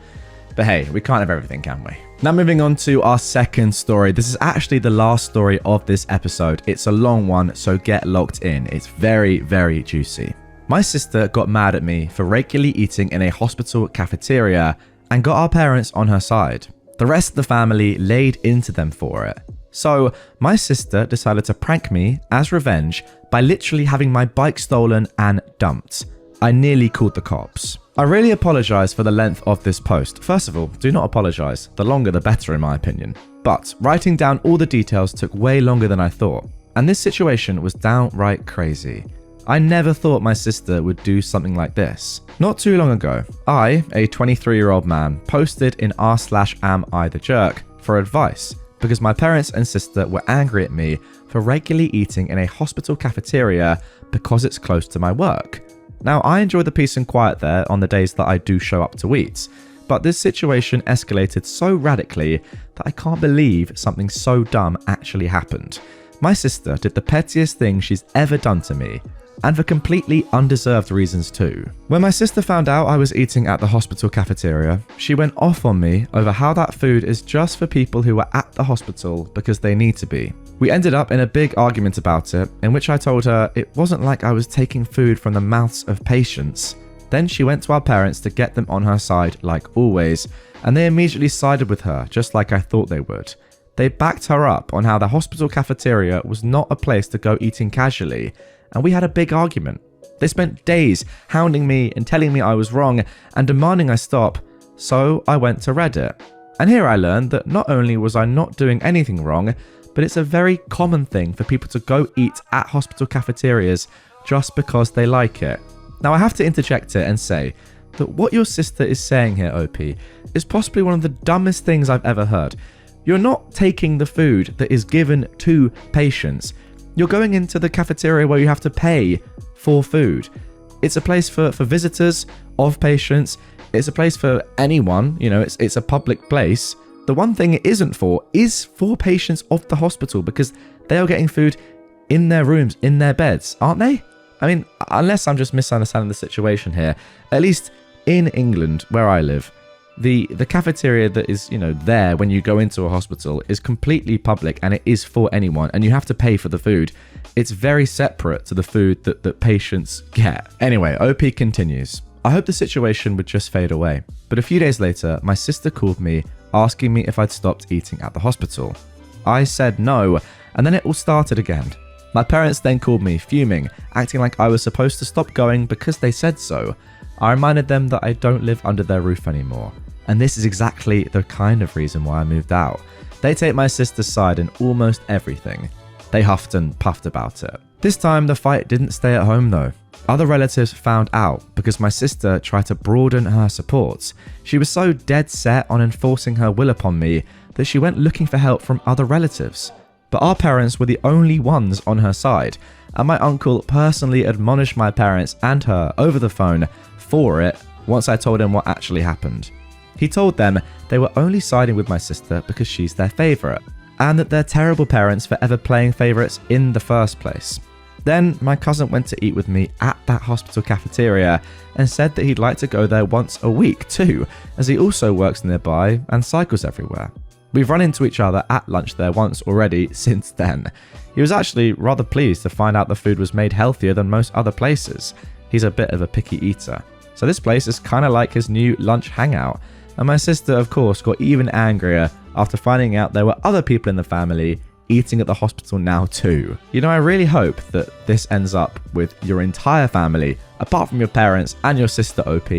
But hey, we can't have everything, can we? Now moving on to our second story. This is actually the last story of this episode. It's a long one, so get locked in. It's very, very juicy. My sister got mad at me for regularly eating in a hospital cafeteria and got our parents on her side. The rest of the family laid into them for it. So my sister decided to prank me as revenge by literally having my bike stolen and dumped. I nearly called the cops. I really apologize for the length of this post. First of all, do not apologize. The longer the better in my opinion. But writing down all the details took way longer than I thought. And this situation was downright crazy. I never thought my sister would do something like this. Not too long ago, I, a 23-year-old man, posted in r/AmIThejerk for advice because my parents and sister were angry at me for regularly eating in a hospital cafeteria because it's close to my work. Now, I enjoy the peace and quiet there on the days that I do show up to eat, but this situation escalated so radically that I can't believe something so dumb actually happened. My sister did the pettiest thing she's ever done to me, and for completely undeserved reasons too. When my sister found out I was eating at the hospital cafeteria, she went off on me over how that food is just for people who are at the hospital because they need to be. We ended up in a big argument about it, in which I told her it wasn't like I was taking food from the mouths of patients. Then she went to our parents to get them on her side like always, and they immediately sided with her just like I thought they would. They backed her up on how the hospital cafeteria was not a place to go eating casually, and we had a big argument. They spent days hounding me and telling me I was wrong and demanding I stop, so I went to Reddit. And here I learned that not only was I not doing anything wrong, but it's a very common thing for people to go eat at hospital cafeterias just because they like it. Now I have to interject it and say that what your sister is saying here, OP, is possibly one of the dumbest things I've ever heard. You're not taking the food that is given to patients. You're going into the cafeteria where you have to pay for food. It's a place for visitors of patients. It's a place for anyone, it's a public place. The one thing it isn't for is for patients of the hospital because they are getting food in their rooms, in their beds, aren't they? I mean, unless I'm just misunderstanding the situation here, at least in England, where I live, the cafeteria that is, there when you go into a hospital is completely public and it is for anyone and you have to pay for the food. It's very separate to the food that patients get. Anyway, OP continues. I hope the situation would just fade away. But a few days later, my sister called me asking me if I'd stopped eating at the hospital. I said no, and then it all started again. My parents then called me fuming, acting like I was supposed to stop going because they said so. I reminded them that I don't live under their roof anymore. And this is exactly the kind of reason why I moved out. They take my sister's side in almost everything. They huffed and puffed about it. This time the fight didn't stay at home though. Other relatives found out because my sister tried to broaden her support. She was so dead set on enforcing her will upon me that she went looking for help from other relatives. But our parents were the only ones on her side, and my uncle personally admonished my parents and her over the phone for it once I told him what actually happened. He told them they were only siding with my sister because she's their favourite, and that they're terrible parents for ever playing favourites in the first place. Then my cousin went to eat with me at that hospital cafeteria and said that he'd like to go there once a week too, as he also works nearby and cycles everywhere. We've run into each other at lunch there once already since then. He was actually rather pleased to find out the food was made healthier than most other places. He's a bit of a picky eater. So this place is kind of like his new lunch hangout. And my sister, of course, got even angrier after finding out there were other people in the family eating at the hospital now too. I really hope that this ends up with your entire family, apart from your parents and your sister OP,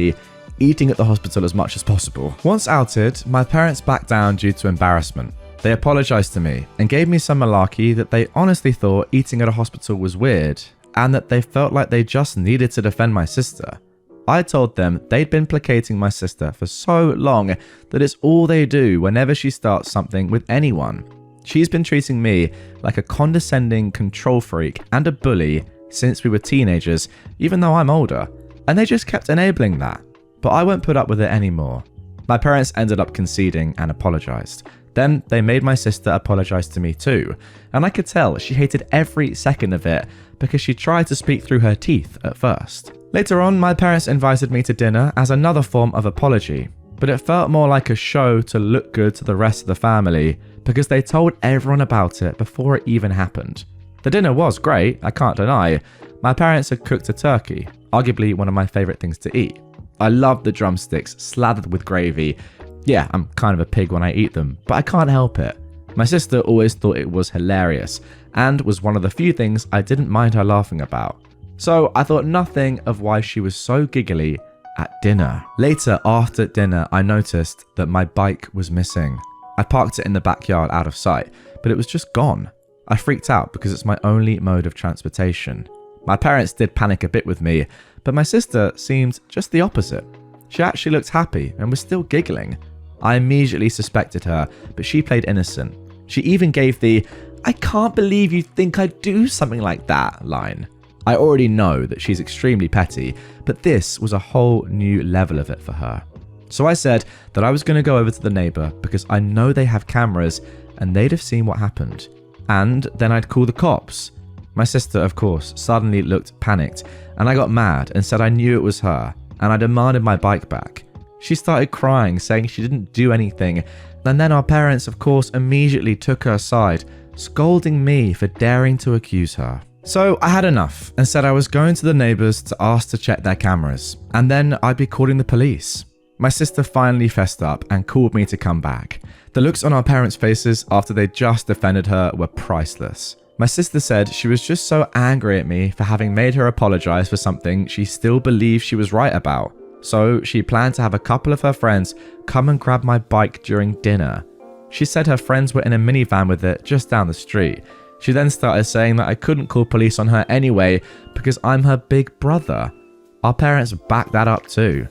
eating at the hospital as much as possible. Once outed, my parents backed down due to embarrassment. They apologized to me and gave me some malarkey that they honestly thought eating at a hospital was weird, and that they felt like they just needed to defend my sister. I told them they'd been placating my sister for so long that it's all they do whenever she starts something with anyone. She's been treating me like a condescending control freak and a bully since we were teenagers, even though I'm older, and they just kept enabling that. But I won't put up with it anymore. My parents ended up conceding and apologized. Then they made my sister apologize to me too, and I could tell she hated every second of it because she tried to speak through her teeth at first. Later on, my parents invited me to dinner as another form of apology, but it felt more like a show to look good to the rest of the family because they told everyone about it before it even happened. The dinner was great, I can't deny. My parents had cooked a turkey, arguably one of my favorite things to eat. I love the drumsticks slathered with gravy. Yeah, I'm kind of a pig when I eat them, but I can't help it. My sister always thought it was hilarious and was one of the few things I didn't mind her laughing about. So I thought nothing of why she was so giggly at dinner. Later, after dinner, I noticed that my bike was missing. I parked it in the backyard out of sight, but it was just gone. I freaked out because it's my only mode of transportation. My parents did panic a bit with me, but my sister seemed just the opposite. She actually looked happy and was still giggling. I immediately suspected her, but she played innocent. She even gave the "I can't believe you think I'd do something like that" line. I already know that she's extremely petty, but this was a whole new level of it for her. So I said that I was going to go over to the neighbor because I know they have cameras and they'd have seen what happened. And then I'd call the cops. My sister, of course, suddenly looked panicked, and I got mad and said I knew it was her, and I demanded my bike back. She started crying, saying she didn't do anything, and then our parents, of course, immediately took her aside, scolding me for daring to accuse her. So I had enough and said I was going to the neighbors to ask to check their cameras, and then I'd be calling the police. My sister finally fessed up and called me to come back. The looks on our parents' faces after they just defended her were priceless. My sister said she was just so angry at me for having made her apologize for something she still believed she was right about. So she planned to have a couple of her friends come and grab my bike during dinner. She said her friends were in a minivan with it just down the street. She then started saying that I couldn't call police on her anyway because I'm her big brother. Our parents backed that up too.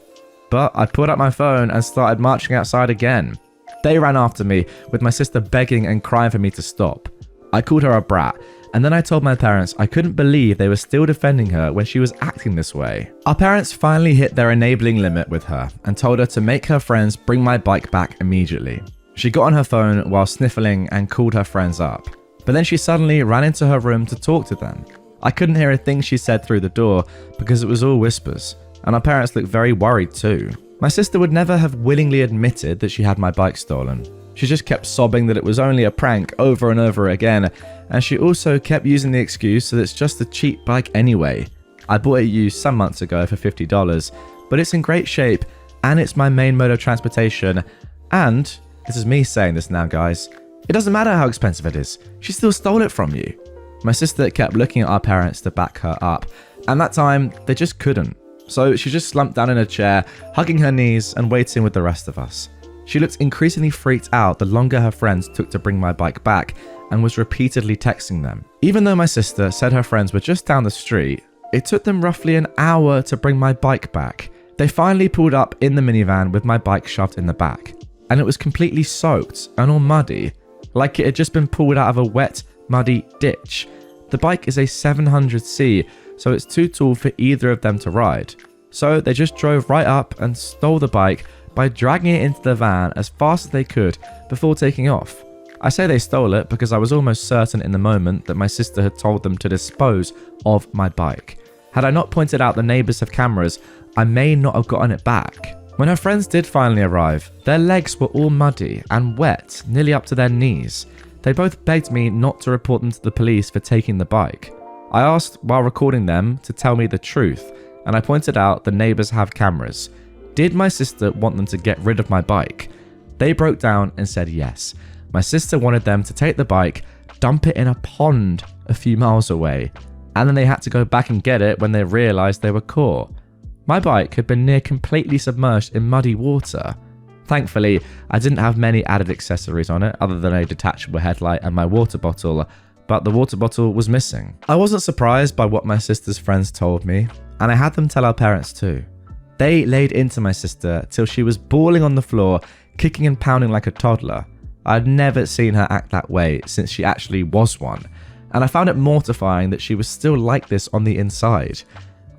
But I pulled out my phone and started marching outside again. They ran after me with my sister begging and crying for me to stop. I called her a brat, and then I told my parents I couldn't believe they were still defending her when she was acting this way. Our parents finally hit their enabling limit with her and told her to make her friends bring my bike back immediately. She got on her phone while sniffling and called her friends up. But then she suddenly ran into her room to talk to them. I couldn't hear a thing she said through the door because it was all whispers, and our parents looked very worried too. My sister would never have willingly admitted that she had my bike stolen. She just kept sobbing that it was only a prank over and over again, and she also kept using the excuse that it's just a cheap bike anyway. I bought it used some months ago for $50, but it's in great shape and it's my main mode of transportation, and this is me saying this now, guys. It doesn't matter how expensive it is, she still stole it from you. My sister kept looking at our parents to back her up, and that time they just couldn't. So she just slumped down in a chair, hugging her knees and waiting with the rest of us. She looked increasingly freaked out the longer her friends took to bring my bike back and was repeatedly texting them. Even though my sister said her friends were just down the street, it took them roughly an hour to bring my bike back. They finally pulled up in the minivan with my bike shoved in the back, and it was completely soaked and all muddy, like it had just been pulled out of a wet, muddy ditch. The bike is a 700C, so it's too tall for either of them to ride. So they just drove right up and stole the bike by dragging it into the van as fast as they could before taking off. I say they stole it because I was almost certain in the moment that my sister had told them to dispose of my bike. Had I not pointed out the neighbors have cameras, I may not have gotten it back. When her friends did finally arrive, their legs were all muddy and wet, nearly up to their knees. They both begged me not to report them to the police for taking the bike. I asked while recording them to tell me the truth, and I pointed out the neighbors have cameras. Did my sister want them to get rid of my bike? They broke down and said yes. My sister wanted them to take the bike, dump it in a pond a few miles away, and then they had to go back and get it when they realized they were caught. My bike had been near completely submerged in muddy water. Thankfully, I didn't have many added accessories on it other than a detachable headlight and my water bottle, but the water bottle was missing. I wasn't surprised by what my sister's friends told me, and I had them tell our parents too. They laid into my sister till she was bawling on the floor, kicking and pounding like a toddler. I'd never seen her act that way since she actually was one, and I found it mortifying that she was still like this on the inside.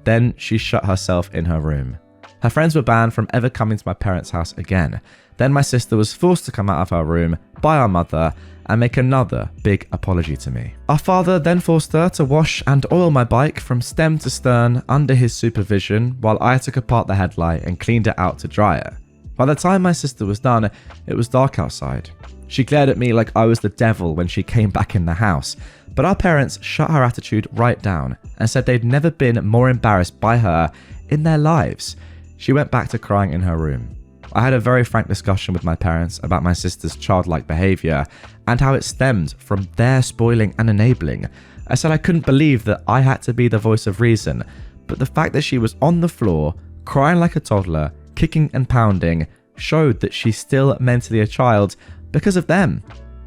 Then she shut herself in her room. Her friends were banned from ever coming to my parents' house again. Then my sister was forced to come out of her room by our mother and make another big apology to me. Our father then forced her to wash and oil my bike from stem to stern under his supervision while I took apart the headlight and cleaned it out to dry it. By the time my sister was done, it was dark outside. She glared at me like I was the devil when she came back in the house, but our parents shut her attitude right down and said they'd never been more embarrassed by her in their lives. She went back to crying in her room. I had a very frank discussion with my parents about my sister's childlike behaviour and how it stemmed from their spoiling and enabling. I said I couldn't believe that I had to be the voice of reason, but the fact that she was on the floor, crying like a toddler, kicking and pounding, showed that she's still mentally a child because of them.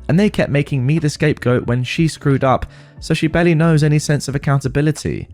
And they kept making me the scapegoat when she screwed up, so she barely knows any sense of accountability.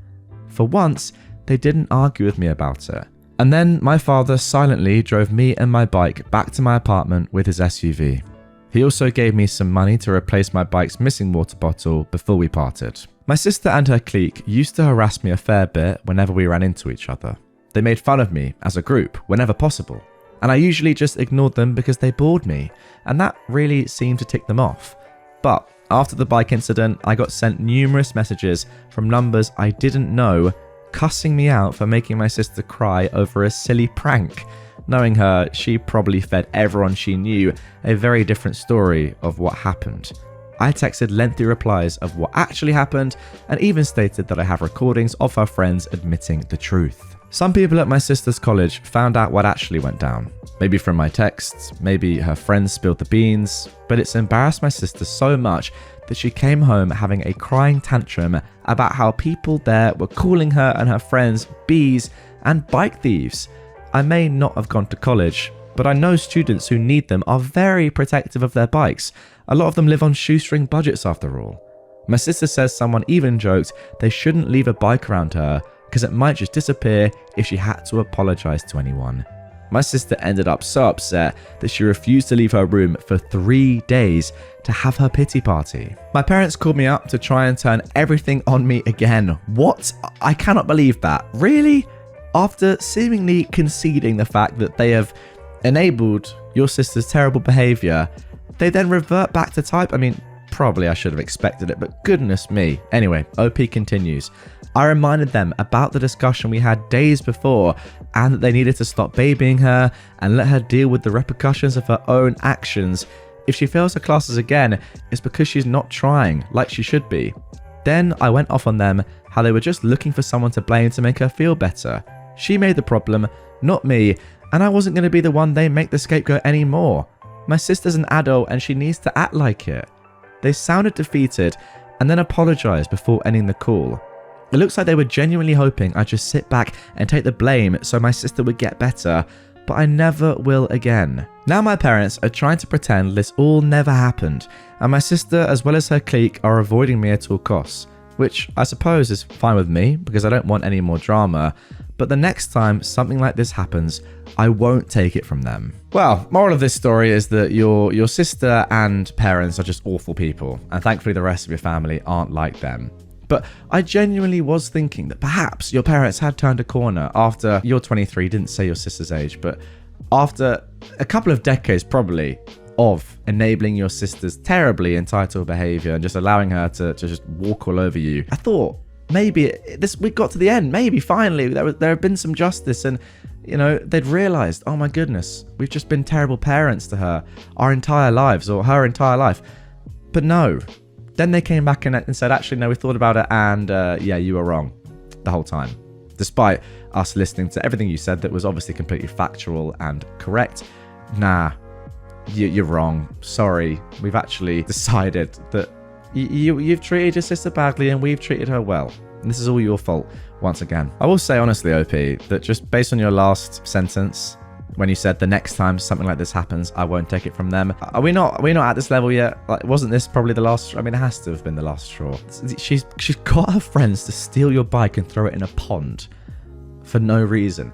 For once, they didn't argue with me about it. And then my father silently drove me and my bike back to my apartment with his SUV. He also gave me some money to replace my bike's missing water bottle before we parted. My sister and her clique used to harass me a fair bit whenever we ran into each other. They made fun of me as a group whenever possible, and I usually just ignored them because they bored me, and that really seemed to tick them off. But after the bike incident, I got sent numerous messages from numbers I didn't know, cussing me out for making my sister cry over a silly prank. Knowing her, she probably fed everyone she knew a very different story of what happened. I texted lengthy replies of what actually happened and even stated that I have recordings of her friends admitting the truth. Some people at my sister's college found out what actually went down. Maybe from my texts, maybe her friends spilled the beans, but it's embarrassed my sister so much that she came home having a crying tantrum about how people there were calling her and her friends bees and bike thieves. I may not have gone to college, but I know students who need them are very protective of their bikes. A lot of them live on shoestring budgets after all. My sister says someone even joked they shouldn't leave a bike around her because it might just disappear if she had to apologise to anyone. My sister ended up so upset that she refused to leave her room for 3 days to have her pity party. My parents called me up to try and turn everything on me again. What? I cannot believe that. Really? After seemingly conceding the fact that they have enabled your sister's terrible behaviour, they then revert back to type. I mean, probably I should have expected it, but goodness me. Anyway, OP continues. I reminded them about the discussion we had days before and that they needed to stop babying her and let her deal with the repercussions of her own actions. If she fails her classes again, it's because she's not trying like she should be. Then I went off on them how they were just looking for someone to blame to make her feel better. She made the problem, not me, and I wasn't going to be the one they make the scapegoat anymore. My sister's an adult and she needs to act like it. They sounded defeated and then apologised before ending the call. It looks like they were genuinely hoping I'd just sit back and take the blame so my sister would get better, but I never will again. Now my parents are trying to pretend this all never happened, and my sister as well as her clique are avoiding me at all costs, which I suppose is fine with me because I don't want any more drama, but the next time something like this happens, I won't take it from them. Well, moral of this story is that your sister and parents are just awful people, and thankfully the rest of your family aren't like them. But I genuinely was thinking that perhaps your parents had turned a corner after you're 23, didn't say your sister's age, but after a couple of decades probably of enabling your sister's terribly entitled behavior and just allowing her to just walk all over you. I thought maybe we got to the end, maybe finally there had been some justice and they'd realized, oh my goodness, we've just been terrible parents to her our entire lives or her entire life. But no. Then they came back and said, actually, no, we thought about it and yeah, you were wrong the whole time. Despite us listening to everything you said that was obviously completely factual and correct. Nah, you're wrong. Sorry. We've actually decided that you've treated your sister badly and we've treated her well. And this is all your fault once again. I will say honestly, OP, that just based on your last sentence, when you said the next time something like this happens, I won't take it from them. Are we not at this level yet? Like, wasn't this probably the last? I mean, it has to have been the last straw. She's got her friends to steal your bike and throw it in a pond for no reason.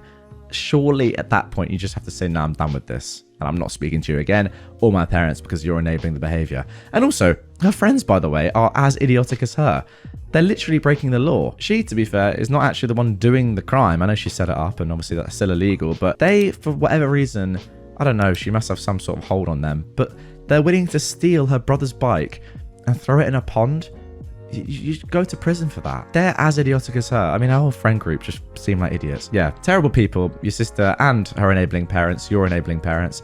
Surely at that point you just have to say, no, I'm done with this, and I'm not speaking to you again or my parents because you're enabling the behavior. And also, her friends, by the way, are as idiotic as her. They're literally breaking the law. She, to be fair, is not actually the one doing the crime. I know she set it up, and obviously that's still illegal, but they, for whatever reason, I don't know, she must have some sort of hold on them, but they're willing to steal her brother's bike and throw it in a pond. You go to prison for that. They're as idiotic as her. I mean, our whole friend group just seem like idiots. Yeah, terrible people. Your sister and her enabling parents, your enabling parents.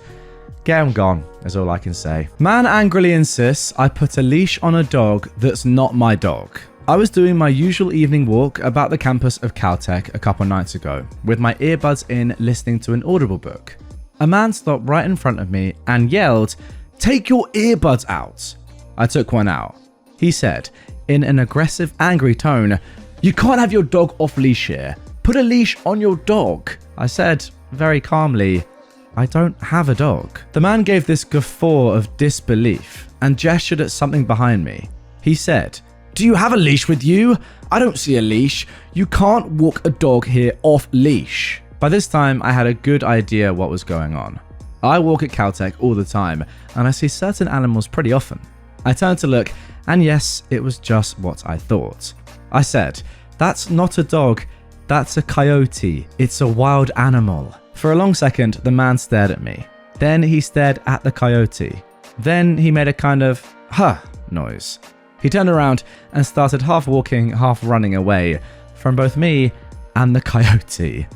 Get them gone, is all I can say. Man angrily insists I put a leash on a dog that's not my dog. I was doing my usual evening walk about the campus of Caltech a couple nights ago, with my earbuds in listening to an Audible book. A man stopped right in front of me and yelled, "Take your earbuds out." I took one out. He said, in an aggressive, angry tone, "You can't have your dog off leash here. Put a leash on your dog." I said, very calmly, "I don't have a dog." The man gave this guffaw of disbelief and gestured at something behind me. He said, "Do you have a leash with you? I don't see a leash. You can't walk a dog here off leash." By this time, I had a good idea what was going on. I walk at Caltech all the time, and I see certain animals pretty often. I turned to look, and yes, it was just what I thought. I said, "That's not a dog, that's a coyote. It's a wild animal." For a long second, the man stared at me. Then he stared at the coyote. Then he made a kind of, huh, noise. He turned around and started half walking, half running away from both me and the coyote.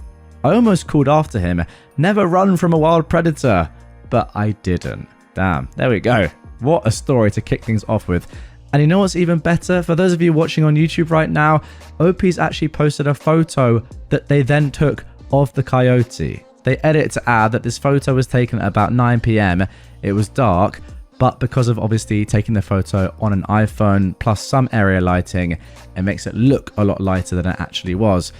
I almost called after him, "Never run from a wild predator," but I didn't. Damn, there we go. What a story to kick things off with. And you know what's even better? For those of you watching on YouTube right now, OP's actually posted a photo that they then took of the coyote. They edit to add that this photo was taken at about 9 p.m. It was dark, but because of obviously taking the photo on an iPhone plus some area lighting, it makes it look a lot lighter than it actually was.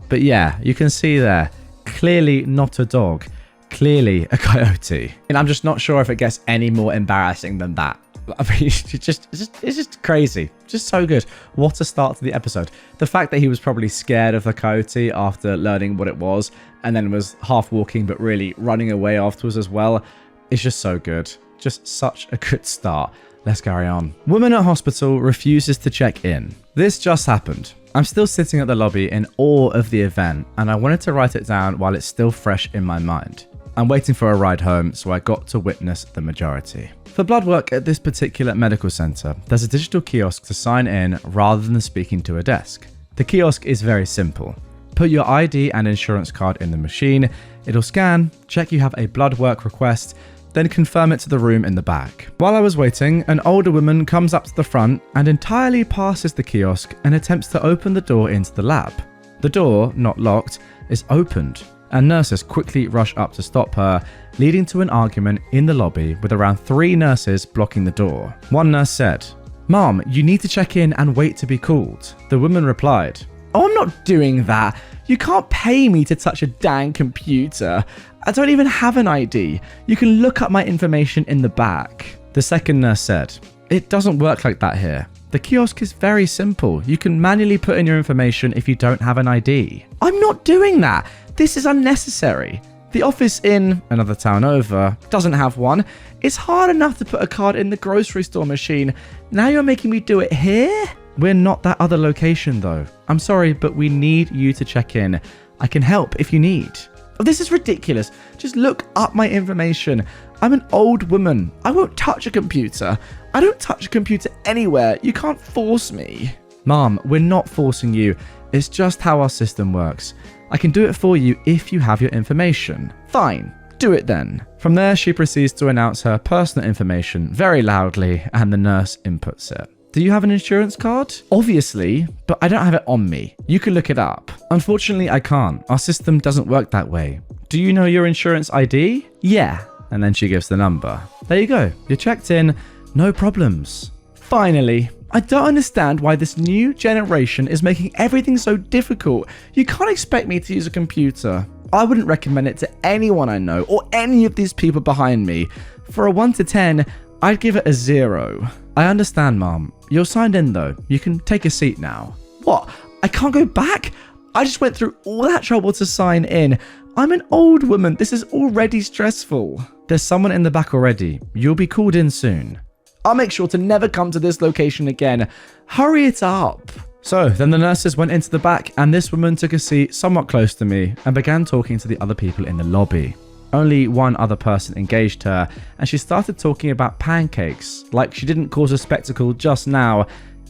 But yeah, you can see there, clearly not a dog, clearly a coyote. And I'm just not sure if it gets any more embarrassing than that. I mean, it's just crazy. Just so good. What a start to the episode. The fact that he was probably scared of the coyote after learning what it was, and then was half walking but really running away afterwards as well, is just so good. Just such a good start. Let's carry on. Woman at hospital refuses to check in. This just happened. I'm still sitting at the lobby in awe of the event, and I wanted to write it down while it's still fresh in my mind. I'm waiting for a ride home, so I got to witness the majority. For blood work at this particular medical centre, there's a digital kiosk to sign in rather than speaking to a desk. The kiosk is very simple. Put your ID and insurance card in the machine, it'll scan, check you have a blood work request, then confirm it to the room in the back. While I was waiting, an older woman comes up to the front and entirely passes the kiosk and attempts to open the door into the lab. The door, not locked, is opened, and nurses quickly rush up to stop her, leading to an argument in the lobby with around 3 nurses blocking the door. One nurse said, "Mom, you need to check in and wait to be called." The woman replied, "Oh, I'm not doing that. You can't pay me to touch a dang computer. I don't even have an ID. You can look up my information in the back." The second nurse said, "It doesn't work like that here. The kiosk is very simple. You can manually put in your information if you don't have an ID." "I'm not doing that. This is unnecessary. The office in another town over doesn't have one. It's hard enough to put a card in the grocery store machine. Now you're making me do it here?" "We're not that other location though. I'm sorry, but we need you to check in. I can help if you need." "Oh, this is ridiculous. Just look up my information. I'm an old woman. I won't touch a computer. I don't touch a computer anywhere. You can't force me." "Mom, we're not forcing you. It's just how our system works. I can do it for you if you have your information." "Fine, do it then." From there, she proceeds to announce her personal information very loudly, and the nurse inputs it. "Do you have an insurance card?" "Obviously, but I don't have it on me. You can look it up." "Unfortunately, I can't. Our system doesn't work that way." "Do you know your insurance ID?" "Yeah." And then she gives the number. There you go. You're checked in. No problems. Finally. I don't understand why this new generation is making everything so difficult. You can't expect me to use a computer. I wouldn't recommend it to anyone I know or any of these people behind me. For a 1 to 10, I'd give it a 0. I understand, Mom. You're signed in though. You can take a seat now. What? I can't go back? I just went through all that trouble to sign in. I'm an old woman. This is already stressful. There's someone in the back already. You'll be called in soon. I'll make sure to never come to this location again. Hurry it up. So then the nurses went into the back and this woman took a seat somewhat close to me and began talking to the other people in the lobby. Only one other person engaged her and she started talking about pancakes, like she didn't cause a spectacle just now.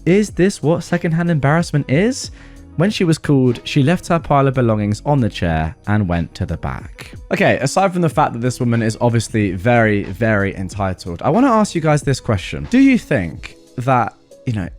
Is this what secondhand embarrassment is? When she was called, she left her pile of belongings on the chair and went to the back. Okay, aside from the fact that this woman is obviously very, very entitled, I want to ask you guys this question. Do you think that,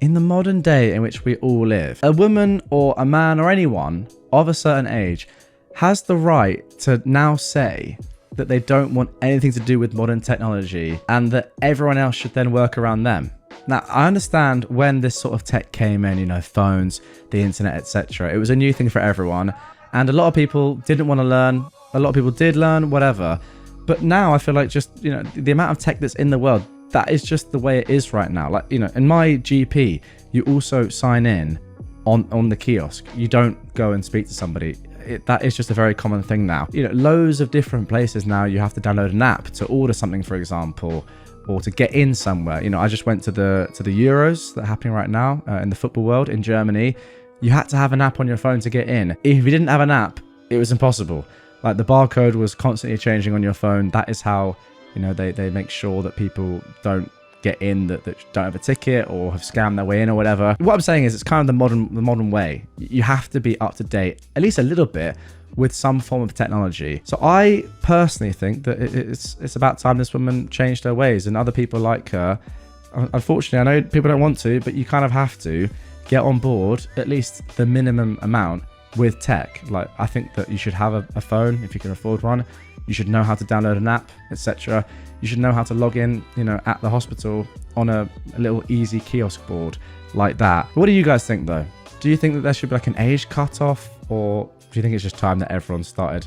in the modern day in which we all live, a woman or a man or anyone of a certain age has the right to now say that they don't want anything to do with modern technology and that everyone else should then work around them? Now, I understand when this sort of tech came in, phones, the internet, etc. It was a new thing for everyone. And a lot of people didn't want to learn. A lot of people did learn, whatever. But now I feel like just, the amount of tech that's in the world, that is just the way it is right now. Like, in my GP, you also sign in on the kiosk. You don't go and speak to somebody. That is just a very common thing now. Loads of different places now you have to download an app to order something, for example, or to get in somewhere. I just went to the Euros that are happening right now in the football world in Germany. You had to have an app on your phone to get in. If you didn't have an app, it was impossible. Like the barcode was constantly changing on your phone. That is how, they make sure that people don't get in that don't have a ticket or have scammed their way in or whatever. What I'm saying is it's kind of the modern way. You have to be up to date, at least a little bit, with some form of technology. So I personally think that it's about time this woman changed her ways, and other people like her. Unfortunately, I know people don't want to, but you kind of have to get on board at least the minimum amount with tech. Like, I think that you should have a phone if you can afford one. You should know how to download an app, etc. You should know how to log in, at the hospital on a little easy kiosk board like that. What do you guys think though? Do you think that there should be like an age cutoff, or do you think it's just time that everyone started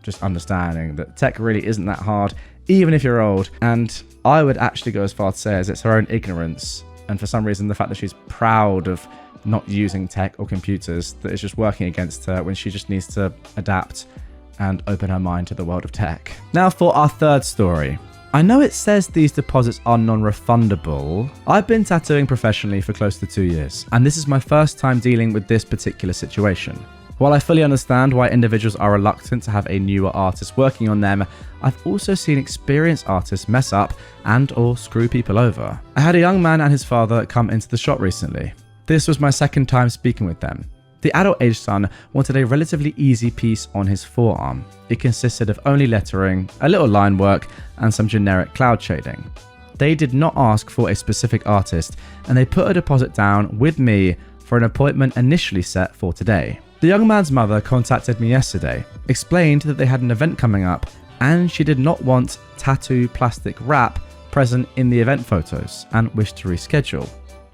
just understanding that tech really isn't that hard, even if you're old? And I would actually go as far to say as it's her own ignorance, and for some reason the fact that she's proud of not using tech or computers, that it's just working against her when she just needs to adapt and open her mind to the world of tech. Now for our third story. I know it says these deposits are non-refundable. I've been tattooing professionally for close to 2 years, and this is my first time dealing with this particular situation. While I fully understand why individuals are reluctant to have a newer artist working on them, I've also seen experienced artists mess up and or screw people over. I had a young man and his father come into the shop recently. This was my second time speaking with them. The adult-aged son wanted a relatively easy piece on his forearm. It consisted of only lettering, a little line work, and some generic cloud shading. They did not ask for a specific artist, and they put a deposit down with me for an appointment initially set for today. The young man's mother contacted me yesterday, explained that they had an event coming up, and she did not want tattoo plastic wrap present in the event photos, and wished to reschedule.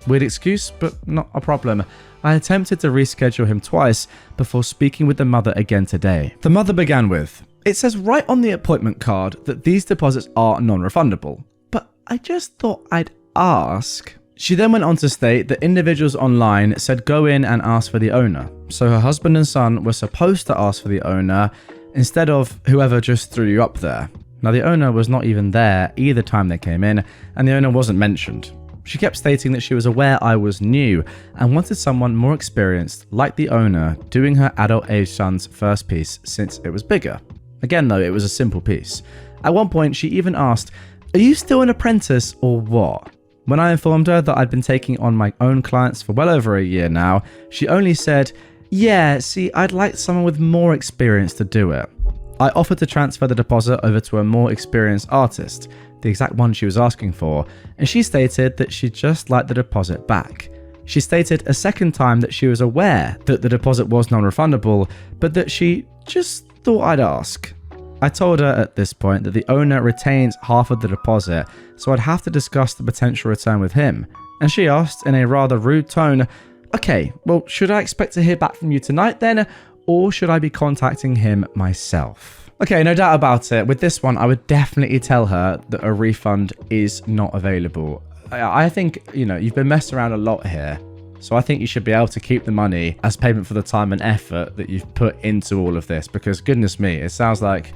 Weird excuse, but not a problem. I attempted to reschedule him twice before speaking with the mother again today. The mother began with, "It says right on the appointment card that these deposits are non-refundable, but I just thought I'd ask." She then went on to state that individuals online said go in and ask for the owner. So her husband and son were supposed to ask for the owner instead of whoever just threw you up there. Now the owner was not even there either time they came in, and the owner wasn't mentioned. She kept stating that she was aware I was new and wanted someone more experienced, like the owner, doing her adult-aged son's first piece since it was bigger. Again though, it was a simple piece. At one point, she even asked, "Are you still an apprentice or what?" When I informed her that I'd been taking on my own clients for well over a year now, she only said, "Yeah, see, I'd like someone with more experience to do it." I offered to transfer the deposit over to a more experienced artist, the exact one she was asking for, and she stated that she'd just like the deposit back. She stated a second time that she was aware that the deposit was non-refundable, but that she just thought I'd ask. I told her at this point that the owner retains half of the deposit, so I'd have to discuss the potential return with him, and she asked in a rather rude tone, "Okay, well, should I expect to hear back from you tonight then, or should I be contacting him myself? Okay, no doubt about it. With this one, I would definitely tell her that a refund is not available. I think, you've been messed around a lot here. So I think you should be able to keep the money as payment for the time and effort that you've put into all of this, because goodness me, it sounds like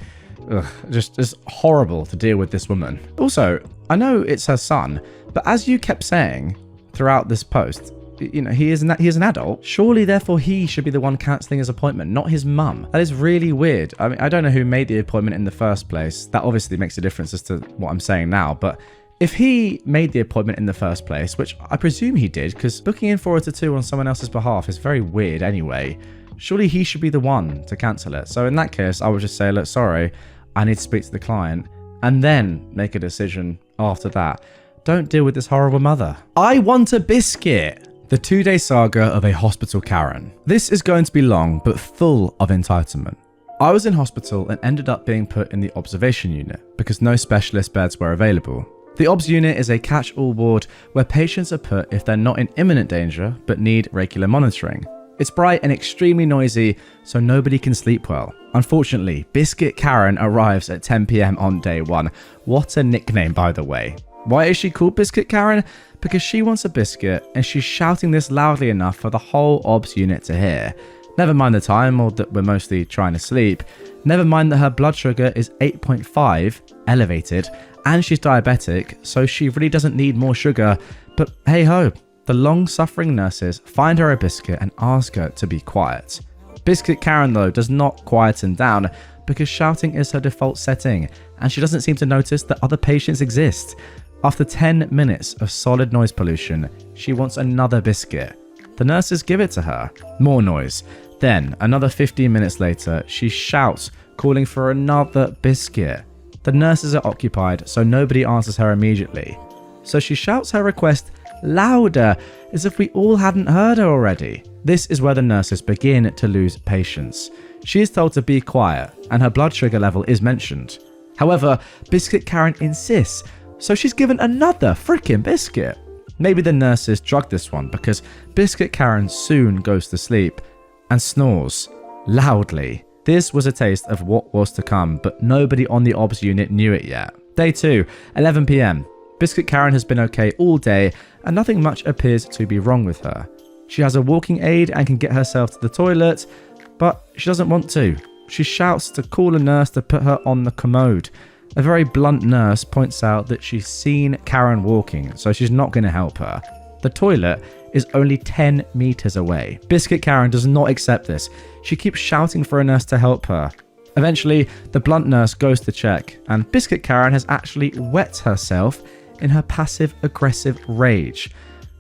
just horrible to deal with this woman. Also, I know it's her son, but as you kept saying throughout this post, he is an adult. Surely, therefore, he should be the one cancelling his appointment, not his mum. That is really weird. I mean, I don't know who made the appointment in the first place. That obviously makes a difference as to what I'm saying now, but if he made the appointment in the first place, which I presume he did, because booking in 4 to 2 on someone else's behalf is very weird anyway, surely he should be the one to cancel it. So in that case, I would just say, look, sorry, I need to speak to the client, and then make a decision after that. Don't deal with this horrible mother. I want a biscuit. The 2-day saga of a hospital Karen. This is going to be long, but full of entitlement. I was in hospital and ended up being put in the observation unit because no specialist beds were available. The OBS unit is a catch-all ward where patients are put if they're not in imminent danger but need regular monitoring. It's bright and extremely noisy, so nobody can sleep well. Unfortunately, Biscuit Karen arrives at 10 PM on day 1. What a nickname, by the way. Why is she called Biscuit Karen? Because she wants a biscuit and she's shouting this loudly enough for the whole OBS unit to hear. Never mind the time or that we're mostly trying to sleep. Never mind that her blood sugar is 8.5, elevated, and she's diabetic, so she really doesn't need more sugar. But hey ho, the long-suffering nurses find her a biscuit and ask her to be quiet. Biscuit Karen, though, does not quieten down because shouting is her default setting, and she doesn't seem to notice that other patients exist. After 10 minutes of solid noise pollution, she wants another biscuit. The nurses give it to her. More noise. Then, another 15 minutes later, she shouts, calling for another biscuit. The nurses are occupied, so nobody answers her immediately. So she shouts her request louder, as if we all hadn't heard her already. This is where the nurses begin to lose patience. She is told to be quiet, and her blood sugar level is mentioned. However, Biscuit Karen insists, so she's given another freaking biscuit. Maybe the nurses drugged this one because Biscuit Karen soon goes to sleep and snores loudly. This was a taste of what was to come, but nobody on the OBS unit knew it yet. Day 2, 11 PM. Biscuit Karen has been okay all day and nothing much appears to be wrong with her. She has a walking aid and can get herself to the toilet, but she doesn't want to. She shouts to call a nurse to put her on the commode. A very blunt nurse points out that she's seen Karen walking, so she's not going to help her. The toilet is only 10 meters away. Biscuit Karen does not accept this. She keeps shouting for a nurse to help her. Eventually, the blunt nurse goes to check, and Biscuit Karen has actually wet herself in her passive-aggressive rage.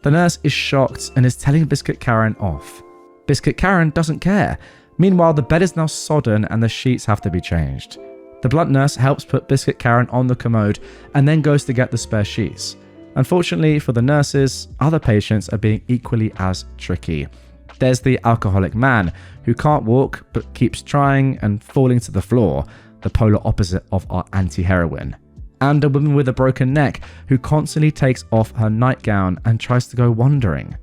The nurse is shocked and is telling Biscuit Karen off. Biscuit Karen doesn't care. Meanwhile, the bed is now sodden and the sheets have to be changed. The blunt nurse helps put Biscuit Karen on the commode and then goes to get the spare sheets. Unfortunately for the nurses, other patients are being equally as tricky. There's the alcoholic man who can't walk but keeps trying and falling to the floor, the polar opposite of our anti-heroine. And a woman with a broken neck who constantly takes off her nightgown and tries to go wandering.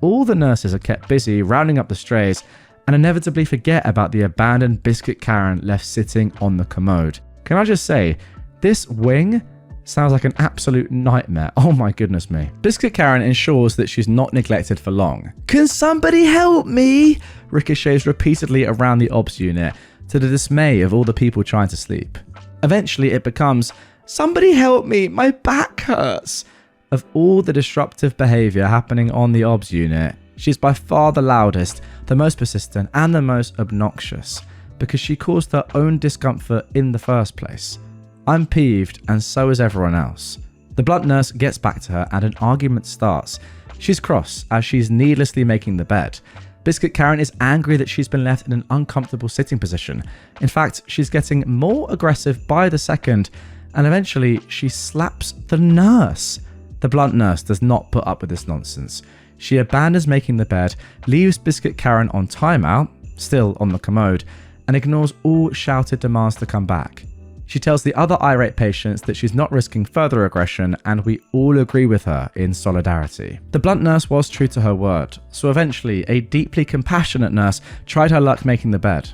All the nurses are kept busy rounding up the strays and inevitably forget about the abandoned Biscuit Karen left sitting on the commode. Can I just say, this wing sounds like an absolute nightmare. Oh my goodness me. Biscuit Karen ensures that she's not neglected for long. Can somebody help me? Ricochets repeatedly around the OBS unit to the dismay of all the people trying to sleep. Eventually it becomes, somebody help me, my back hurts. Of all the disruptive behaviour happening on the OBS unit, she's by far the loudest, the most persistent, and the most obnoxious, because she caused her own discomfort in the first place. I'm peeved, and so is everyone else. The blunt nurse gets back to her and an argument starts. She's cross as she's needlessly making the bed. Biscuit Karen is angry that she's been left in an uncomfortable sitting position. In fact, she's getting more aggressive by the second, and eventually she slaps the nurse. The blunt nurse does not put up with this nonsense. She abandons making the bed, leaves Biscuit Karen on timeout, still on the commode, and ignores all shouted demands to come back. She tells the other irate patients that she's not risking further aggression, and we all agree with her in solidarity. The blunt nurse was true to her word, so eventually a deeply compassionate nurse tried her luck making the bed.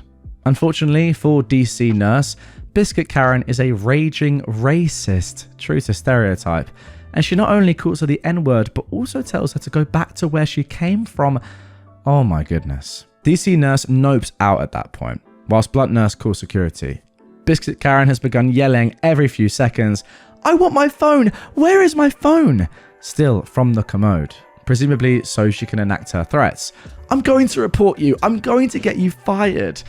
Unfortunately for DC nurse, Biscuit Karen is a raging racist, true to stereotype, and she not only calls her the N-word but also tells her to go back to where she came from. Oh my goodness. DC nurse nopes out at that point, whilst blunt nurse calls security. Biscuit Karen has begun yelling every few seconds, "I want my phone! Where is my phone?" Still from the commode, presumably so she can enact her threats. "I'm going to report you! I'm going to get you fired!"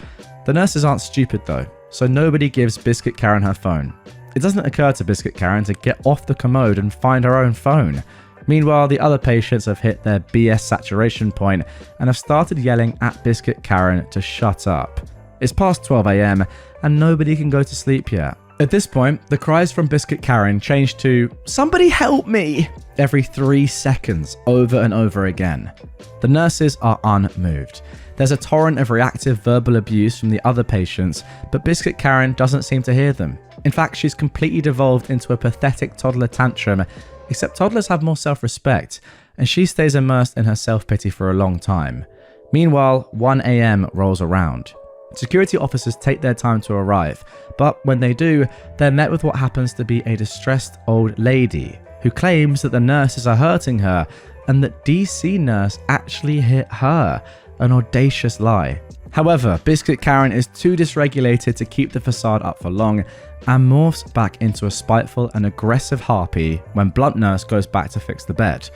The nurses aren't stupid though, so nobody gives Biscuit Karen her phone. It doesn't occur to Biscuit Karen to get off the commode and find her own phone. Meanwhile, the other patients have hit their BS saturation point and have started yelling at Biscuit Karen to shut up. It's past 12 AM and nobody can go to sleep yet. At this point, the cries from Biscuit Karen change to, "Somebody help me!" every 3 seconds, over and over again. The nurses are unmoved. There's a torrent of reactive verbal abuse from the other patients, but Biscuit Karen doesn't seem to hear them. In fact, she's completely devolved into a pathetic toddler tantrum, except toddlers have more self-respect, and she stays immersed in her self-pity for a long time. Meanwhile, 1 AM rolls around. Security officers take their time to arrive, but when they do, they're met with what happens to be a distressed old lady who claims that the nurses are hurting her and that DC nurse actually hit her, an audacious lie. However, Biscuit Karen is too dysregulated to keep the facade up for long and morphs back into a spiteful and aggressive harpy when blunt nurse goes back to fix the bed.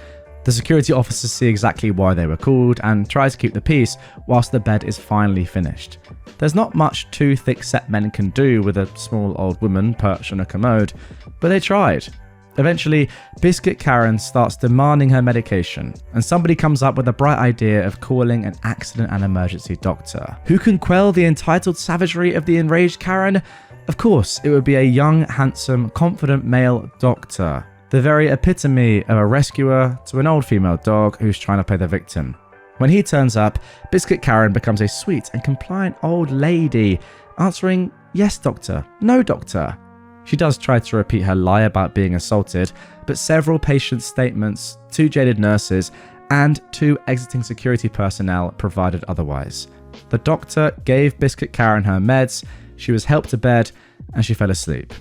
The security officers see exactly why they were called and try to keep the peace whilst the bed is finally finished. There's not much two thick-set men can do with a small old woman perched on a commode, but they tried. Eventually, Biscuit Karen starts demanding her medication, and somebody comes up with a bright idea of calling an accident and emergency doctor. Who can quell the entitled savagery of the enraged Karen? Of course, it would be a young, handsome, confident male doctor. The very epitome of a rescuer to an old female dog who's trying to play the victim. When he turns up, Biscuit Karen becomes a sweet and compliant old lady, answering, "Yes, doctor. No, doctor." She does try to repeat her lie about being assaulted, but several patients' statements, 2 jaded nurses, and 2 exiting security personnel provided otherwise. The doctor gave Biscuit Karen her meds, she was helped to bed, and she fell asleep.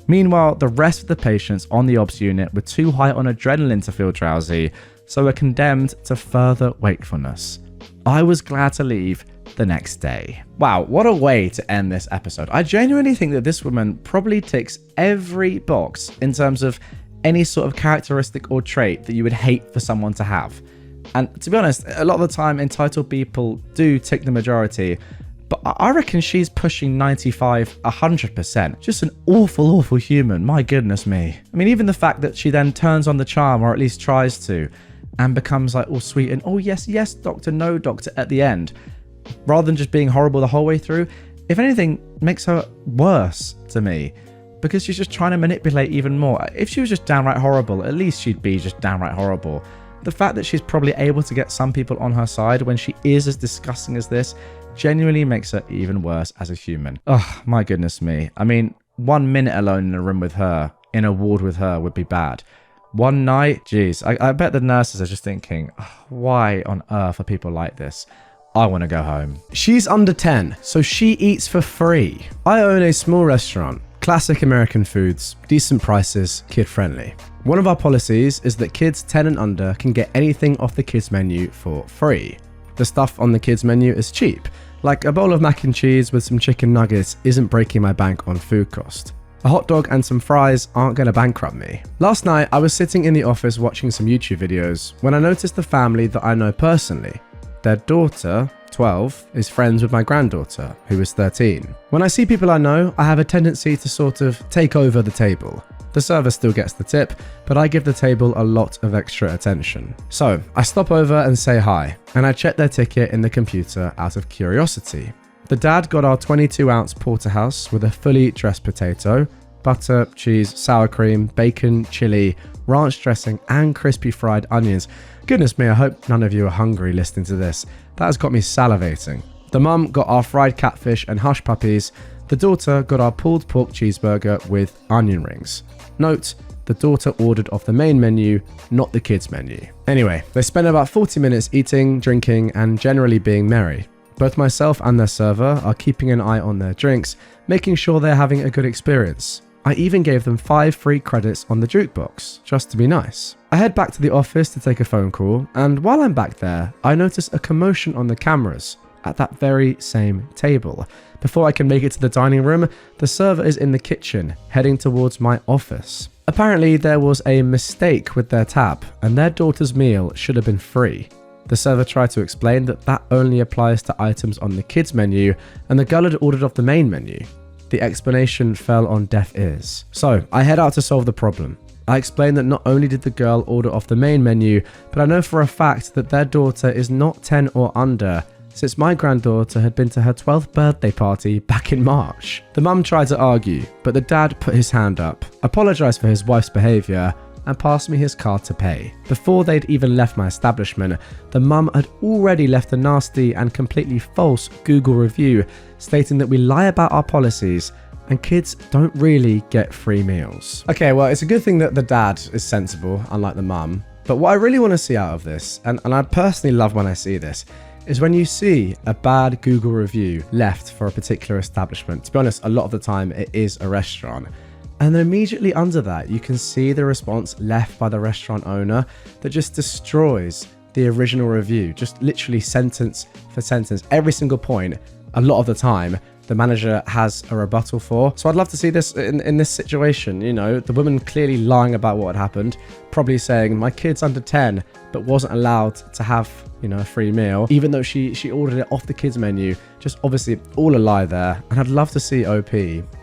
Meanwhile, the rest of the patients on the OBS unit were too high on adrenaline to feel drowsy, so were condemned to further wakefulness. I was glad to leave the next day. Wow, what a way to end this episode. I genuinely think that this woman probably ticks every box in terms of any sort of characteristic or trait that you would hate for someone to have. And to be honest, a lot of the time entitled people do tick the majority, but I reckon she's pushing 95, 100%. Just an awful, awful human. My goodness me. I mean, even the fact that she then turns on the charm, or at least tries to, and becomes like all sweet and, "Oh, yes, yes, doctor, no, doctor," at the end, rather than just being horrible the whole way through, if anything, makes her worse to me, because she's just trying to manipulate even more. If she was just downright horrible, at least she'd be just downright horrible. The fact that she's probably able to get some people on her side when she is as disgusting as this genuinely makes her even worse as a human. Oh, my goodness me. I mean, 1 minute alone in a room with her, in a ward with her, would be bad. 1 night, geez, I bet the nurses are just thinking, oh, why on earth are people like this? I want to go home. She's under 10, so she eats for free. I own a small restaurant. Classic American foods, decent prices, kid-friendly. One of our policies is that kids 10 and under can get anything off the kids menu for free. The stuff on the kids menu is cheap, like a bowl of mac and cheese with some chicken nuggets isn't breaking my bank on food cost. A hot dog and some fries aren't going to bankrupt me. Last night, I was sitting in the office watching some YouTube videos when I noticed the family that I know personally. Their daughter, 12, is friends with my granddaughter, who is 13. When I see people I know, I have a tendency to sort of take over the table. The server still gets the tip, but I give the table a lot of extra attention. So I stop over and say hi, and I check their ticket in the computer out of curiosity. The dad got our 22-ounce porterhouse with a fully dressed potato, butter, cheese, sour cream, bacon, chili, ranch dressing, and crispy fried onions. Goodness me, I hope none of you are hungry listening to this. That has got me salivating. The mum got our fried catfish and hush puppies. The The daughter got our pulled pork cheeseburger with onion rings. Note, the daughter ordered off the main menu, not the kids' menu. Anyway, they spent about 40 minutes eating, drinking, and generally being merry. Both myself and their server are keeping an eye on their drinks, making sure they're having a good experience. I even gave them 5 free credits on the jukebox, just to be nice. I head back to the office to take a phone call, and while I'm back there, I notice a commotion on the cameras at that very same table. Before I can make it to the dining room, the server is in the kitchen, heading towards my office. Apparently, there was a mistake with their tab, and their daughter's meal should have been free. The server tried to explain that that only applies to items on the kids' menu, and the girl had ordered off the main menu. The explanation fell on deaf ears. So, I head out to solve the problem. I explain that not only did the girl order off the main menu, but I know for a fact that their daughter is not 10 or under, since my granddaughter had been to her 12th birthday party back in March. The mum tried to argue, but the dad put his hand up, apologised for his wife's behaviour, and passed me his card to pay. Before they'd even left my establishment, the mum had already left a nasty and completely false Google review stating that we lie about our policies and kids don't really get free meals. Okay, well, it's a good thing that the dad is sensible, unlike the mum. But what I really want to see out of this, and I personally love when I see this, is when you see a bad Google review left for a particular establishment. To be honest, a lot of the time it is a restaurant. And then immediately under that, you can see the response left by the restaurant owner that just destroys the original review, just literally sentence for sentence. Every single point, a lot of the time, the manager has a rebuttal for. So I'd love to see this in this situation. You know, the woman clearly lying about what had happened, probably saying my kid's under 10, but wasn't allowed to have, you know, a free meal, even though she ordered it off the kids menu. Just obviously all a lie there. And I'd love to see OP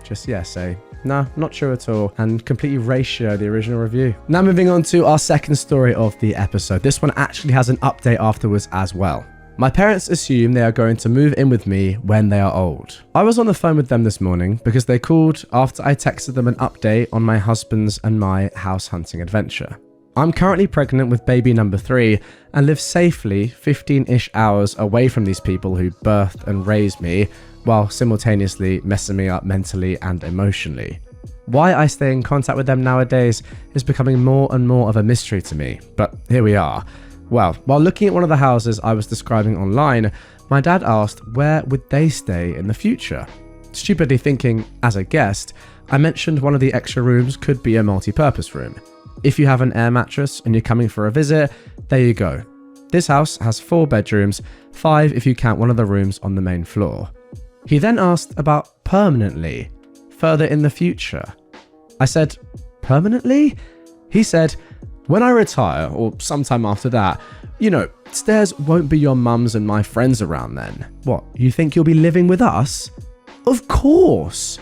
just, say, nah, not true at all, and completely ratio the original review. Now moving on to our second story of the episode. This one actually has an update afterwards as well. My parents assume they are going to move in with me when they are old. I was on the phone with them this morning because they called after I texted them an update on my husband's and my house hunting adventure. I'm currently pregnant with baby number 3 and live safely 15-ish hours away from these people who birthed and raised me, while simultaneously messing me up mentally and emotionally. Why I stay in contact with them nowadays is becoming more and more of a mystery to me, but here we are. Well, while looking at one of the houses I was describing online, my dad asked where would they stay in the future. Stupidly thinking, as a guest, I mentioned one of the extra rooms could be a multi-purpose room. If you have an air mattress and you're coming for a visit, there you go. This house has 4 bedrooms, 5 if you count one of the rooms on the main floor. He then asked about permanently, further in the future. I said, permanently? He said, when I retire, or sometime after that, you know, stairs won't be your mum's and my friends around then. What, you think you'll be living with us? Of course.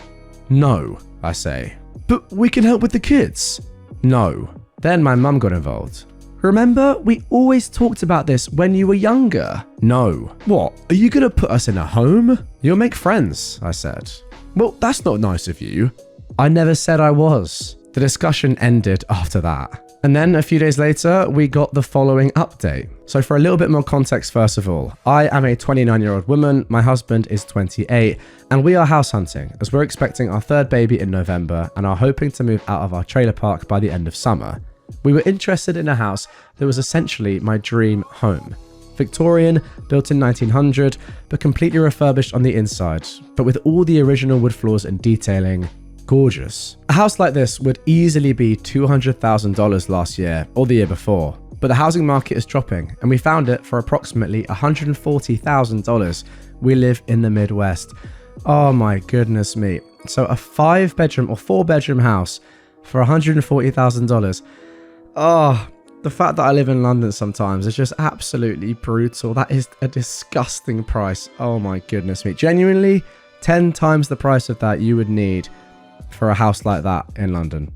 No, I say. But we can help with the kids. No. Then my mum got involved. Remember, we always talked about this when you were younger. No. What, are you gonna put us in a home? You'll make friends, I said. Well, that's not nice of you. I never said I was. The discussion ended after that. And then a few days later, we got the following update. So for a little bit more context, first of all, I am a 29-year-old woman, my husband is 28, and we are house hunting as we're expecting our 3rd baby in November and are hoping to move out of our trailer park by the end of summer. We were interested in a house that was essentially my dream home. Victorian, built in 1900, but completely refurbished on the inside, but with all the original wood floors and detailing. Gorgeous. A house like this would easily be $200,000 last year or the year before, but the housing market is dropping and we found it for approximately $140,000. We live in the Midwest. Oh my goodness me. So a 5-bedroom or 4-bedroom house for $140,000. Oh, the fact that I live in London sometimes is just absolutely brutal. That is a disgusting price. Oh my goodness me. Genuinely, 10 times the price of that you would need for a house like that in London.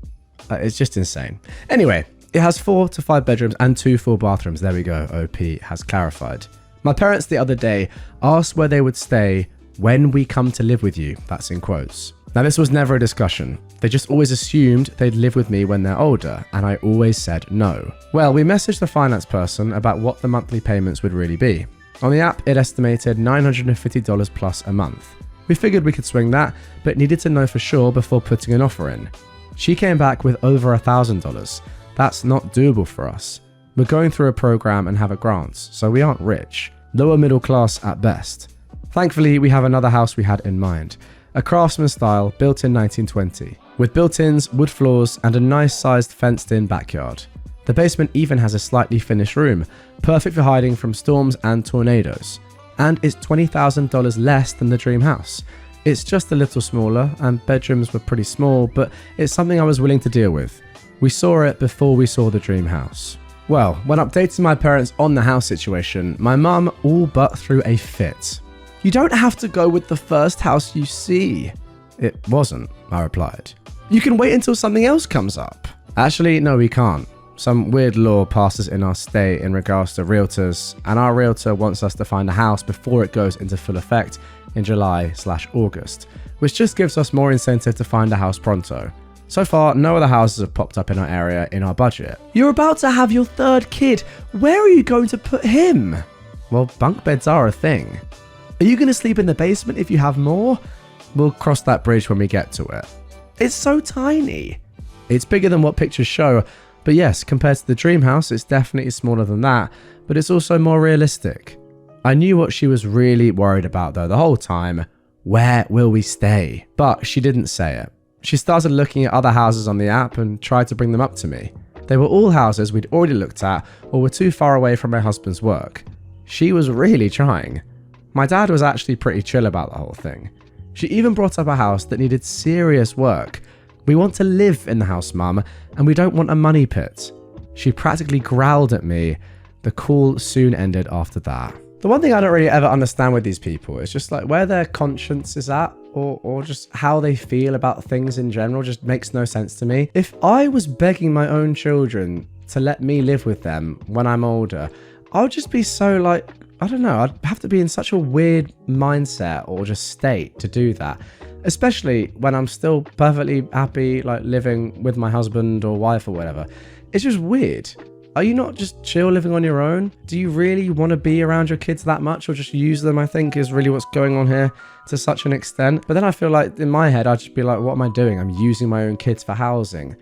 It's just insane. Anyway, it has 4 to 5 bedrooms and 2 full bathrooms. There we go, OP has clarified. My parents the other day asked where they would stay when we come to live with you. That's in quotes. Now this was never a discussion. They just always assumed they'd live with me when they're older, and I always said no. Well, we messaged the finance person about what the monthly payments would really be. On the app, it estimated $950 plus a month. We figured we could swing that, but needed to know for sure before putting an offer in. She came back with over $1,000. That's not doable for us. We're going through a program and have a grant, so we aren't rich. Lower middle class at best. Thankfully, we have another house we had in mind. A craftsman style built in 1920, with built-ins, wood floors, and a nice sized fenced-in backyard. The basement even has a slightly finished room, perfect for hiding from storms and tornadoes. And it's $20,000 less than the dream house. It's just a little smaller, and bedrooms were pretty small, but it's something I was willing to deal with. We saw it before we saw the dream house. Well, when updating my parents on the house situation, my mum all but threw a fit. "You don't have to go with the first house you see." "It wasn't," I replied. "You can wait until something else comes up." "Actually, no, we can't. Some weird law passes in our state in regards to realtors, and our realtor wants us to find a house before it goes into full effect in July/August, which just gives us more incentive to find a house pronto. So far, no other houses have popped up in our area in our budget." "You're about to have your third kid. Where are you going to put him?" "Well, bunk beds are a thing." "Are you going to sleep in the basement if you have more?" "We'll cross that bridge when we get to it." "It's so tiny." "It's bigger than what pictures show, but yes, compared to the dream house, it's definitely smaller than that, but it's also more realistic." I knew what she was really worried about though the whole time. Where will we stay? But she didn't say it. She started looking at other houses on the app and tried to bring them up to me. They were all houses we'd already looked at or were too far away from my husband's work. She was really trying. My dad was actually pretty chill about the whole thing. She even brought up a house that needed serious work. "We want to live in the house, Mum, and we don't want a money pit." She practically growled at me. The call soon ended after that. The one thing I don't really ever understand with these people is just like where their conscience is at, or just how they feel about things in general just makes no sense to me. If I was begging my own children to let me live with them when I'm older, I would just be so like, I don't know, I'd have to be in such a weird mindset or just state to do that. Especially when I'm still perfectly happy like living with my husband or wife or whatever. It's just weird. Are you not just chill living on your own? Do you really want to be around your kids that much, or just use them, I think, is really what's going on here to such an extent. But then I feel like in my head, I'd just be like, what am I doing? I'm using my own kids for housing.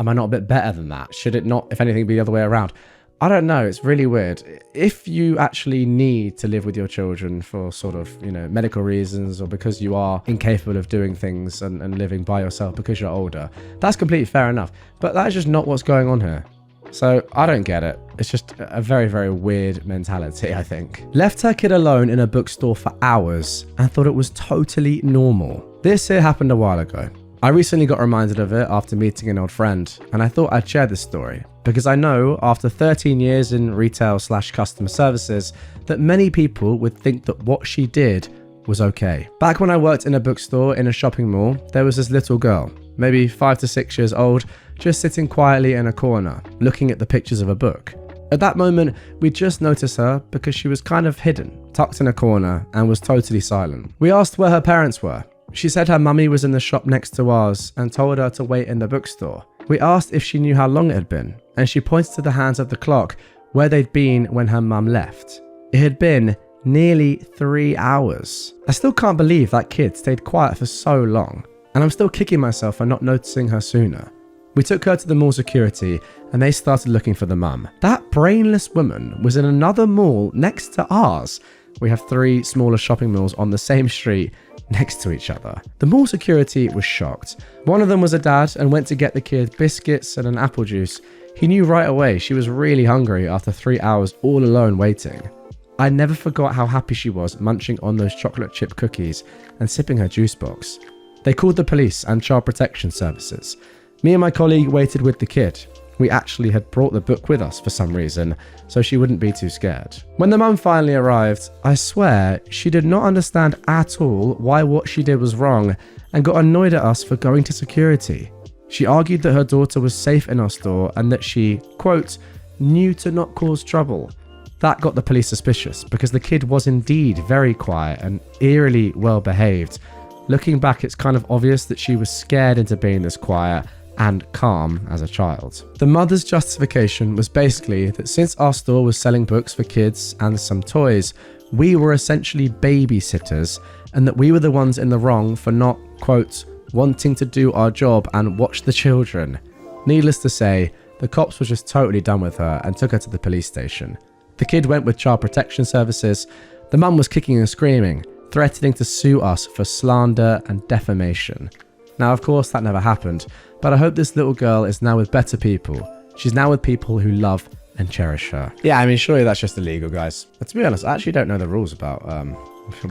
Am I not a bit better than that? Should it not, if anything, be the other way around? I don't know. It's really weird. If you actually need to live with your children for sort of, medical reasons, or because you are incapable of doing things and living by yourself because you're older, that's completely fair enough. But that is just not what's going on here. So I don't get it. It's just a very, very weird mentality, I think. Left her kid alone in a bookstore for hours and thought it was totally normal. This here happened a while ago. I recently got reminded of it after meeting an old friend, and I thought I'd share this story because I know after 13 years in retail/customer services that many people would think that what she did was okay. Back when I worked in a bookstore in a shopping mall, there was this little girl, maybe 5 to 6 years old, just sitting quietly in a corner, looking at the pictures of a book. At that moment, we just noticed her because she was kind of hidden, tucked in a corner, and was totally silent. We asked where her parents were. She said her mummy was in the shop next to ours and told her to wait in the bookstore. We asked if she knew how long it had been, and she pointed to the hands of the clock where they'd been when her mum left. It had been nearly 3 hours. I still can't believe that kid stayed quiet for so long, and I'm still kicking myself for not noticing her sooner. We took her to the mall security and they started looking for the mum. That brainless woman was in another mall next to ours. We have 3 smaller shopping malls on the same street next to each other. The mall security was shocked. One of them was a dad and went to get the kid biscuits and an apple juice. He knew right away she was really hungry after 3 hours all alone waiting. I never forgot how happy she was munching on those chocolate chip cookies and sipping her juice box. They called the police and child protection services. Me and my colleague waited with the kid. We actually had brought the book with us for some reason, so she wouldn't be too scared. When the mum finally arrived, I swear she did not understand at all why what she did was wrong and got annoyed at us for going to security. She argued that her daughter was safe in our store and that she, quote, knew to not cause trouble. That got the police suspicious because the kid was indeed very quiet and eerily well behaved. Looking back, it's kind of obvious that she was scared into being this quiet and calm as a child. The mother's justification was basically that since our store was selling books for kids and some toys, we were essentially babysitters and that we were the ones in the wrong for not, quote, wanting to do our job and watch the children. Needless to say, the cops were just totally done with her and took her to the police station. The kid went with Child Protection Services. The mum was kicking and screaming, threatening to sue us for slander and defamation. Now, of course, that never happened, but I hope this little girl is now with better people. She's now with people who love and cherish her. Yeah, I mean, surely that's just illegal, guys. But to be honest, I actually don't know the rules about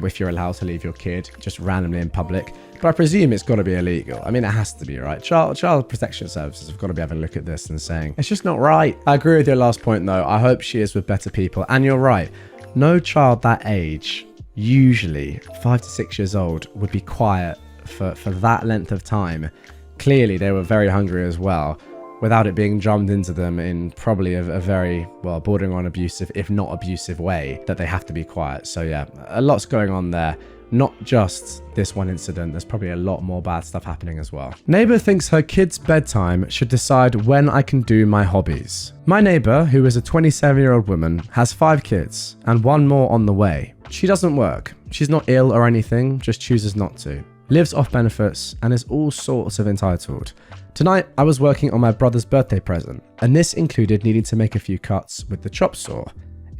if you're allowed to leave your kid just randomly in public, but I presume it's got to be illegal. I mean, it has to be, right? Child Protection Services have got to be having a look at this and saying, it's just not right. I agree with your last point, though. I hope she is with better people. And you're right. No child that age, usually 5 to 6 years old, would be quiet for that length of time. Clearly, they were very hungry as well, without it being drummed into them in probably a very, well, bordering on abusive, if not abusive way, that they have to be quiet. So yeah, a lot's going on there. Not just this one incident, there's probably a lot more bad stuff happening as well. Neighbor thinks her kid's bedtime should decide when I can do my hobbies. My neighbor, who is a 27-year-old woman, has 5 kids and 1 more on the way. She doesn't work. She's not ill or anything, just chooses not to. Lives off benefits and is all sorts of entitled. Tonight, I was working on my brother's birthday present, and this included needing to make a few cuts with the chop saw.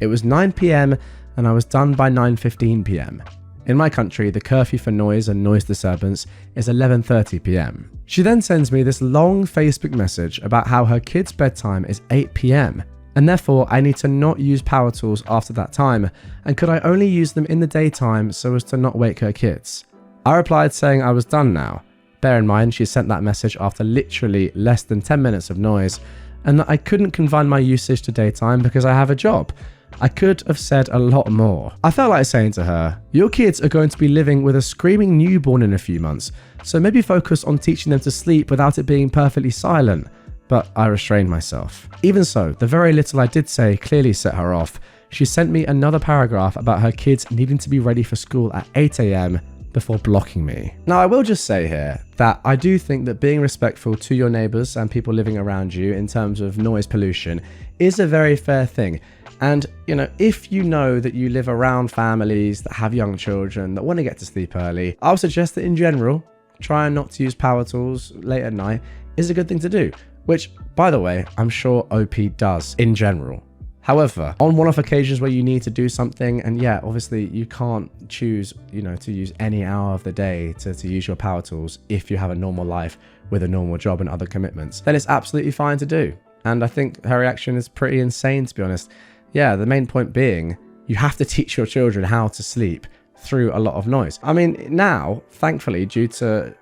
It was 9 PM and I was done by 9:15 PM. In my country, the curfew for noise and noise disturbance is 11:30 PM. She then sends me this long Facebook message about how her kid's bedtime is 8 PM, and therefore I need to not use power tools after that time, and could I only use them in the daytime so as to not wake her kids. I replied saying I was done now. Bear in mind, she sent that message after literally less than 10 minutes of noise, and that I couldn't confine my usage to daytime because I have a job. I could have said a lot more. I felt like saying to her, your kids are going to be living with a screaming newborn in a few months, so maybe focus on teaching them to sleep without it being perfectly silent. But I restrained myself. Even so, the very little I did say clearly set her off. She sent me another paragraph about her kids needing to be ready for school at 8 AM before blocking me. Now, I will just say here that I do think that being respectful to your neighbors and people living around you in terms of noise pollution is a very fair thing. And, you know, if you know that you live around families that have young children that want to get to sleep early, I'll suggest that in general, trying not to use power tools late at night is a good thing to do, which, by the way, I'm sure OP does in general. However, on one-off occasions where you need to do something, and yeah, obviously you can't choose, to use any hour of the day to use your power tools if you have a normal life with a normal job and other commitments, then it's absolutely fine to do. And I think her reaction is pretty insane, to be honest. Yeah, the main point being, you have to teach your children how to sleep through a lot of noise. I mean, now, thankfully, due to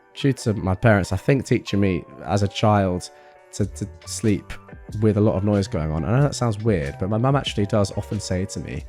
my parents, I think, teaching me as a child to sleep with a lot of noise going on. I know that sounds weird, but my mum actually does often say to me,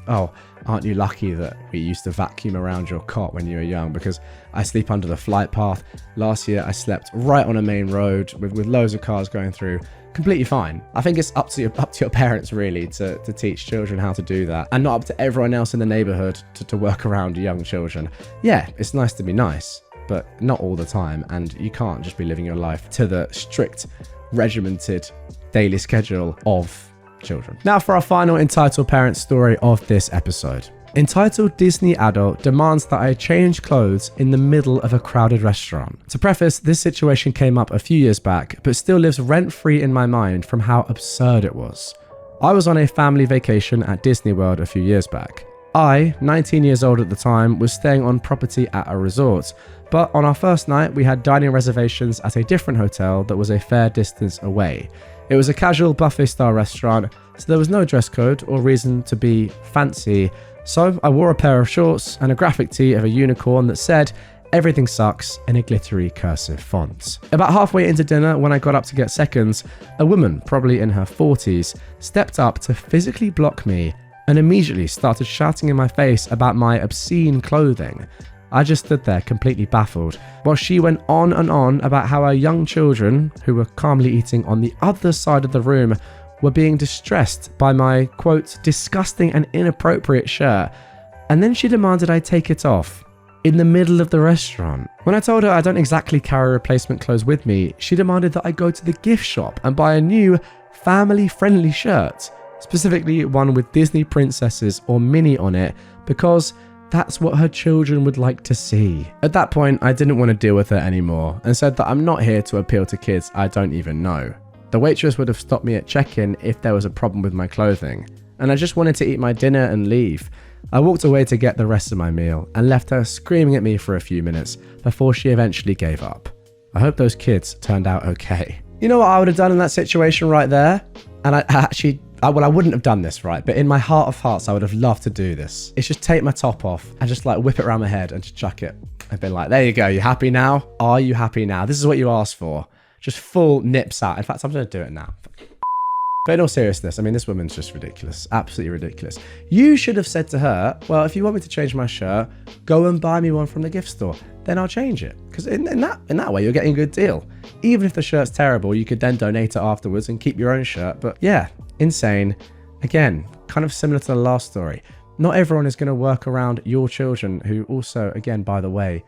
oh, aren't you lucky that we used to vacuum around your cot when you were young, because I sleep under the flight path. Last year I slept right on a main road with loads of cars going through, completely fine. I think it's up to your parents really to teach children how to do that, and not up to everyone else in the neighborhood to work around young children. Yeah, it's nice to be nice, but not all the time, and you can't just be living your life to the strict, regimented daily schedule of children. Now for our final entitled parent story of this episode. Entitled Disney Adult demands that I change clothes in the middle of a crowded restaurant. To preface, this situation came up a few years back, but still lives rent-free in my mind from how absurd it was. I was on a family vacation at Disney World a few years back. I, 19 years old at the time, was staying on property at a resort, but on our first night we had dining reservations at a different hotel that was a fair distance away. It was a casual buffet-style restaurant, so there was no dress code or reason to be fancy, so I wore a pair of shorts and a graphic tee of a unicorn that said, "Everything sucks," in a glittery cursive font. About halfway into dinner, when I got up to get seconds, a woman, probably in her 40s, stepped up to physically block me and immediately started shouting in my face about my obscene clothing. I just stood there completely baffled, while she went on and on about how our young children, who were calmly eating on the other side of the room, were being distressed by my, quote, disgusting and inappropriate shirt, and then she demanded I take it off, in the middle of the restaurant. When I told her I don't exactly carry replacement clothes with me, she demanded that I go to the gift shop and buy a new, family-friendly shirt, specifically one with Disney princesses or Minnie on it, because that's what her children would like to see. At that point, I didn't want to deal with her anymore and said that I'm not here to appeal to kids I don't even know. The waitress would have stopped me at check-in if there was a problem with my clothing, and I just wanted to eat my dinner and leave. I walked away to get the rest of my meal and left her screaming at me for a few minutes before she eventually gave up. I hope those kids turned out okay. You know what I would have done in that situation right there? And I wouldn't have done this, right? But in my heart of hearts, I would have loved to do this. It's just take my top off and just like whip it around my head and just chuck it. I've been like, there you go. You happy now? Are you happy now? This is what you asked for. Just full nips out. In fact, I'm going to do it now. But in all seriousness, I mean, this woman's just ridiculous. Absolutely ridiculous. You should have said to her, well, if you want me to change my shirt, go and buy me one from the gift store. Then I'll change it. Because in that way, you're getting a good deal. Even if the shirt's terrible, you could then donate it afterwards and keep your own shirt. But yeah, insane. Again, kind of similar to the last story. Not everyone is going to work around your children who also, again, by the way,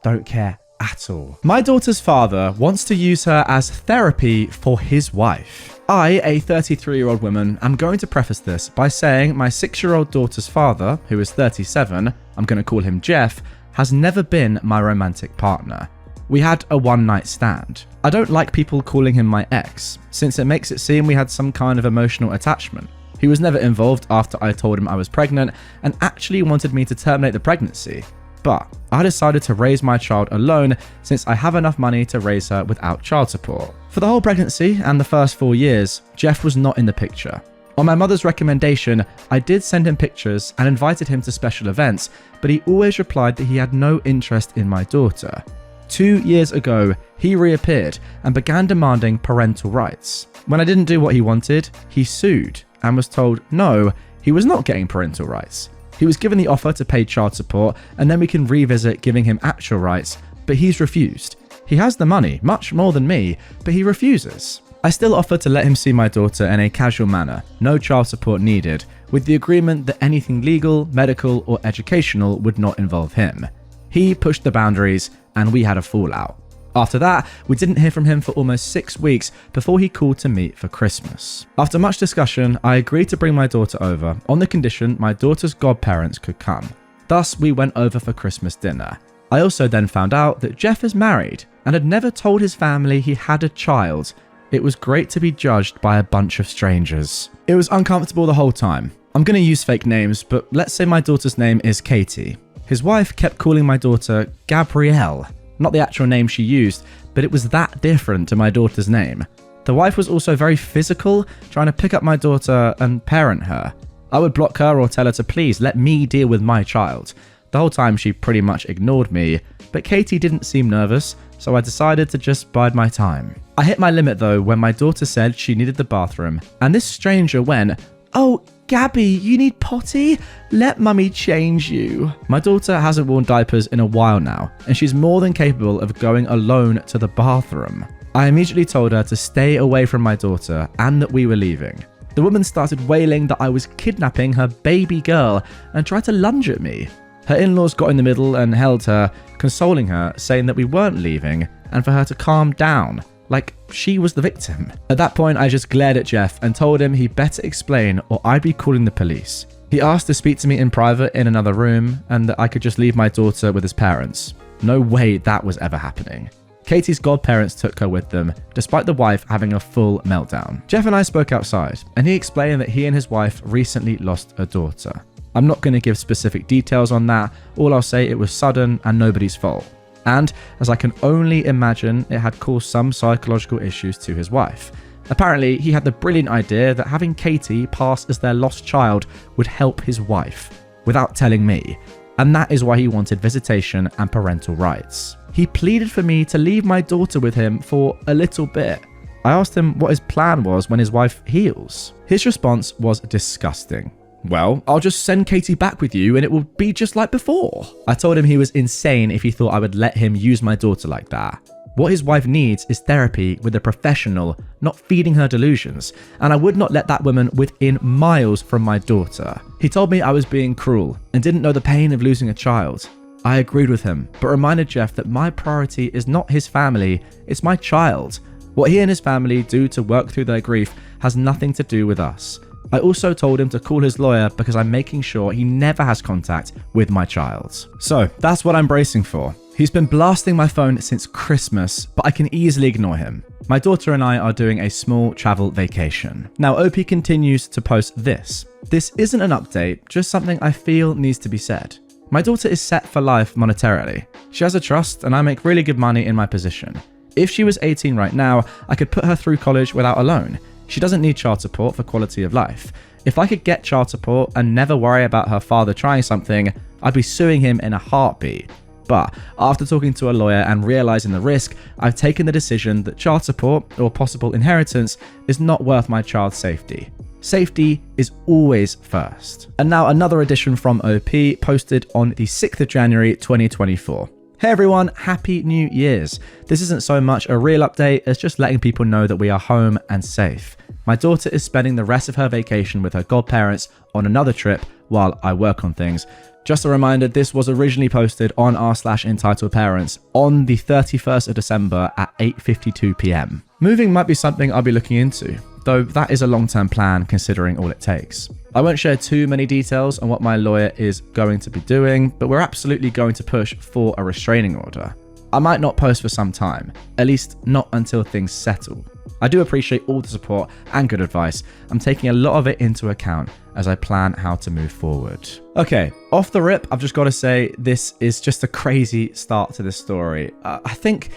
don't care at all. My daughter's father wants to use her as therapy for his wife. I, a 33-year-old woman, am going to preface this by saying my 6-year-old daughter's father, who is 37, I'm going to call him Jeff, has never been my romantic partner. We had a one-night stand. I don't like people calling him my ex, since it makes it seem we had some kind of emotional attachment. He was never involved after I told him I was pregnant and actually wanted me to terminate the pregnancy. But I decided to raise my child alone since I have enough money to raise her without child support. For the whole pregnancy and the first 4 years, Jeff was not in the picture. On my mother's recommendation, I did send him pictures and invited him to special events, but he always replied that he had no interest in my daughter. 2 years ago, he reappeared and began demanding parental rights. When I didn't do what he wanted, he sued and was told no, he was not getting parental rights. He was given the offer to pay child support and then we can revisit giving him actual rights, but he's refused. He has the money, much more than me, but he refuses. I still offered to let him see my daughter in a casual manner, no child support needed, with the agreement that anything legal, medical, or educational would not involve him. He pushed the boundaries and we had a fallout. After that, we didn't hear from him for almost 6 weeks before he called to meet for Christmas. After much discussion, I agreed to bring my daughter over on the condition my daughter's godparents could come. Thus, we went over for Christmas dinner. I also then found out that Jeff is married and had never told his family he had a child. It was great to be judged by a bunch of strangers. It was uncomfortable the whole time. I'm going to use fake names, but let's say my daughter's name is Katie. His wife kept calling my daughter Gabrielle. Not the actual name she used, but it was that different to my daughter's name. The wife was also very physical, trying to pick up my daughter and parent her. I would block her or tell her to please let me deal with my child. The whole time she pretty much ignored me, but Katie didn't seem nervous, so I decided to just bide my time. I hit my limit though when my daughter said she needed the bathroom, and this stranger went, "Oh, Gabby, you need potty? Let mummy change you." My daughter hasn't worn diapers in a while now, and she's more than capable of going alone to the bathroom. I immediately told her to stay away from my daughter and that we were leaving. The woman started wailing that I was kidnapping her baby girl and tried to lunge at me. Her in-laws got in the middle and held her, consoling her, saying that we weren't leaving and for her to calm down, like she was the victim. At that point, I just glared at Jeff and told him he better explain or I'd be calling the police. He asked to speak to me in private in another room and that I could just leave my daughter with his parents. No way that was ever happening. Katie's godparents took her with them, despite the wife having a full meltdown. Jeff and I spoke outside, and he explained that he and his wife recently lost a daughter. I'm not going to give specific details on that, all I'll say it was sudden and nobody's fault. And, as I can only imagine, it had caused some psychological issues to his wife. Apparently, he had the brilliant idea that having Katie pass as their lost child would help his wife, without telling me, and that is why he wanted visitation and parental rights. He pleaded for me to leave my daughter with him for a little bit. I asked him what his plan was when his wife heals. His response was disgusting. "Well, I'll just send Katie back with you and it will be just like before." I told him he was insane if he thought I would let him use my daughter like that. What his wife needs is therapy with a professional, not feeding her delusions, and I would not let that woman within miles from my daughter. He told me I was being cruel and didn't know the pain of losing a child. I agreed with him, but reminded Jeff that my priority is not his family, it's my child. What he and his family do to work through their grief has nothing to do with us. I also told him to call his lawyer because I'm making sure he never has contact with my child. So that's what I'm bracing for. He's been blasting my phone since Christmas, but I can easily ignore him. My daughter and I are doing a small travel vacation. Now, OP continues to post this. This isn't an update, just something I feel needs to be said. My daughter is set for life monetarily. She has a trust and I make really good money in my position. If she was 18 right now, I could put her through college without a loan. She doesn't need child support for quality of life. If I could get child support and never worry about her father trying something, I'd be suing him in a heartbeat. But after talking to a lawyer and realizing the risk, I've taken the decision that child support or possible inheritance is not worth my child's safety. Safety is always first. And now another edition from OP posted on the 6th of January 2024. Hey everyone, happy New Year's. This isn't so much a real update as just letting people know that we are home and safe. My daughter is spending the rest of her vacation with her godparents on another trip while I work on things. Just a reminder, this was originally posted on r/EntitledParents on the 31st of December at 8:52 p.m. Moving might be something I'll be looking into, though that is a long-term plan considering all it takes. I won't share too many details on what my lawyer is going to be doing, but we're absolutely going to push for a restraining order. I might not post for some time, at least not until things settle. I do appreciate all the support and good advice. I'm taking a lot of it into account as I plan how to move forward. Okay, off the rip, I've just got to say this is just a crazy start to this story. I think,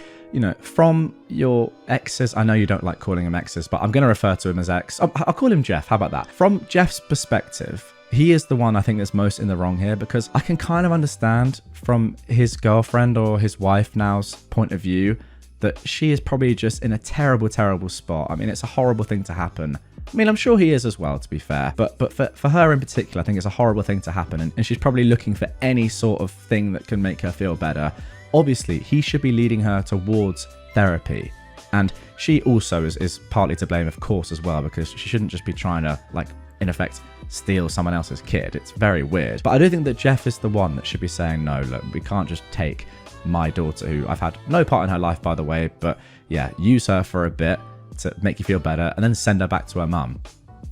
from your exes, I know you don't like calling him exes, but I'm going to refer to him as ex. I'll call him Jeff. How about that? From Jeff's perspective, he is the one I think that's most in the wrong here, because I can kind of understand from his girlfriend or his wife now's point of view that she is probably just in a terrible, terrible spot. I mean, it's a horrible thing to happen. I mean, I'm sure he is as well, to be fair. But for her in particular, I think it's a horrible thing to happen. And she's probably looking for any sort of thing that can make her feel better. Obviously, he should be leading her towards therapy. And she also is partly to blame, of course, as well, because she shouldn't just be trying to, in effect, steal someone else's kid. It's very weird. But I do think that Jeff is the one that should be saying, no, look, we can't just take my daughter, who I've had no part in her life, by the way, but yeah, use her for a bit to make you feel better and then send her back to her mum.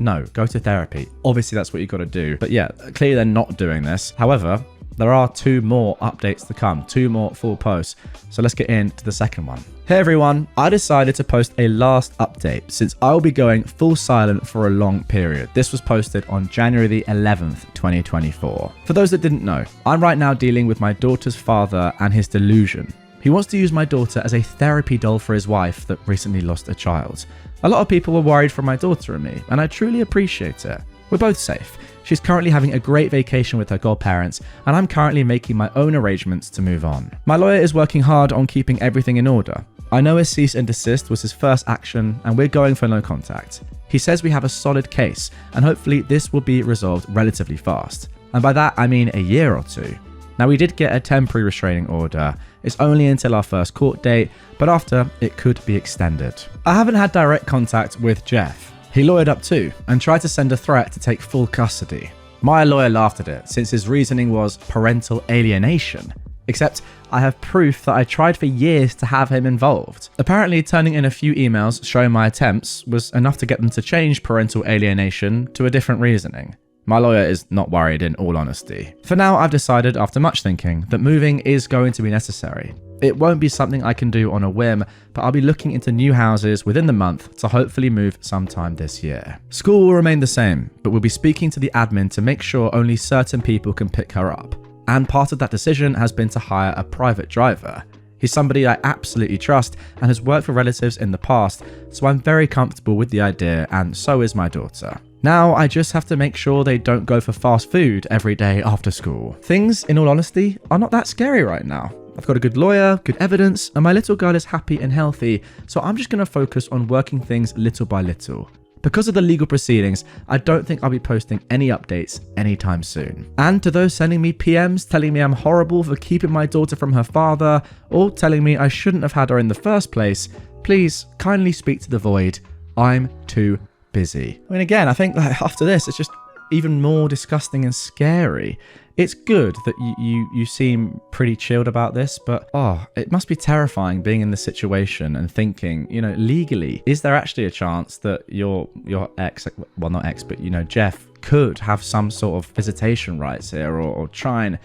No, go to therapy. Obviously, that's what you got to do. But yeah, clearly they're not doing this. However, there are 2 more updates to come, 2 more full posts. So let's get into the second one. Hey everyone, I decided to post a last update since I will be going full silent for a long period. This was posted on January the 11th, 2024. For those that didn't know, I'm right now dealing with my daughter's father and his delusion. He wants to use my daughter as a therapy doll for his wife that recently lost a child. A lot of people were worried for my daughter and me, and I truly appreciate it. We're both safe. She's currently having a great vacation with her godparents, and I'm currently making my own arrangements to move on. My lawyer is working hard on keeping everything in order. I know a cease and desist was his first action, and we're going for no contact. He says we have a solid case, and hopefully this will be resolved relatively fast. And by that, I mean a year or 2. Now, we did get a temporary restraining order. It's only until our first court date, but after, it could be extended. I haven't had direct contact with Jeff. He lawyered up too, and tried to send a threat to take full custody. My lawyer laughed at it, since his reasoning was parental alienation. Except, I have proof that I tried for years to have him involved. Apparently, turning in a few emails showing my attempts was enough to get them to change parental alienation to a different reasoning. My lawyer is not worried, in all honesty. For now, I've decided, after much thinking, that moving is going to be necessary. It won't be something I can do on a whim, but I'll be looking into new houses within the month to hopefully move sometime this year. School will remain the same, but we'll be speaking to the admin to make sure only certain people can pick her up. And part of that decision has been to hire a private driver. He's somebody I absolutely trust and has worked for relatives in the past, so I'm very comfortable with the idea, and so is my daughter. Now, I just have to make sure they don't go for fast food every day after school. Things, in all honesty, are not that scary right now. I've got a good lawyer, good evidence, and my little girl is happy and healthy, so I'm just going to focus on working things little by little. Because of the legal proceedings, I don't think I'll be posting any updates anytime soon. And to those sending me PMs telling me I'm horrible for keeping my daughter from her father, or telling me I shouldn't have had her in the first place, please kindly speak to the void. I'm too busy. I mean, again, I think after this, it's just even more disgusting and scary. It's good that you seem pretty chilled about this, but it must be terrifying being in this situation and thinking, legally, is there actually a chance that your ex, well, not ex, but Jeff could have some sort of visitation rights here, or try and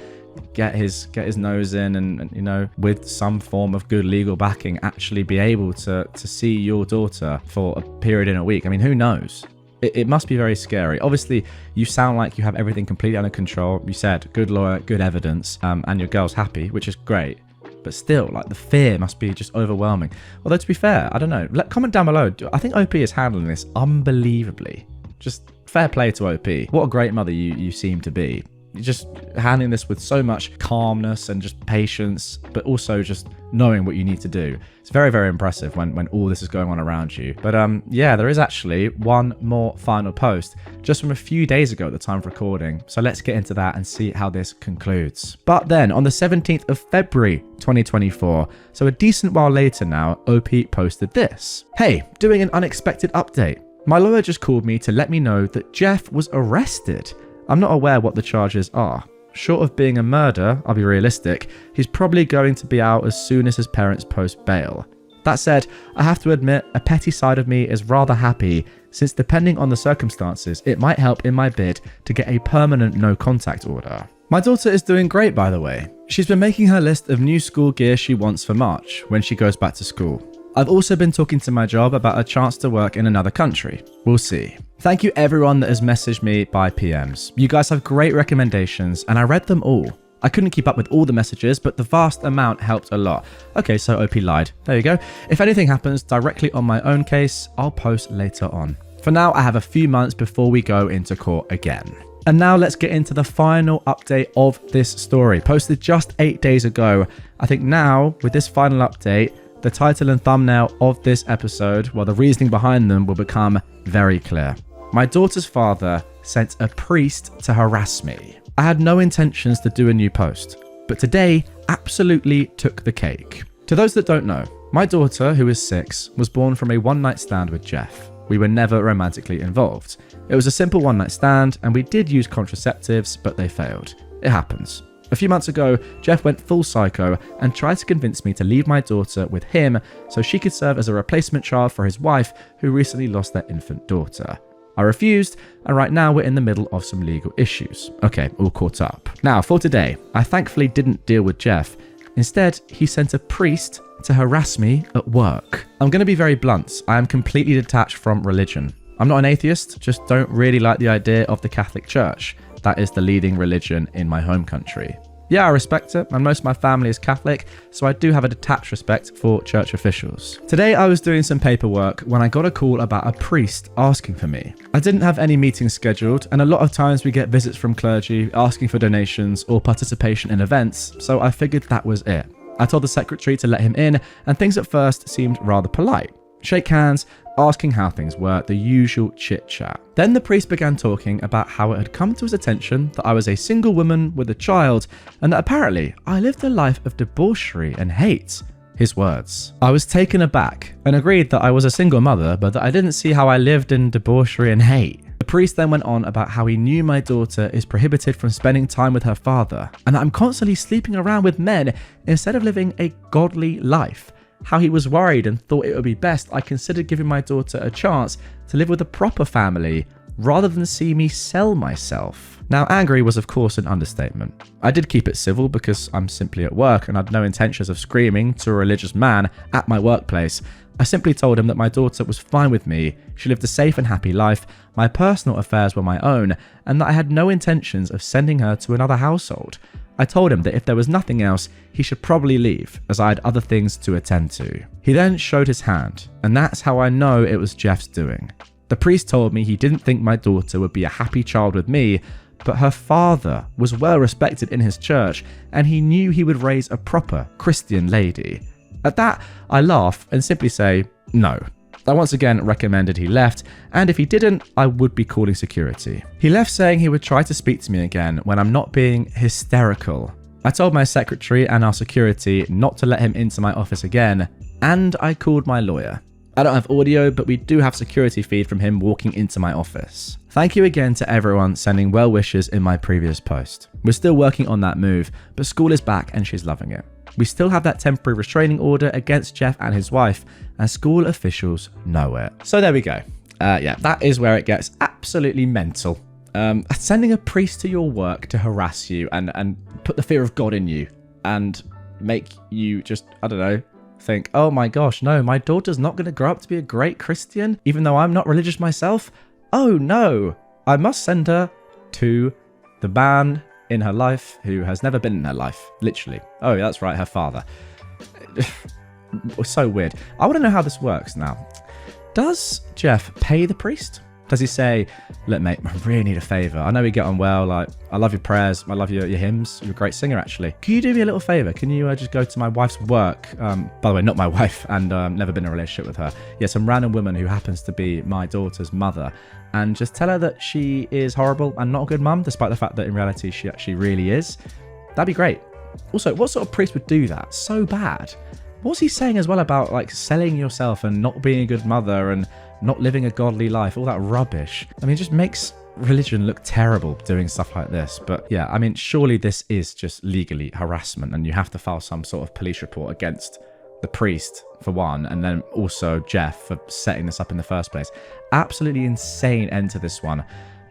get his nose in and with some form of good legal backing, actually be able to see your daughter for a period in a week. I mean, who knows? It must be very scary. Obviously, you sound like you have everything completely under control. You said good lawyer, good evidence, and your girl's happy, which is great. But still, like, the fear must be just overwhelming. Although, to be fair, I don't know. Comment down below. I think OP is handling this unbelievably. Just fair play to OP. What a great mother you seem to be. You're just handling this with so much calmness and just patience, but also just knowing what you need to do. It's very, very impressive when all this is going on around you. But yeah, there is actually one more final post just from a few days ago at the time of recording. So let's get into that and see how this concludes. But then on the 17th of February 2024, so a decent while later now, OP posted this. Hey, doing an unexpected update. My lawyer just called me to let me know that Jeff was arrested. I'm not aware what the charges are. Short of being a murder, I'll be realistic, he's probably going to be out as soon as his parents post bail. That said, I have to admit, a petty side of me is rather happy, since depending on the circumstances, it might help in my bid to get a permanent no contact order. My daughter is doing great, by the way. She's been making her list of new school gear she wants for March, when she goes back to school. I've also been talking to my job about a chance to work in another country. We'll see. Thank you everyone that has messaged me by PMs. You guys have great recommendations and I read them all. I couldn't keep up with all the messages, but the vast amount helped a lot. Okay, so OP lied. There you go. If anything happens directly on my own case, I'll post later on. For now, I have a few months before we go into court again. And now let's get into the final update of this story, posted just 8 days ago. I think now, with this final update, the title and thumbnail of this episode, well, the reasoning behind them will become very clear. My daughter's father sent a priest to harass me. I had no intentions to do a new post, but today absolutely took the cake. To those that don't know, my daughter, who is 6, was born from a one-night stand with Jeff. We were never romantically involved. It was a simple one-night stand, and we did use contraceptives, but they failed. It happens. A few months ago, Jeff went full psycho and tried to convince me to leave my daughter with him so she could serve as a replacement child for his wife, who recently lost their infant daughter. I refused, and right now we're in the middle of some legal issues. Okay, all caught up. Now, for today, I thankfully didn't deal with Jeff. Instead, he sent a priest to harass me at work. I'm going to be very blunt. I am completely detached from religion. I'm not an atheist, just don't really like the idea of the Catholic Church. That is the leading religion in my home country. Yeah, I respect it, and most of my family is Catholic, so I do have a detached respect for church officials. Today I was doing some paperwork when I got a call about a priest asking for me. I didn't have any meetings scheduled, and a lot of times we get visits from clergy asking for donations or participation in events, so I figured that was it. I told the secretary to let him in, and things at first seemed rather polite. Shake hands, asking how things were, the usual chit-chat. Then the priest began talking about how it had come to his attention that I was a single woman with a child, and that apparently I lived a life of debauchery and hate. His words. I was taken aback and agreed that I was a single mother, but that I didn't see how I lived in debauchery and hate. The priest then went on about how he knew my daughter is prohibited from spending time with her father, and that I'm constantly sleeping around with men instead of living a godly life. How he was worried and thought it would be best I considered giving my daughter a chance to live with a proper family rather than see me sell myself. Now, angry was of course an understatement. I did keep it civil because I'm simply at work and had no intentions of screaming to a religious man at my workplace. I simply told him that my daughter was fine with me, she lived a safe and happy life, my personal affairs were my own, and that I had no intentions of sending her to another household. I told him that if there was nothing else, he should probably leave, as I had other things to attend to. He then showed his hand, and that's how I know it was Jeff's doing. The priest told me he didn't think my daughter would be a happy child with me, but her father was well respected in his church, and he knew he would raise a proper Christian lady. At that, I laugh and simply say, no. I once again recommended he left, and if he didn't, I would be calling security. He left saying he would try to speak to me again when I'm not being hysterical. I told my secretary and our security not to let him into my office again, and I called my lawyer. I don't have audio, but we do have security feed from him walking into my office. Thank you again to everyone sending well wishes in my previous post. We're still working on that move, but school is back and she's loving it. We still have that temporary restraining order against Jeff and his wife, and school officials know it. So there we go. Yeah, that is where it gets absolutely mental. Sending a priest to your work to harass you and put the fear of God in you and make you just, I don't know, think, oh my gosh, no, my daughter's not going to grow up to be a great Christian, even though I'm not religious myself. Oh no, I must send her to the man in her life who has never been in her life, literally. Oh, that's right, her father. So weird. I want to know how this works now. Does Jeff pay the priest? Does he say, look, mate, I really need a favour. I know we get on well. Like, I love your prayers. I love your hymns. You're a great singer, actually. Can you do me a little favour? Can you just go to my wife's work? By the way, not my wife, and never been in a relationship with her. Yeah, some random woman who happens to be my daughter's mother. And just tell her that she is horrible and not a good mum, despite the fact that in reality she actually really is. That'd be great. Also, what sort of priest would do that? So bad. What's he saying as well about, like, selling yourself and not being a good mother and not living a godly life, all that rubbish? I mean, it just makes religion look terrible doing stuff like this. But yeah, I mean, surely this is just legally harassment and you have to file some sort of police report against the priest for one, and then also Jeff for setting this up in the first place. Absolutely insane end to this one.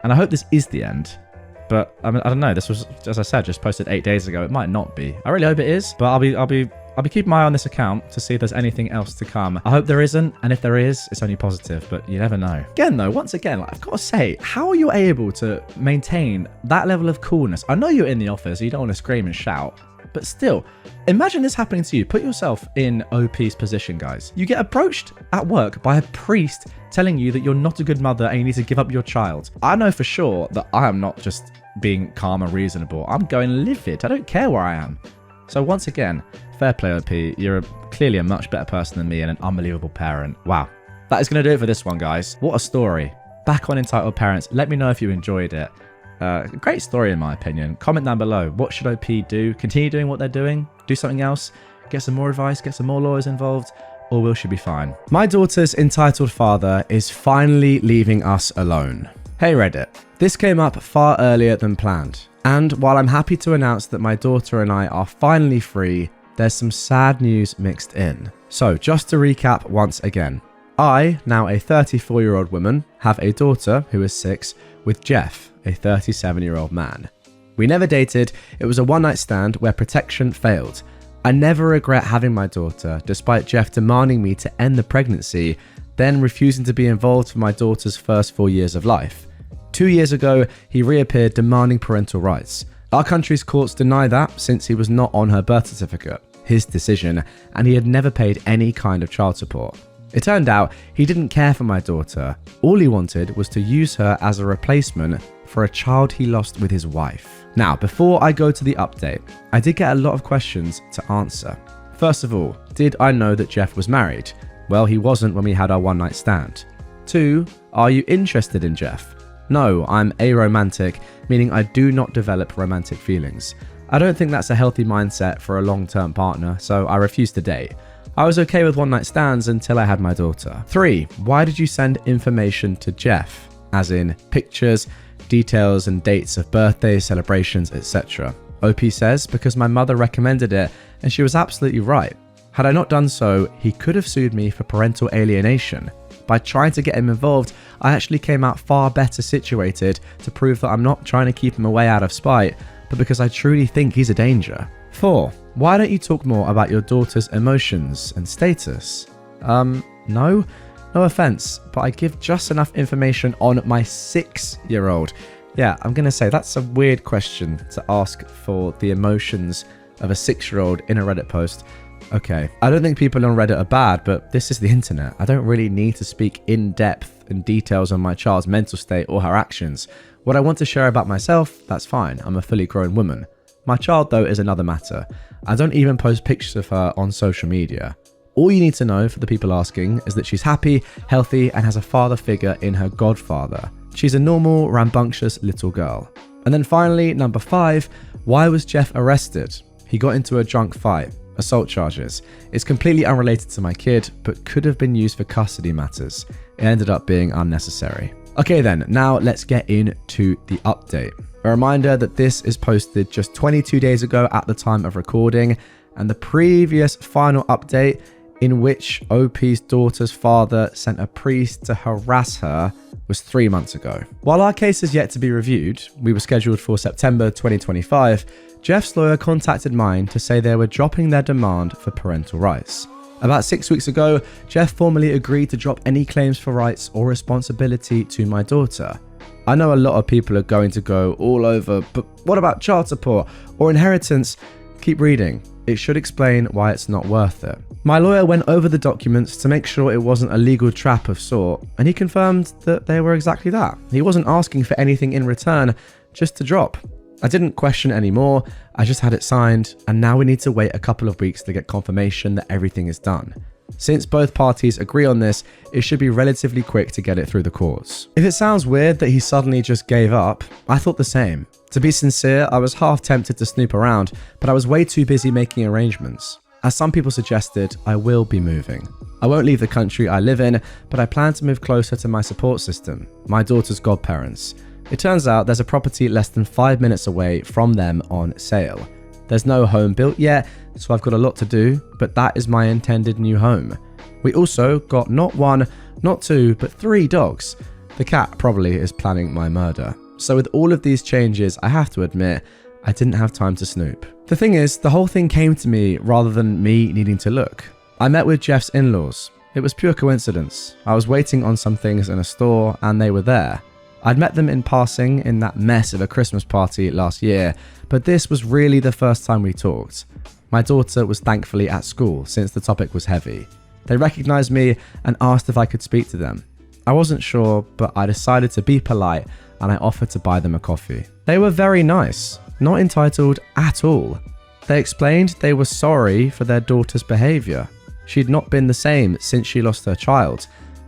And I hope this is the end. But I mean, I don't know. This was, as I said, just posted 8 days ago. It might not be. I really hope it is, but I'll be keeping my eye on this account to see if there's anything else to come. I hope there isn't, and if there is, it's only positive, but you never know. Again though, once again, I've got to say, how are you able to maintain that level of coolness? I know you're in the office, so you don't want to scream and shout, but still, imagine this happening to you. Put yourself in OP's position, guys. You get approached at work by a priest telling you that you're not a good mother and you need to give up your child. I know for sure that I am not just being calm and reasonable. I'm going livid. I don't care where I am. So once again, fair play, OP. You're clearly a much better person than me and an unbelievable parent. Wow. That is going to do it for this one, guys. What a story. Back on Entitled Parents. Let me know if you enjoyed it. Great story in my opinion. Comment down below. What should OP do? Continue doing what they're doing? Do something else? Get some more advice? Get some more lawyers involved? Or will she be fine? My daughter's entitled father is finally leaving us alone. Hey Reddit. This came up far earlier than planned. And while I'm happy to announce that my daughter and I are finally free, there's some sad news mixed in. So just to recap once again. I, now a 34-year-old woman, have a daughter who is 6 with Jeff, a 37-year-old man. We never dated, it was a one-night stand where protection failed. I never regret having my daughter, despite Jeff demanding me to end the pregnancy, then refusing to be involved for my daughter's first 4 years of life. 2 years ago, he reappeared demanding parental rights. Our country's courts deny that since he was not on her birth certificate, his decision, and he had never paid any kind of child support. It turned out he didn't care for my daughter. All he wanted was to use her as a replacement for a child he lost with his wife. Now, before I go to the update, I did get a lot of questions to answer. First of all, did I know that Jeff was married? Well, he wasn't when we had our one-night stand. 2, are you interested in Jeff? No, I'm aromantic, meaning I do not develop romantic feelings. I don't think that's a healthy mindset for a long-term partner, so I refuse to date. I was okay with one-night stands until I had my daughter. 3, why did you send information to Jeff? As in pictures, details and dates of birthdays, celebrations, etc. OP says, because my mother recommended it and she was absolutely right. Had I not done so, he could have sued me for parental alienation. By trying to get him involved, I actually came out far better situated to prove that I'm not trying to keep him away out of spite, but because I truly think he's a danger. 4, why don't you talk more about your daughter's emotions and status? No offense, but I give just enough information on my 6-year-old. Yeah, I'm gonna say that's a weird question to ask for the emotions of a 6-year-old in a Reddit post. Okay, I don't think people on Reddit are bad, but this is the internet. I don't really need to speak in depth and details on my child's mental state or her actions. What I want to share about myself, that's fine. I'm a fully grown woman. My child, though, is another matter. I don't even post pictures of her on social media. All you need to know, for the people asking, is that she's happy, healthy, and has a father figure in her godfather. She's a normal, rambunctious little girl. And then finally, number 5, why was Jeff arrested? He got into a drunk fight. Assault charges. It's completely unrelated to my kid, but could have been used for custody matters. It ended up being unnecessary. Okay then, now let's get into the update. A reminder that this is posted just 22 days ago at the time of recording, and the previous final update in which OP's daughter's father sent a priest to harass her was 3 months ago. While our case is yet to be reviewed, we were scheduled for September 2025, Jeff's lawyer contacted mine to say they were dropping their demand for parental rights. About 6 weeks ago, Jeff formally agreed to drop any claims for rights or responsibility to my daughter. I know a lot of people are going to go all over, but what about child support or inheritance? Keep reading. It should explain why it's not worth it. My lawyer went over the documents to make sure it wasn't a legal trap of sort, and he confirmed that they were exactly that. He wasn't asking for anything in return, just to drop. I didn't question anymore, I just had it signed, and now we need to wait a couple of weeks to get confirmation that everything is done. Since both parties agree on this, it should be relatively quick to get it through the courts. If it sounds weird that he suddenly just gave up, I thought the same. To be sincere, I was half tempted to snoop around, but I was way too busy making arrangements. As some people suggested, I will be moving. I won't leave the country I live in, but I plan to move closer to my support system, my daughter's godparents. It turns out there's a property less than 5 minutes away from them on sale. There's no home built yet, so I've got a lot to do, but that is my intended new home. We also got not 1, not 2, but 3 dogs. The cat probably is planning my murder. So with all of these changes, I have to admit, I didn't have time to snoop. The thing is, the whole thing came to me rather than me needing to look. I met with Jeff's in-laws. It was pure coincidence. I was waiting on some things in a store and they were there. I'd met them in passing in that mess of a Christmas party last year, but this was really the first time we talked. My daughter was thankfully at school since the topic was heavy. They recognized me and asked if I could speak to them. I wasn't sure, but I decided to be polite and I offered to buy them a coffee. They were very nice, not entitled at all. They explained they were sorry for their daughter's behavior. She'd not been the same since she lost her child.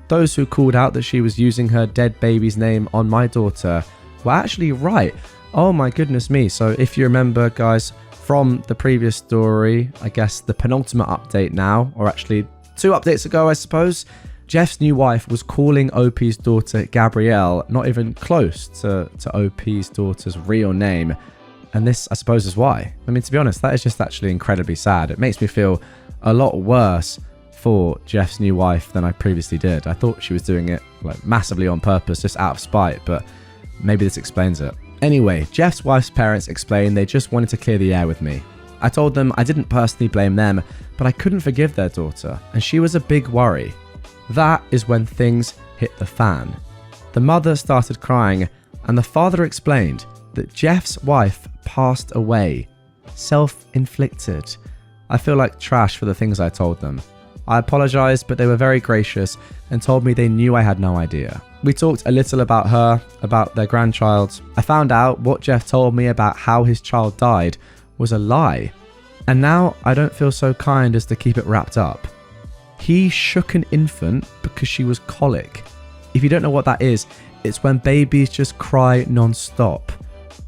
Those who called out that she was using her dead baby's name on my daughter were actually right. Oh my goodness me. So if you remember, guys, from the previous story, I guess the penultimate update now, or actually 2 updates ago, I suppose, Jeff's new wife was calling OP's daughter Gabrielle, not even close to OP's daughter's real name. And this, I suppose, is why. I mean, to be honest, that is just actually incredibly sad. It makes me feel a lot worse for Jeff's new wife than I previously did. I thought she was doing it like massively on purpose, just out of spite, but maybe this explains it. Anyway, Jeff's wife's parents explained they just wanted to clear the air with me. I told them I didn't personally blame them, but I couldn't forgive their daughter, and she was a big worry. That is when things hit the fan. The mother started crying, and the father explained that Jeff's wife passed away. Self-inflicted. I feel like trash for the things I told them. I apologized, but they were very gracious and told me they knew I had no idea. We talked a little about her, about their grandchild. I found out what Jeff told me about how his child died was a lie. And now I don't feel so kind as to keep it wrapped up. He shook an infant because she was colic. If you don't know what that is, it's when babies just cry non-stop.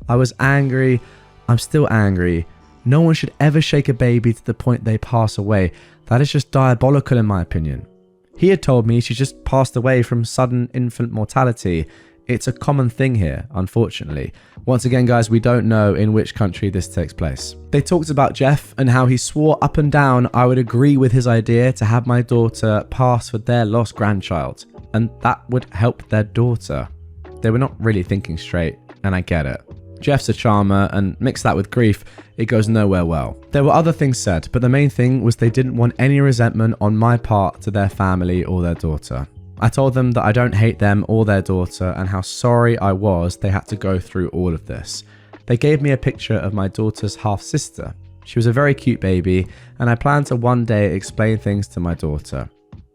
I was angry. I'm still angry. No one should ever shake a baby to the point they pass away. That is just diabolical in my opinion. He had told me she just passed away from sudden infant mortality. It's a common thing here, unfortunately. Once again, guys, we don't know in which country this takes place. They talked about Jeff and how he swore up and down I would agree with his idea to have my daughter pass for their lost grandchild, and that would help their daughter. They were not really thinking straight, and I get it. Jeff's a charmer, and mix that with grief, it goes nowhere well. There were other things said, but the main thing was they didn't want any resentment on my part to their family or their daughter. I told them that I don't hate them or their daughter and how sorry I was they had to go through all of this. They gave me a picture of my daughter's half-sister. She was a very cute baby, and I plan to one day explain things to my daughter.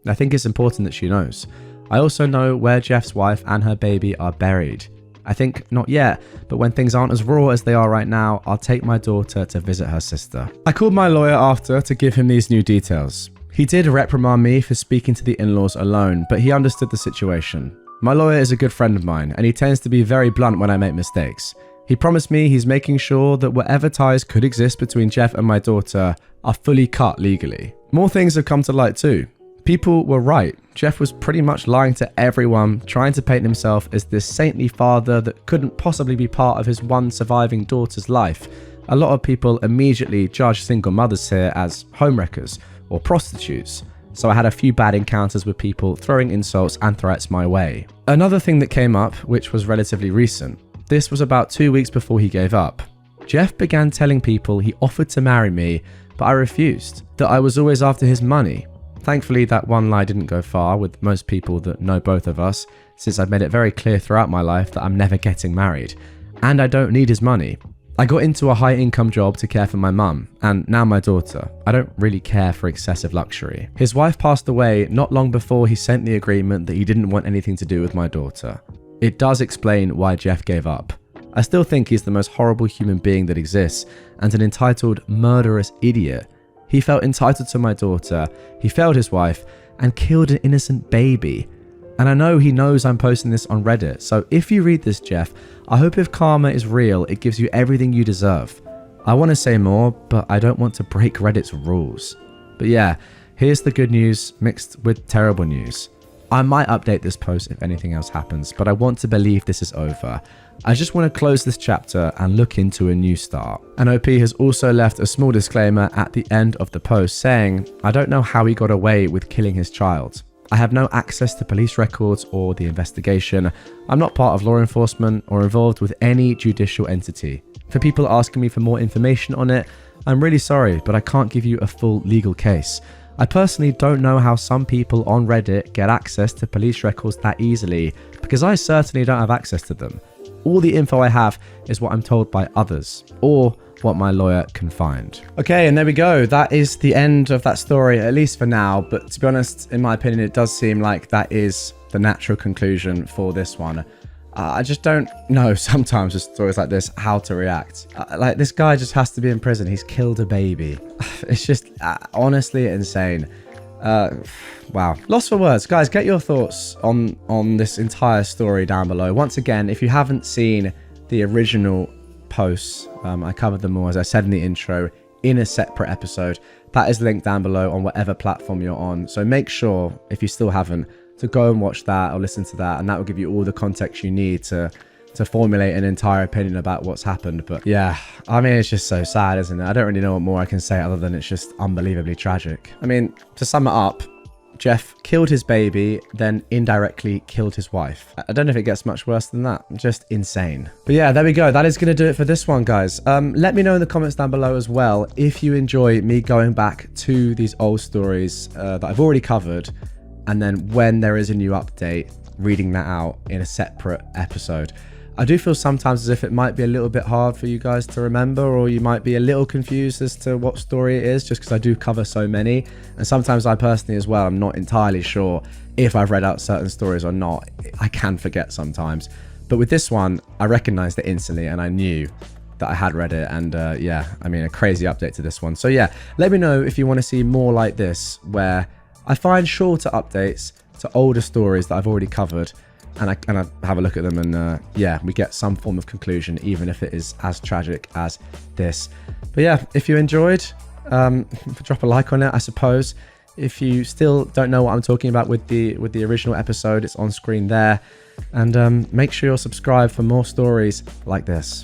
I think it's important that she knows. I also know where Jeff's wife and her baby are buried. I think not yet, but when things aren't as raw as they are right now, I'll take my daughter to visit her sister. I called my lawyer after to give him these new details. He did reprimand me for speaking to the in-laws alone, but he understood the situation. My lawyer is a good friend of mine, and he tends to be very blunt when I make mistakes. He promised me he's making sure that whatever ties could exist between Jeff and my daughter are fully cut legally. More things have come to light too. People were right. Jeff was pretty much lying to everyone, trying to paint himself as this saintly father that couldn't possibly be part of his one surviving daughter's life. A lot of people immediately judge single mothers here as homewreckers or prostitutes, so I had a few bad encounters with people throwing insults and threats my way. Another thing that came up, which was relatively recent, this was about 2 weeks before he gave up. Jeff began telling people he offered to marry me, but I refused, that I was always after his money. Thankfully, that one lie didn't go far with most people that know both of us, since I've made it very clear throughout my life that I'm never getting married, and I don't need his money. I got into a high-income job to care for my mum, and now my daughter. I don't really care for excessive luxury. His wife passed away not long before he sent the agreement that he didn't want anything to do with my daughter. It does explain why Jeff gave up. I still think he's the most horrible human being that exists, and an entitled, murderous idiot. He felt entitled to my daughter, he failed his wife, and killed an innocent baby. And I know he knows I'm posting this on Reddit, so if you read this, Jeff, I hope if karma is real, it gives you everything you deserve. I want to say more, but I don't want to break Reddit's rules. But yeah, here's the good news mixed with terrible news. I might update this post if anything else happens, but I want to believe this is over. I just want to close this chapter and look into a new start. And OP has also left a small disclaimer at the end of the post saying, I don't know how he got away with killing his child. I have no access to police records or the investigation. I'm not part of law enforcement or involved with any judicial entity. For people asking me for more information on it, I'm really sorry, but I can't give you a full legal case. I personally don't know how some people on Reddit get access to police records that easily, because I certainly don't have access to them. All the info I have is what I'm told by others, or what my lawyer can find. Okay, and there we go. That is the end of that story, at least for now. But to be honest, in my opinion, it does seem like that is the natural conclusion for this one. I just don't know sometimes with stories like this how to react. Like, this guy just has to be in prison. He's killed a baby. It's just honestly insane. Wow. Lost for words. Guys, get your thoughts on this entire story down below. Once again, if you haven't seen the original posts, I covered them all, as I said in the intro, in a separate episode. That is linked down below on whatever platform you're on. So make sure, if you still haven't, to go and watch that or listen to that, and that will give you all the context you need to formulate an entire opinion about what's happened. But yeah, I mean, it's just so sad, isn't it? I don't really know what more I can say other than it's just unbelievably tragic. I mean, to sum it up, Jeff killed his baby, then indirectly killed his wife. I don't know if it gets much worse than that. Just insane. But yeah, there we go. That is going to do it for this one, guys. Let me know in the comments down below as well if you enjoy me going back to these old stories that I've already covered, and then when there is a new update, reading that out in a separate episode. I do feel sometimes as if it might be a little bit hard for you guys to remember, or you might be a little confused as to what story it is, just because I do cover so many. And sometimes I personally as well, I'm not entirely sure if I've read out certain stories or not. I can forget sometimes. But with this one, I recognized it instantly and I knew that I had read it. And yeah, I mean, a crazy update to this one. So yeah, let me know if you want to see more like this, where I find shorter updates to older stories that I've already covered, and I have a look at them, and yeah, we get some form of conclusion, even if it is as tragic as this. But yeah, if you enjoyed, drop a like on it, I suppose. If you still don't know what I'm talking about with the original episode, it's on screen there. And make sure you're subscribed for more stories like this.